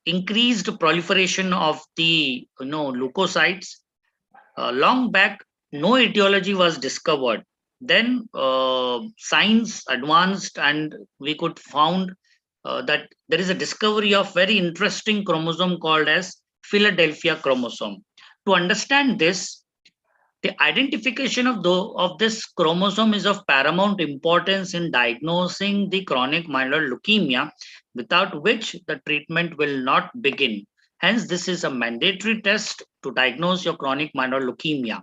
increased proliferation of the leukocytes? Long back, no etiology was discovered. Then science advanced, and we could found that there is a discovery of very interesting chromosome called as Philadelphia chromosome. To understand this, the identification of this chromosome is of paramount importance in diagnosing the chronic myeloid leukemia, without which the treatment will not begin. Hence, this is a mandatory test to diagnose your chronic myeloid leukemia.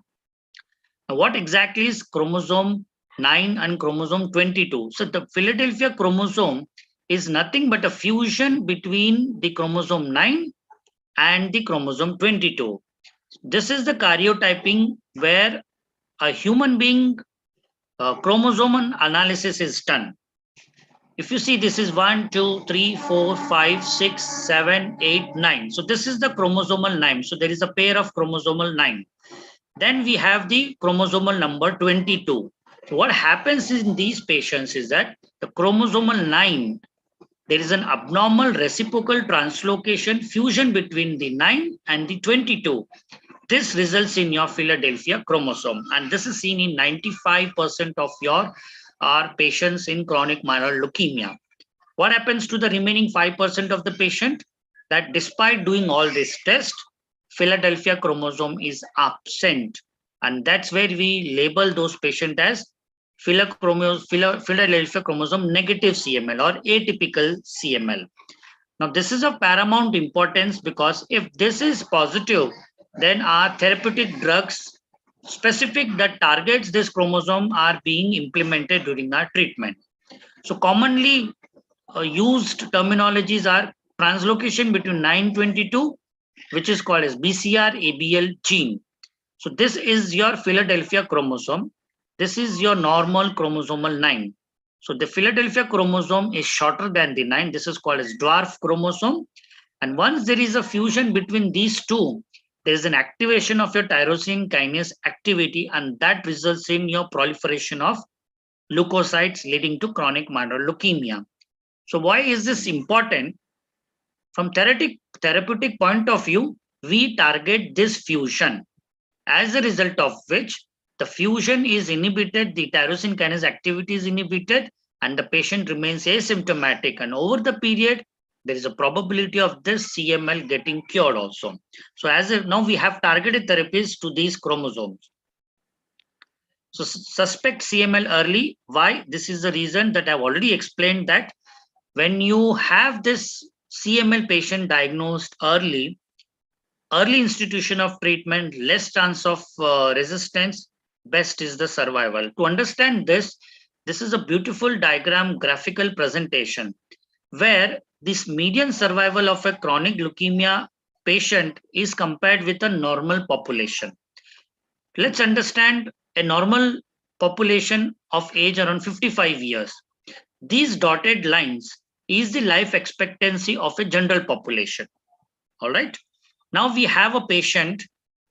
Now, what exactly is chromosome 9 and chromosome 22? So the Philadelphia chromosome is nothing but a fusion between the chromosome 9 and the chromosome 22. This is the karyotyping where a human being chromosome analysis is done. If you see, this is 1, 2, 3, 4, 5, 6, 7, 8, 9. So this is the chromosomal 9. So there is a pair of chromosomal 9. Then we have the chromosomal number 22. So what happens in these patients is that the chromosomal 9, there is an abnormal reciprocal translocation fusion between the 9 and the 22. This results in your Philadelphia chromosome, and this is seen in 95% of our patients in chronic myeloid leukemia. What happens to the remaining 5% of the patient? That despite doing all this test, Philadelphia chromosome is absent, and that's where we label those patients as Philadelphia chromosome negative CML or atypical CML. Now, this is of paramount importance because if this is positive, then our therapeutic drugs specific that targets this chromosome are being implemented during our treatment. So commonly used terminologies are translocation between 922, which is called as BCR-ABL gene. So this is your Philadelphia chromosome. This is your normal chromosomal 9. So the Philadelphia chromosome is shorter than the 9. This is called as dwarf chromosome. And once there is a fusion between these two, there is an activation of your tyrosine kinase activity, and that results in your proliferation of leukocytes leading to chronic myeloid leukemia. So why is this important? From therapeutic point of view, we target this fusion, as a result of which the fusion is inhibited, the tyrosine kinase activity is inhibited, and the patient remains asymptomatic. And over the period, there is a probability of this CML getting cured also. So as of now, we have targeted therapies to these chromosomes. So suspect CML early. Why? This is the reason that I've already explained, that when you have this CML patient diagnosed early institution of treatment, less chance of resistance, best is the survival. To understand this, this is a beautiful diagram graphical presentation where this median survival of a chronic leukemia patient is compared with a normal population. Let's understand a normal population of age around 55 years. These dotted lines is the life expectancy of a general population. All right. Now we have a patient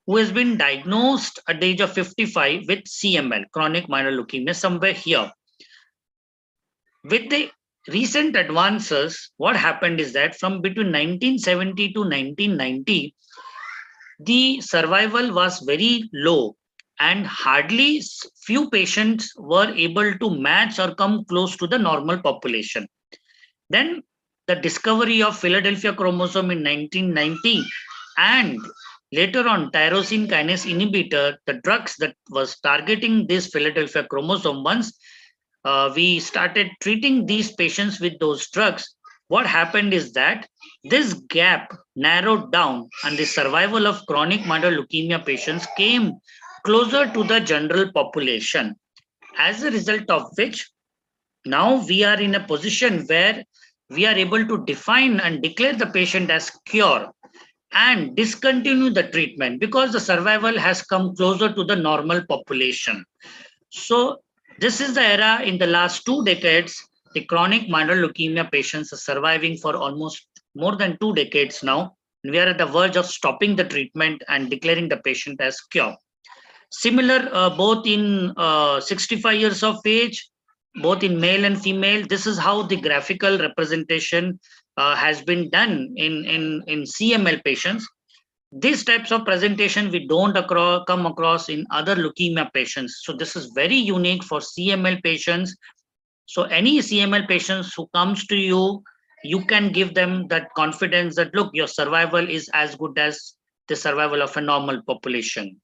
who has been diagnosed at the age of 55 with CML, chronic myeloid leukemia, somewhere here. With the recent advances, what happened is that from between 1970 to 1990, the survival was very low and hardly few patients were able to match or come close to the normal population. Then the discovery of Philadelphia chromosome in 1990 and later on tyrosine kinase inhibitor, the drugs that was targeting this Philadelphia chromosome, once we started treating these patients with those drugs, what happened is that this gap narrowed down and the survival of chronic myeloid leukemia patients came closer to the general population. As a result of which, now we are in a position where we are able to define and declare the patient as cured and discontinue the treatment because the survival has come closer to the normal population. So this is the era. In the last 2 decades, the chronic myeloid leukemia patients are surviving for almost more than 2 decades now. We are at the verge of stopping the treatment and declaring the patient as cured. Similar, both in 65 years of age, both in male and female, this is how the graphical representation has been done in CML patients. These types of presentation we don't come across in other leukemia patients. So this is very unique for CML patients. So any CML patients who comes to you, you can give them that confidence that, look, your survival is as good as the survival of a normal population.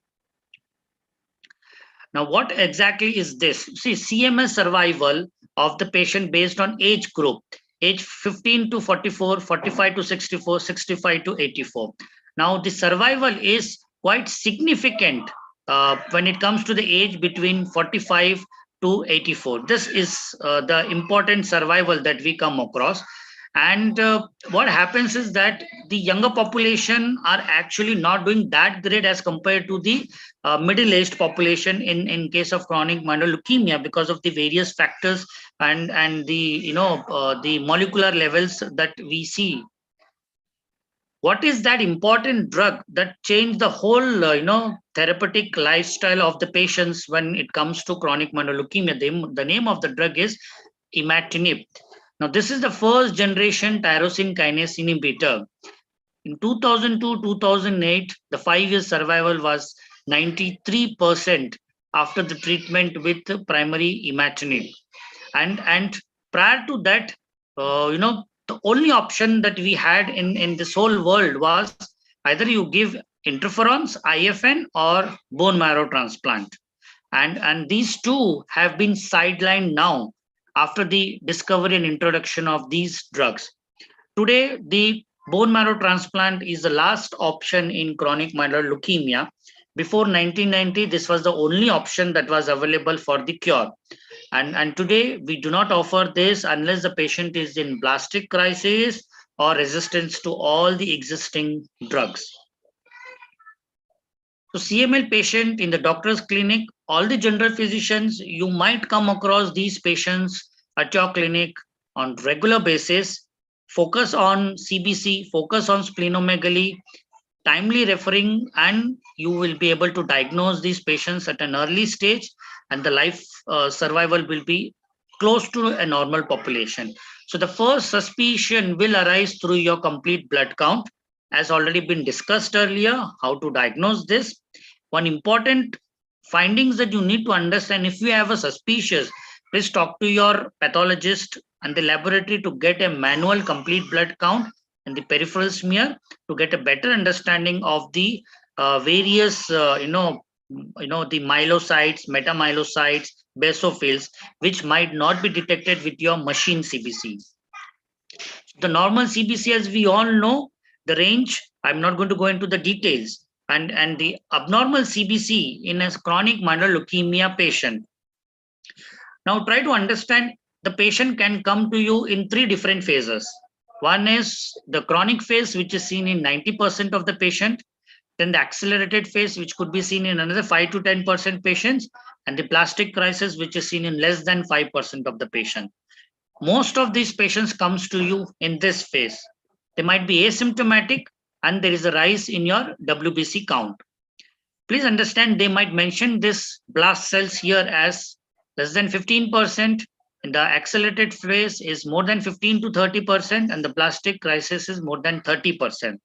Now, what exactly is this? See, CMS survival of the patient based on age group, age 15 to 44, 45 to 64, 65 to 84. Now, the survival is quite significant when it comes to the age between 45 to 84. This is the important survival that we come across. And what happens is that the younger population are actually not doing that great as compared to the middle-aged population in case of chronic myeloid leukemia because of the various factors and the the molecular levels that we see. What is that important drug that changed the whole therapeutic lifestyle of the patients when it comes to chronic myeloid leukemia? The name of the drug is imatinib. Now, this is the first generation tyrosine kinase inhibitor. In 2002-2008, the 5-year survival was 93% after the treatment with primary imatinib. And prior to that, the only option that we had in this whole world was either you give interferons, IFN, or bone marrow transplant. And these two have been sidelined now after the discovery and introduction of these drugs. Today, the bone marrow transplant is the last option in chronic myeloid leukemia. Before 1990, this was the only option that was available for the cure. And today, we do not offer this unless the patient is in blastic crisis or resistance to all the existing drugs. So CML patient in the doctor's clinic, all the general physicians, you might come across these patients at your clinic on regular basis. Focus on CBC, focus on splenomegaly, timely referring, and you will be able to diagnose these patients at an early stage, and the life survival will be close to a normal population. So the first suspicion will arise through your complete blood count, as already been discussed earlier, how to diagnose this. One important findings that you need to understand, if you have a suspicious, please talk to your pathologist and the laboratory to get a manual complete blood count and the peripheral smear to get a better understanding of the various the myelocytes, metamyelocytes, basophils, which might not be detected with your machine CBC. The normal CBC, as we all know, the range, I'm not going to go into the details, and the abnormal CBC in a chronic myeloid leukemia patient. Now try to understand, the patient can come to you in 3 different phases. One is the chronic phase, which is seen in 90% of the patient, then the accelerated phase, which could be seen in another 5 to 10% patients, and the plastic crisis, which is seen in less than 5% of the patient. Most of these patients comes to you in this phase. They might be asymptomatic and there is a rise in your WBC count. Please understand, they might mention this blast cells here as less than 15%. In the accelerated phase is more than 15 to 30%, and the plastic crisis is more than 30%.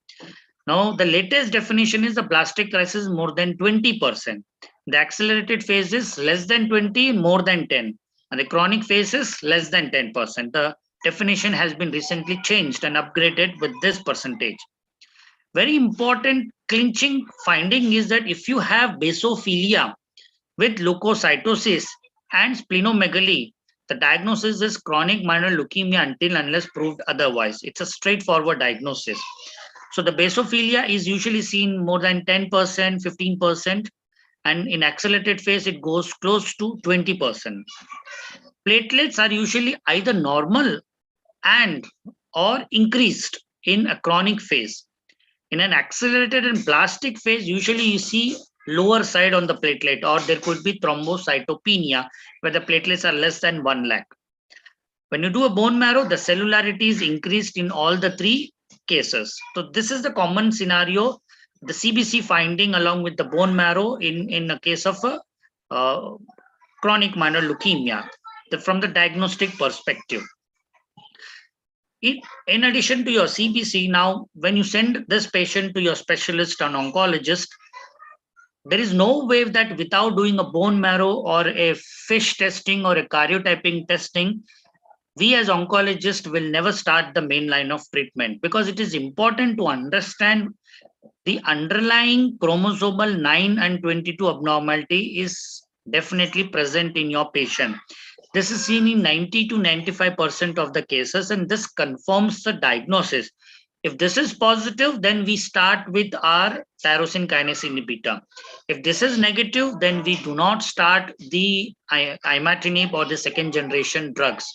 Now, the latest definition is the plastic crisis is more than 20%. The accelerated phase is less than 20, more than 10. And the chronic phase is less than 10%. The definition has been recently changed and upgraded with this percentage. Very important clinching finding is that if you have basophilia with leukocytosis and splenomegaly, the diagnosis is chronic myeloid leukemia until unless proved otherwise. It's a straightforward diagnosis. So the basophilia is usually seen more than 10%, 15%, and in accelerated phase, it goes close to 20%. Platelets are usually either normal and or increased in a chronic phase. In an accelerated and plastic phase, usually you see lower side on the platelet, or there could be thrombocytopenia where the platelets are less than 1 lakh. When you do a bone marrow, the cellularity is increased in all the 3 cases. So this is the common scenario, the CBC finding along with the bone marrow in a case of a chronic myeloid leukemia from the diagnostic perspective. In addition to your CBC, now when you send this patient to your specialist and oncologist, there is no way that without doing a bone marrow or a FISH testing or a karyotyping testing, we as oncologists will never start the main line of treatment, because it is important to understand the underlying chromosomal 9 and 22 abnormality is definitely present in your patient. This is seen in 90 to 95% of the cases, and this confirms the diagnosis. If this is positive, then we start with our tyrosine kinase inhibitor. If this is negative, then we do not start the imatinib or the second generation drugs.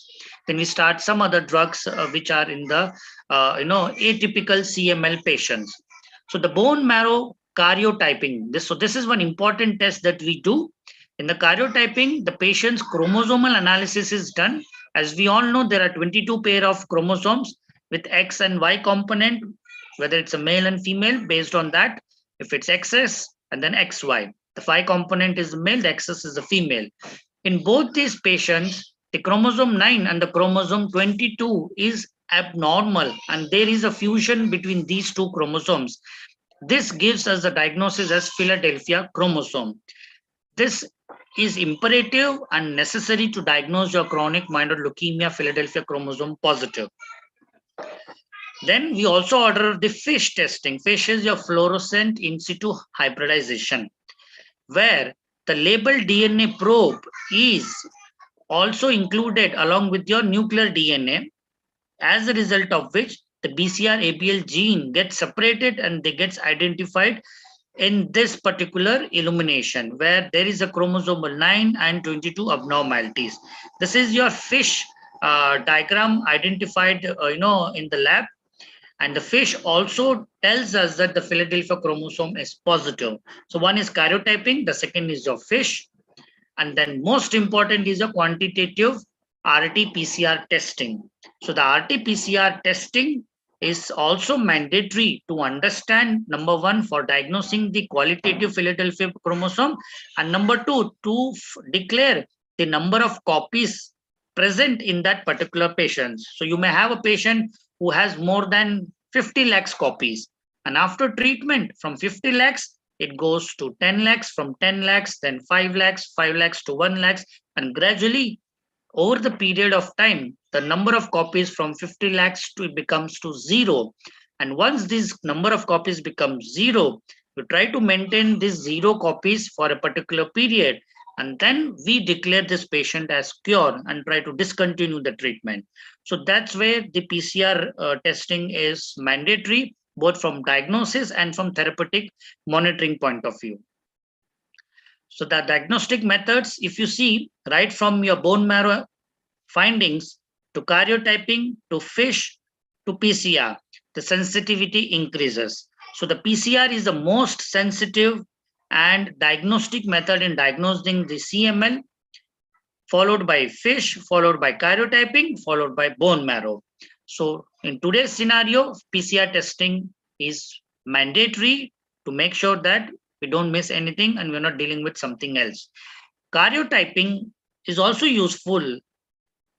Then we start some other drugs which are in the atypical CML patients. So the bone marrow karyotyping, this is one important test that we do. In the karyotyping, the patient's chromosomal analysis is done. As we all know, there are 22 pair of chromosomes with X and Y component, whether it's a male and female. Based on that, if it's XS and then XY, the Y component is the male, the XS is the female. In both these patients, the chromosome 9 and the chromosome 22 is abnormal, and there is a fusion between these 2 chromosomes. This gives us the diagnosis as Philadelphia chromosome. This is imperative and necessary to diagnose your chronic myeloid leukemia Philadelphia chromosome positive. Then we also order the FISH testing. FISH is your fluorescent in situ hybridization, where the labeled DNA probe is also included along with your nuclear DNA, as a result of which the BCR-ABL gene gets separated and they gets identified in this particular illumination, where there is a chromosomal 9 and 22 abnormalities. This is your FISH diagram identified in the lab, and the FISH also tells us that the Philadelphia chromosome is positive. So one is karyotyping, the second is your FISH, and then most important is a quantitative RT-PCR testing. So the RT-PCR testing is also mandatory to understand, number 1, for diagnosing the qualitative Philadelphia chromosome, and number 2, to declare the number of copies present in that particular patient. So you may have a patient who has more than 50 lakhs copies, and after treatment from 50 lakhs, it goes to 10 lakhs, from 10 lakhs, then 5 lakhs, 5 lakhs to 1 lakhs, and gradually over the period of time, the number of copies from 50 lakhs to becomes to 0. And once this number of copies becomes 0, You try to maintain these 0 copies for a particular period, and then we declare this patient as cured and try to discontinue the treatment. So that's where the PCR testing is mandatory, both from diagnosis and from therapeutic monitoring point of view. So the diagnostic methods, if you see, right from your bone marrow findings to karyotyping to FISH to PCR, the sensitivity increases. So the PCR is the most sensitive and diagnostic method in diagnosing the CML, followed by FISH, followed by karyotyping, followed by bone marrow. So in today's scenario, PCR testing is mandatory to make sure that we don't miss anything and we're not dealing with something else. Karyotyping is also useful.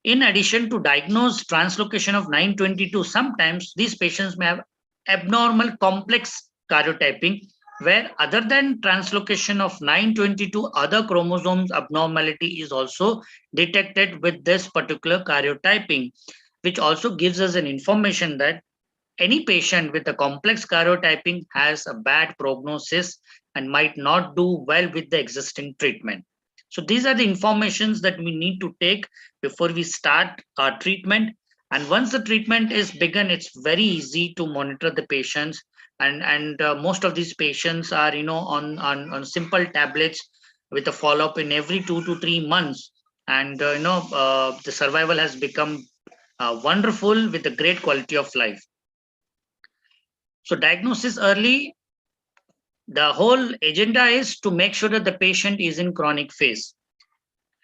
In addition to diagnose translocation of 922, sometimes these patients may have abnormal complex karyotyping, where other than translocation of 922, other chromosomes abnormality is also detected with this particular karyotyping, which also gives us an information that any patient with a complex karyotyping has a bad prognosis and might not do well with the existing treatment. So these are the informations that we need to take before we start our treatment. And once the treatment is begun, it's very easy to monitor the patients. And most of these patients are, on simple tablets with a follow-up in every 2 to 3 months. And, the survival has become wonderful with a great quality of life. So diagnosis early, the whole agenda is to make sure that the patient is in chronic phase.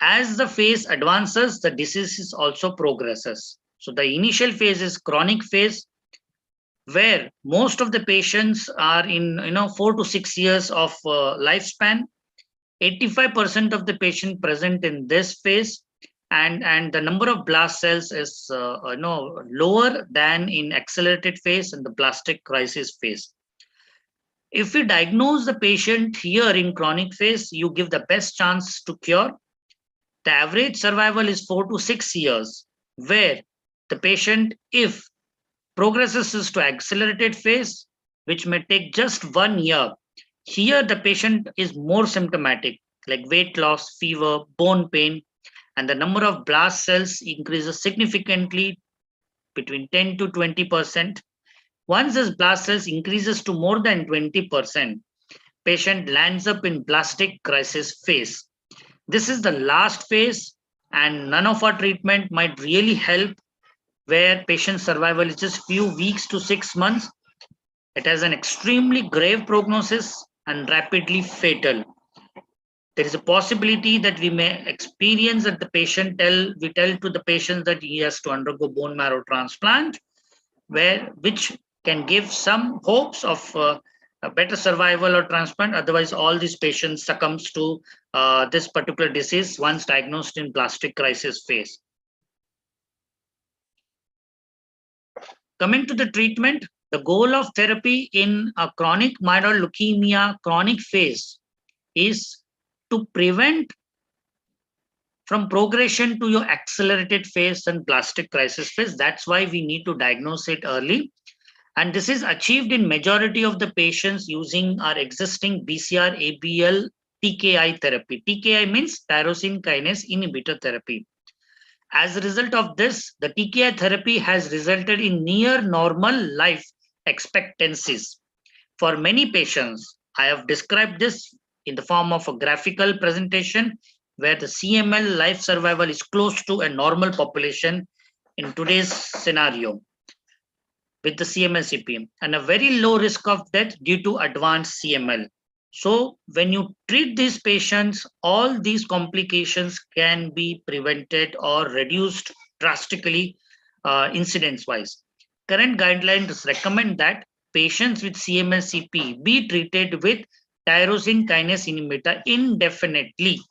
As the phase advances, the disease also progresses. So the initial phase is chronic phase, where most of the patients are in 4 to 6 years of lifespan. 85% of the patient present in this phase, and the number of blast cells is lower than in accelerated phase and the blastic crisis phase. If we diagnose the patient here in chronic phase, you give the best chance to cure. The average survival is 4 to 6 years, where the patient, if progresses to accelerated phase, which may take just 1 year, here the patient is more symptomatic, like weight loss, fever, bone pain, and the number of blast cells increases significantly between 10 to 20%. Once this blast cells increases to more than 20%, patient lands up in blastic crisis phase. This is the last phase, and none of our treatment might really help, where patient survival is just few weeks to 6 months. It has an extremely grave prognosis and rapidly fatal. There is a possibility that we may experience that we tell to the patient that he has to undergo bone marrow transplant, which can give some hopes of a better survival or transplant. Otherwise, all these patients succumbs to this particular disease once diagnosed in blastic crisis phase. Coming to the treatment, the goal of therapy in a chronic myeloid leukemia chronic phase is to prevent from progression to your accelerated phase and blastic crisis phase. That's why we need to diagnose it early. And this is achieved in majority of the patients using our existing BCR-ABL TKI therapy. TKI means tyrosine kinase inhibitor therapy. As a result of this, the TKI therapy has resulted in near normal life expectancies. For many patients, I have described this in the form of a graphical presentation, where the CML life survival is close to a normal population in today's scenario with the CML-CP, and a very low risk of death due to advanced CML. So when you treat these patients, all these complications can be prevented or reduced drastically incidence-wise. Current guidelines recommend that patients with CML-CP be treated with tyrosine kinase inhibitor indefinitely.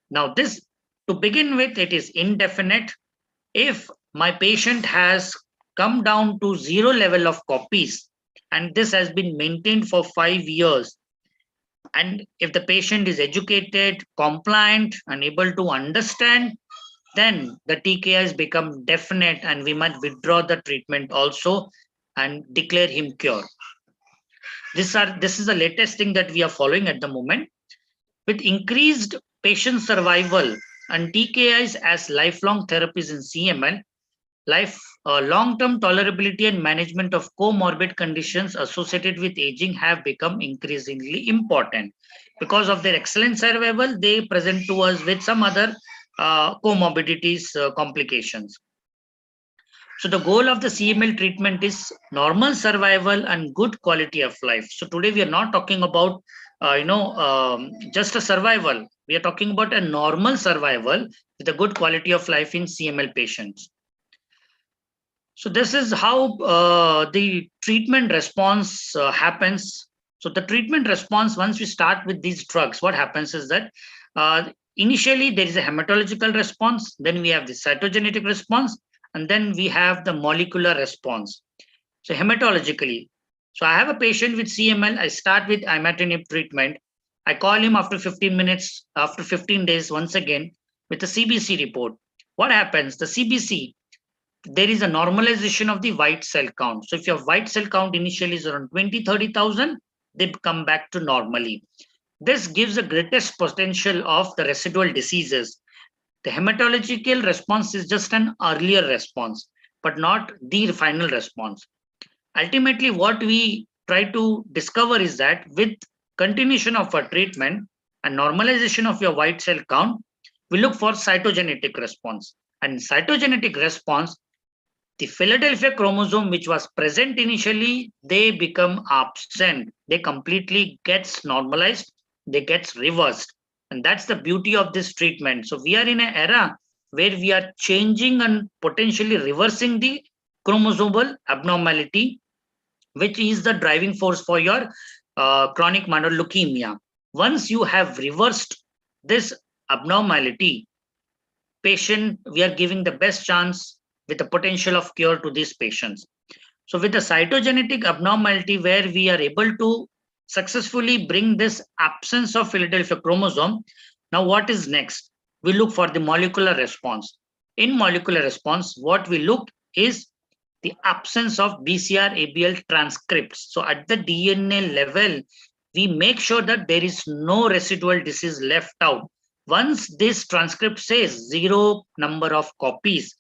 Now this, to begin with, it is indefinite. If my patient has come down to 0 level of copies, and this has been maintained for 5 years, and if the patient is educated, compliant, and able to understand, then the TKIs become definite and we might withdraw the treatment also and declare him cured. This is the latest thing that we are following at the moment. With increased patient survival and TKIs as lifelong therapies in CML, long-term tolerability and management of comorbid conditions associated with aging have become increasingly important. Because of their excellent survival, they present to us with some other comorbidities, complications. So the goal of the CML treatment is normal survival and good quality of life. So today we are not talking about, just a survival. We are talking about a normal survival with a good quality of life in CML patients. So this is how the treatment response happens. So the treatment response, once we start with these drugs, what happens is that initially there is a hematological response, then we have the cytogenetic response, and then we have the molecular response. So hematologically, so I have a patient with CML, I start with imatinib treatment. I call him after 15 minutes, after 15 days, once again, with a CBC report. What happens? The CBC, there is a normalization of the white cell count. So if your white cell count initially is around 20-30,000, they come back to normally. This gives the greatest potential of the residual diseases. The hematological response is just an earlier response, but not the final response. Ultimately, what we try to discover is that with continuation of our treatment and normalization of your white cell count, we look for cytogenetic response. And cytogenetic response, the Philadelphia chromosome, which was present initially, they become absent. They completely gets normalized, they gets reversed. And that's the beauty of this treatment. So we are in an era where we are changing and potentially reversing the chromosomal abnormality, which is the driving force for your chronic myeloid leukemia. Once you have reversed this abnormality, patient, we are giving the best chance with the potential of cure to these patients. So with the cytogenetic abnormality where we are able to successfully bring this absence of Philadelphia chromosome, now what is next? We look for the molecular response. In molecular response, what we look is the absence of BCR-ABL transcripts. So at the DNA level, we make sure that there is no residual disease left out. Once this transcript says 0 number of copies,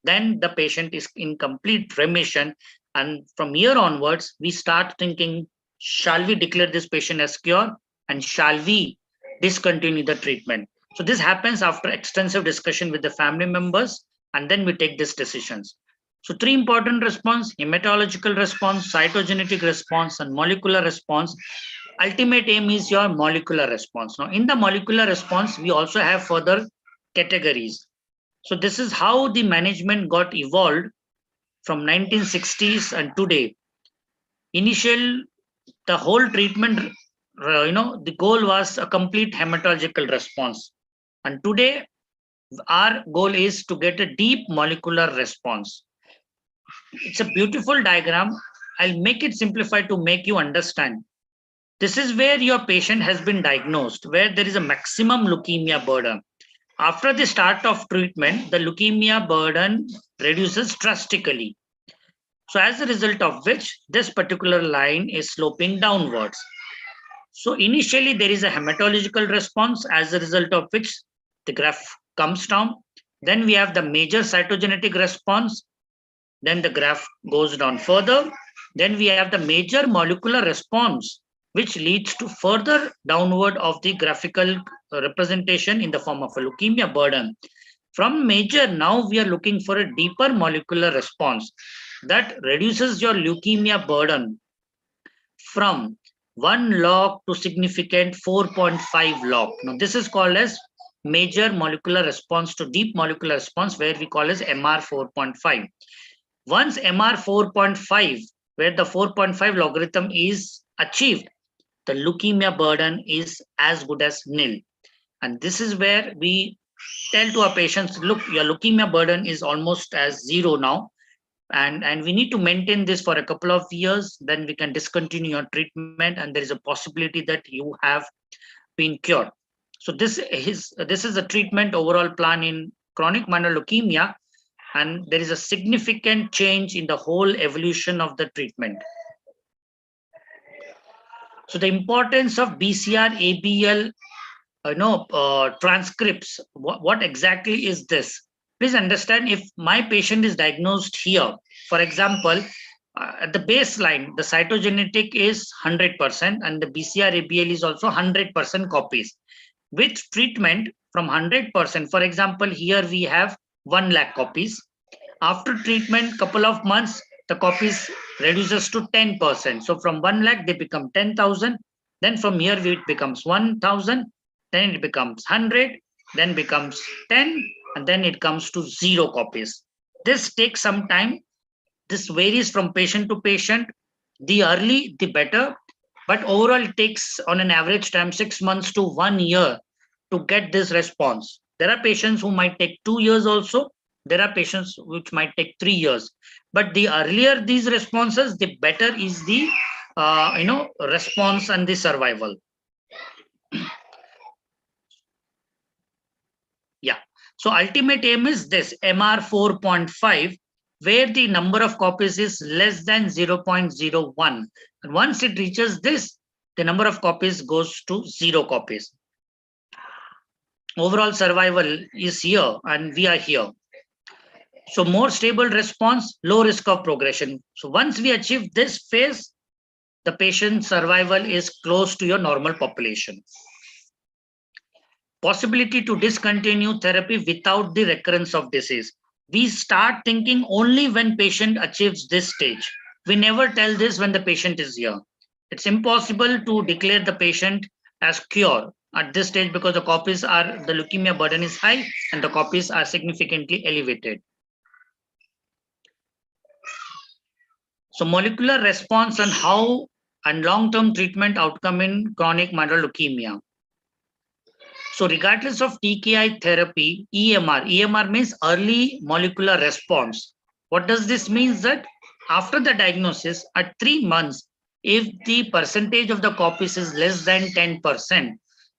then the patient is in complete remission. And from here onwards, we start thinking, shall we declare this patient as cured and shall we discontinue the treatment? So this happens after extensive discussion with the family members, and then we take these decisions. So 3 important response: hematological response, cytogenetic response, and molecular response. Ultimate aim is your molecular response. Now, in the molecular response, we also have further categories. So this is how the management got evolved from 1960s and today. The whole treatment, the goal was a complete hematological response. And today, our goal is to get a deep molecular response. It's a beautiful diagram. I'll make it simplified to make you understand. This is where your patient has been diagnosed, where there is a maximum leukemia burden. After the start of treatment, the leukemia burden reduces drastically. So as a result of which, this particular line is sloping downwards. So initially there is a hematological response, as a result of which the graph comes down. Then we have the major cytogenetic response. Then the graph goes down further. Then we have the major molecular response, which leads to further downward of the graphical representation in the form of a leukemia burden. From major, now we are looking for a deeper molecular response that reduces your leukemia burden from 1 log to significant 4.5 log. Now this is called as major molecular response to deep molecular response, where we call as MR 4.5. Once MR 4.5, where the 4.5 logarithm is achieved, the leukemia burden is as good as nil. And this is where we tell to our patients, look, your leukemia burden is almost as 0 now. And we need to maintain this for a couple of years, then we can discontinue your treatment, and there is a possibility that you have been cured. So this is a treatment overall plan in chronic myeloid leukemia, and there is a significant change in the whole evolution of the treatment. So the importance of BCR ABL transcripts, what exactly is this? Please understand, if my patient is diagnosed here, for example, at the baseline, the cytogenetic is 100% and the BCR ABL is also 100% copies. With treatment from 100%, for example, here we have 1 lakh copies. After treatment, couple of months, the copies reduces to 10%. So from 1 lakh, they become 10,000. Then from here, it becomes 1,000. Then it becomes 100. Then becomes 10. And then it comes to 0 copies. This takes some time. This varies from patient to patient. The early, the better. But overall, it takes on an average time 6 months to 1 year to get this response. There are patients who might take 2 years also. There are patients which might take 3 years. But the earlier these responses, the better is the response and the survival. Yeah. So ultimate aim is this MR 4.5, where the number of copies is less than 0.01. And once it reaches this, the number of copies goes to 0 copies. Overall survival is here and we are here. So more stable response, low risk of progression. So once we achieve this phase, the patient survival is close to your normal population. Possibility to discontinue therapy without the recurrence of disease. We start thinking only when patient achieves this stage. We never tell this when the patient is here. It's impossible to declare the patient as cured at this stage because the leukemia burden is high and the copies are significantly elevated. So molecular response and how and long-term treatment outcome in chronic myeloid leukemia. So regardless of TKI therapy, EMR means early molecular response. What does this mean? That after the diagnosis at 3 months, if the percentage of the copies is less than 10%,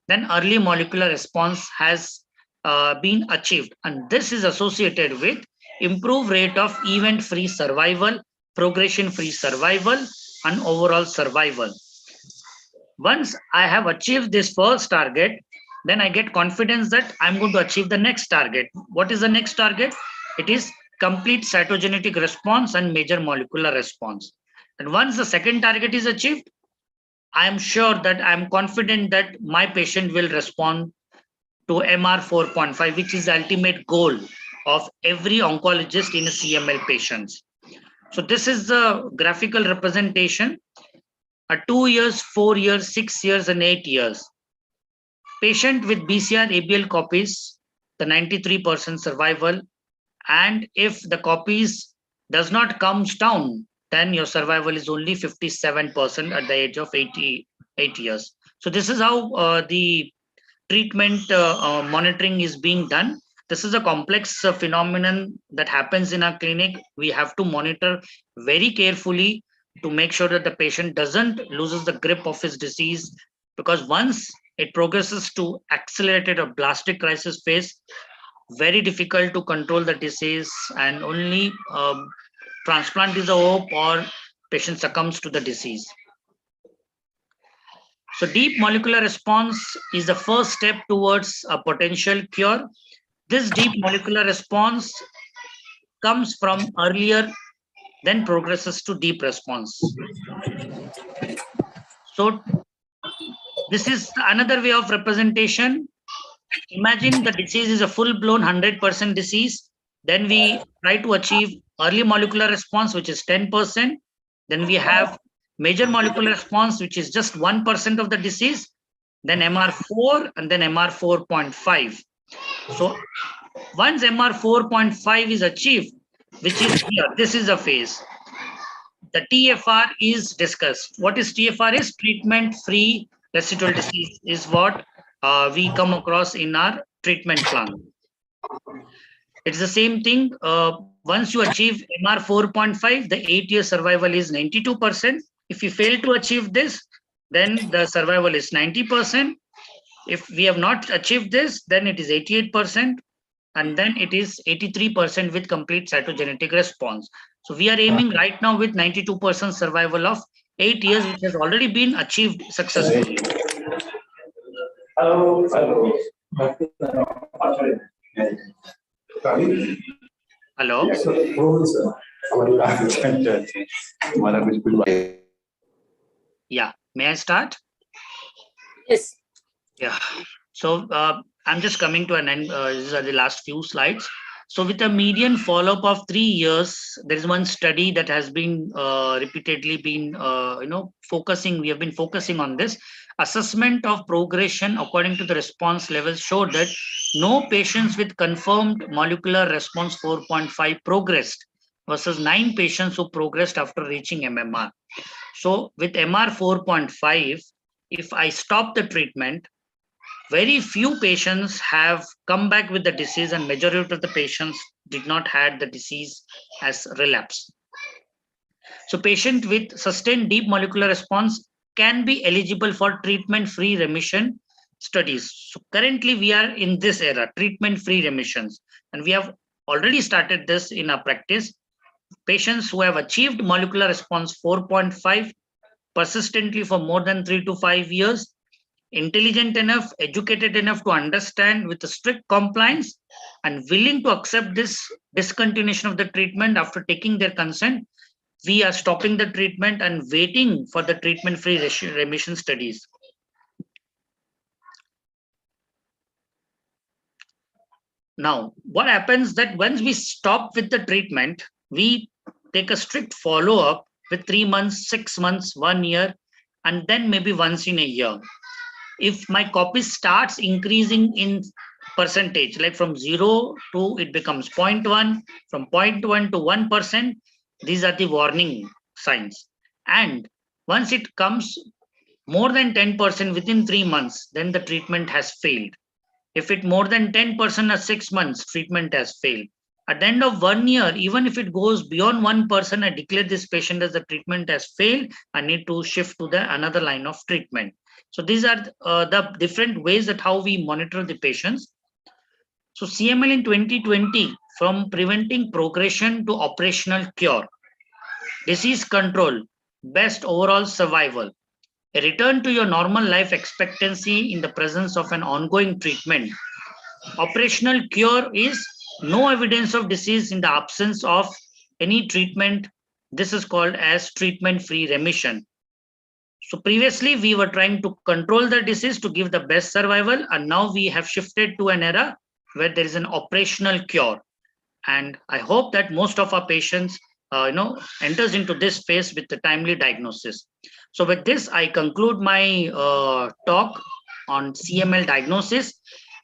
then early molecular response has been achieved. And this is associated with improved rate of event-free survival, progression-free survival, and overall survival. Once I have achieved this first target, then I get confidence that I'm going to achieve the next target. What is the next target? It is complete cytogenetic response and major molecular response. And once the second target is achieved, I am sure that I'm confident that my patient will respond to MR 4.5, which is the ultimate goal of every oncologist in a CML patients. So this is the graphical representation at 2 years, 4 years, 6 years, and 8 years. Patient with BCR ABL copies, the 93% survival, and if the copies does not comes down, then your survival is only 57% at the age of 88 years. So this is how the treatment monitoring is being done. This is a complex phenomenon that happens in our clinic. We have to monitor very carefully to make sure that the patient doesn't loses the grip of his disease, because once it progresses to accelerated or blastic crisis phase, very difficult to control the disease, and only transplant is a hope or patient succumbs to the disease. So deep molecular response is the first step towards a potential cure. This deep molecular response comes from earlier, then progresses to deep response. So this is another way of representation. Imagine the disease is a full-blown 100% disease. Then we try to achieve early molecular response, which is 10%. Then we have major molecular response, which is just 1% of the disease. Then MR4 and then MR 4.5. So once MR 4.5 is achieved, which is here, this is a phase. The TFR is discussed. What is TFR? Is treatment-free residual disease is what we come across in our treatment plan. It's the same thing. Once you achieve MR 4.5, the 8-year survival is 92%. If you fail to achieve this, then the survival is 90%. If we have not achieved this, then it is 88%. And then it is 83% with complete cytogenetic response. So we are aiming right now with 92% survival of 8 years, which has already been achieved successfully. Hello. Yeah, may I start? Yes. Yeah. So I'm just coming to an end. These are the last few slides. So with a median follow-up of 3 years, there is one study that has been repeatedly been, focusing. We have been focusing on this. Assessment of progression according to the response levels showed that no patients with confirmed molecular response 4.5 progressed versus 9 patients who progressed after reaching MMR. So with MR 4.5, if I stop the treatment, very few patients have come back with the disease, and majority of the patients did not had the disease as relapse. So patient with sustained deep molecular response can be eligible for treatment-free remission studies. So currently we are in this era, treatment-free remissions, and we have already started this in our practice. Patients who have achieved molecular response 4.5 persistently for more than 3 to 5 years, intelligent enough, educated enough to understand with a strict compliance, and willing to accept this discontinuation of the treatment after taking their consent, we are stopping the treatment and waiting for the treatment-free remission studies. Now, what happens that once we stop with the treatment, we take a strict follow-up with 3 months, 6 months, 1 year, and then maybe once in a year. If my copy starts increasing in percentage, like from 0 to it becomes 0.1, from 0.1 to 1%, these are the warning signs. And once it comes more than 10% within 3 months, then the treatment has failed. If it more than 10% or 6 months, treatment has failed. At the end of 1 year, even if it goes beyond 1%, I declare this patient as the treatment has failed. I need to shift to the another line of treatment. So these are the different ways that how we monitor the patients. So CML in 2020, from preventing progression to operational cure, disease control, best overall survival, a return to your normal life expectancy in the presence of an ongoing treatment. Operational cure is no evidence of disease in the absence of any treatment. This is called as treatment-free remission. So previously we were trying to control the disease to give the best survival, and now we have shifted to an era where there is an operational cure. And I hope that most of our patients enters into this phase with the timely diagnosis. So with this, I conclude my talk on CML diagnosis,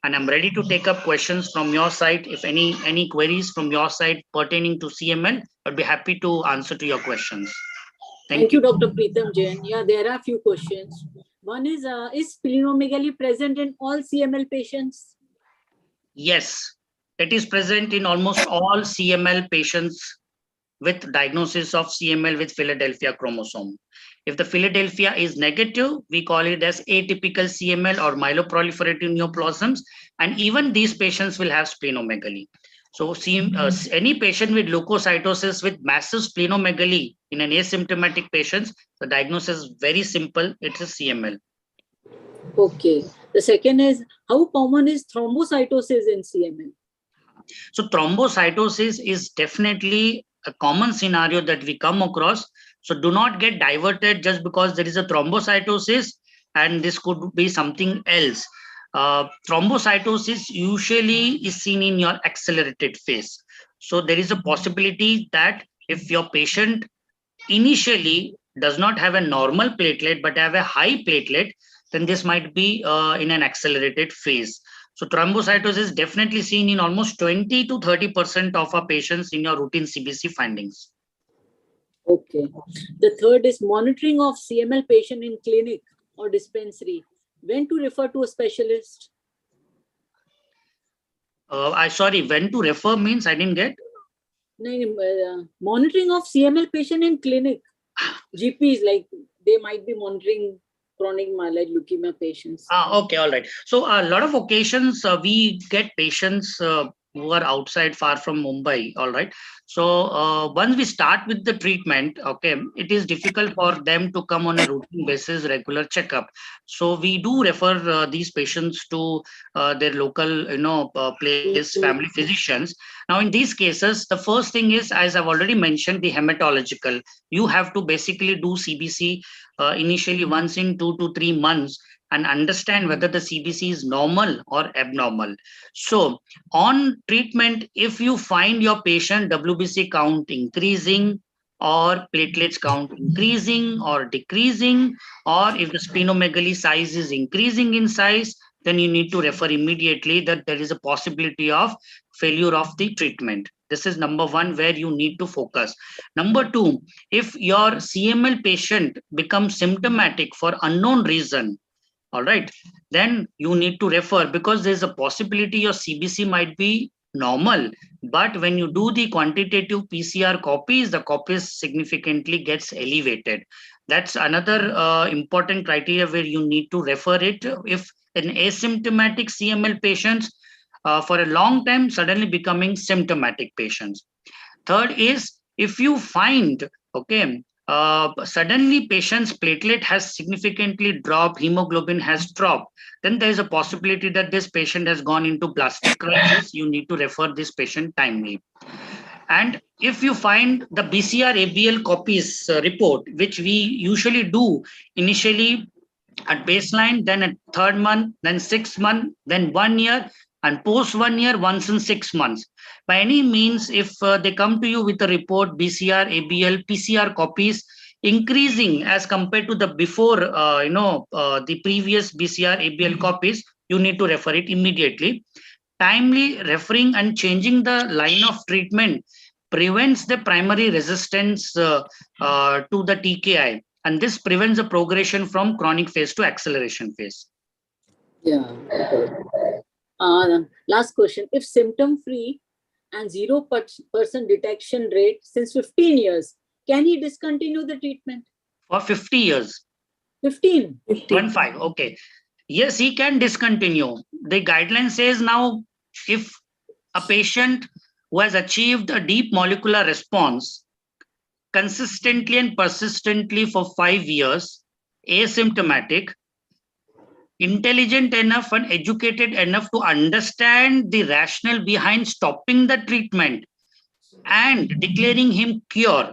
and I'm ready to take up questions from your side. If any queries from your side pertaining to CML, I'd be happy to answer to your questions. Thank you, Dr. Preetham Jain. Yeah, there are a few questions. One is splenomegaly present in all CML patients? Yes, it is present in almost all CML patients with diagnosis of CML with Philadelphia chromosome. If the Philadelphia is negative, we call it as atypical CML or myeloproliferative neoplasms, and even these patients will have splenomegaly. So any patient with leukocytosis with massive splenomegaly in an asymptomatic patient, the diagnosis is very simple, it's a CML. Okay. The second is, how common is thrombocytosis in CML? So thrombocytosis is definitely a common scenario that we come across. So do not get diverted just because there is a thrombocytosis and this could be something else. Thrombocytosis usually is seen in your accelerated phase. So there is a possibility that if your patient initially does not have a normal platelet but have a high platelet, then this might be in an accelerated phase. So thrombocytosis is definitely seen in almost 20 to 30% of our patients in your routine CBC findings. Okay. The third is monitoring of CML patient in clinic or dispensary. When to refer to a specialist? Sorry, when to refer means I didn't get? Monitoring of CML patient in clinic. GPs, like they might be monitoring chronic myeloid leukemia patients. Okay, all right. So a lot of occasions we get patients who are outside far from Mumbai. All right. So once we start with the treatment, okay, it is difficult for them to come on a routine basis, regular checkup. So we do refer these patients to their local, place, family physicians. Now, in these cases, the first thing is, as I've already mentioned, the hematological. You have to basically do CBC initially once in 2 to 3 months and understand whether the CBC is normal or abnormal. So on treatment, if you find your patient WBC count increasing or platelets count increasing or decreasing, or if the splenomegaly size is increasing in size, then you need to refer immediately that there is a possibility of failure of the treatment. This is number one where you need to focus. Number two, if your CML patient becomes symptomatic for unknown reason, all right, then you need to refer, because there's a possibility your CBC might be normal, but when you do the quantitative PCR copies, the copies significantly gets elevated. That's another important criteria where you need to refer it. If an asymptomatic CML patients for a long time suddenly becoming symptomatic patients. Third is, if you find, okay, suddenly patient's platelet has significantly dropped, hemoglobin has dropped, then there is a possibility that this patient has gone into blastic crisis. You need to refer this patient timely. And if you find the BCR ABL copies report, which we usually do initially at baseline, then at 3rd month, then 6th month, then 1 year, and post 1 year, once in 6 months. By any means, if they come to you with a report, BCR, ABL, PCR copies increasing as compared to the before, the previous BCR, ABL copies, you need to refer it immediately. Timely referring and changing the line of treatment prevents the primary resistance to the TKI, and this prevents the progression from chronic phase to acceleration phase. Yeah. Last question. If symptom-free and 0% detection rate since 15 years, can he discontinue the treatment? For 50 years. 15. 1-5. Okay. Yes, he can discontinue. The guideline says now, if a patient who has achieved a deep molecular response consistently and persistently for 5 years, asymptomatic, intelligent enough and educated enough to understand the rationale behind stopping the treatment and declaring him cure,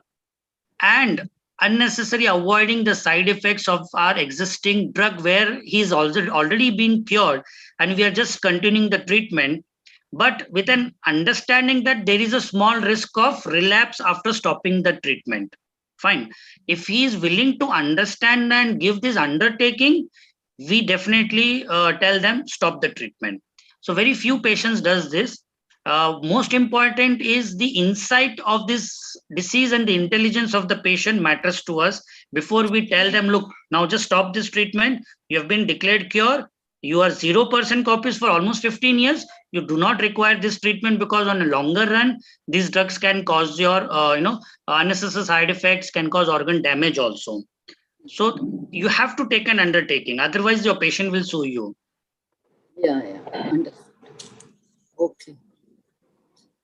and unnecessary avoiding the side effects of our existing drug where he's already been cured and we are just continuing the treatment, but with an understanding that there is a small risk of relapse after stopping the treatment. Fine. If he is willing to understand and give this undertaking, we definitely tell them stop the treatment. So very few patients does this. Most important is the insight of this disease, and the intelligence of the patient matters to us. Before we tell them, look, now just stop this treatment. You have been declared cure. You are 0% copies for almost 15 years. You do not require this treatment, because on a longer run, these drugs can cause your, unnecessary side effects, can cause organ damage also. So you have to take an undertaking. Otherwise, your patient will sue you. Yeah. Understood. Okay.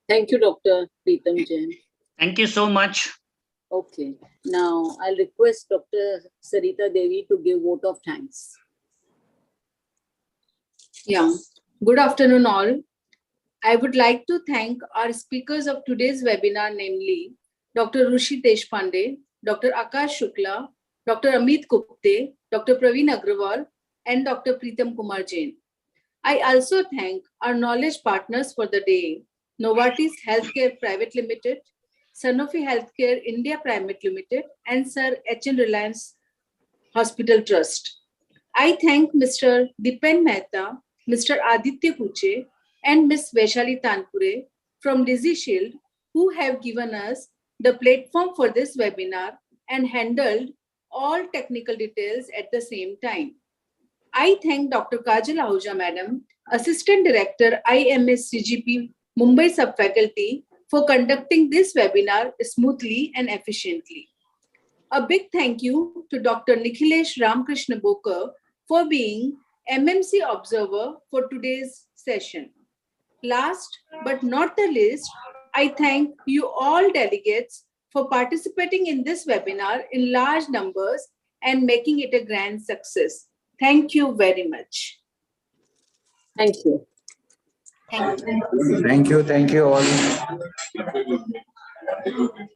Thank you, Dr. Preetam Jain. Thank you so much. Okay. Now, I'll request Dr. Sarita Devi to give vote of thanks. Yeah. Good afternoon, all. I would like to thank our speakers of today's webinar, namely Dr. Rushi Deshpande, Dr. Akash Shukla, Dr. Amit Gupte, Dr. Praveen Agrawal, and Dr. Preetam Kumar Jain. I also thank our knowledge partners for the day, Novartis Healthcare Private Limited, Sanofi Healthcare India Private Limited, and Sir H.N. Reliance Hospital Trust. I thank Mr. Dipen Mehta, Mr. Aditya Kuche, and Ms. Vaishali Tanpure from Dizzy Shield, who have given us the platform for this webinar and handled all technical details at the same time. I thank Dr. Kajal Ahuja Madam, Assistant Director, IMS CGP, Mumbai Subfaculty, for conducting this webinar smoothly and efficiently. A big thank you to Dr. Nikhilesh Ramkrishna Bokar for being MMC observer for today's session. Last but not the least, I thank you all delegates for participating in this webinar in large numbers and making it a grand success. Thank you very much. Thank you. Thank you. Thank you all.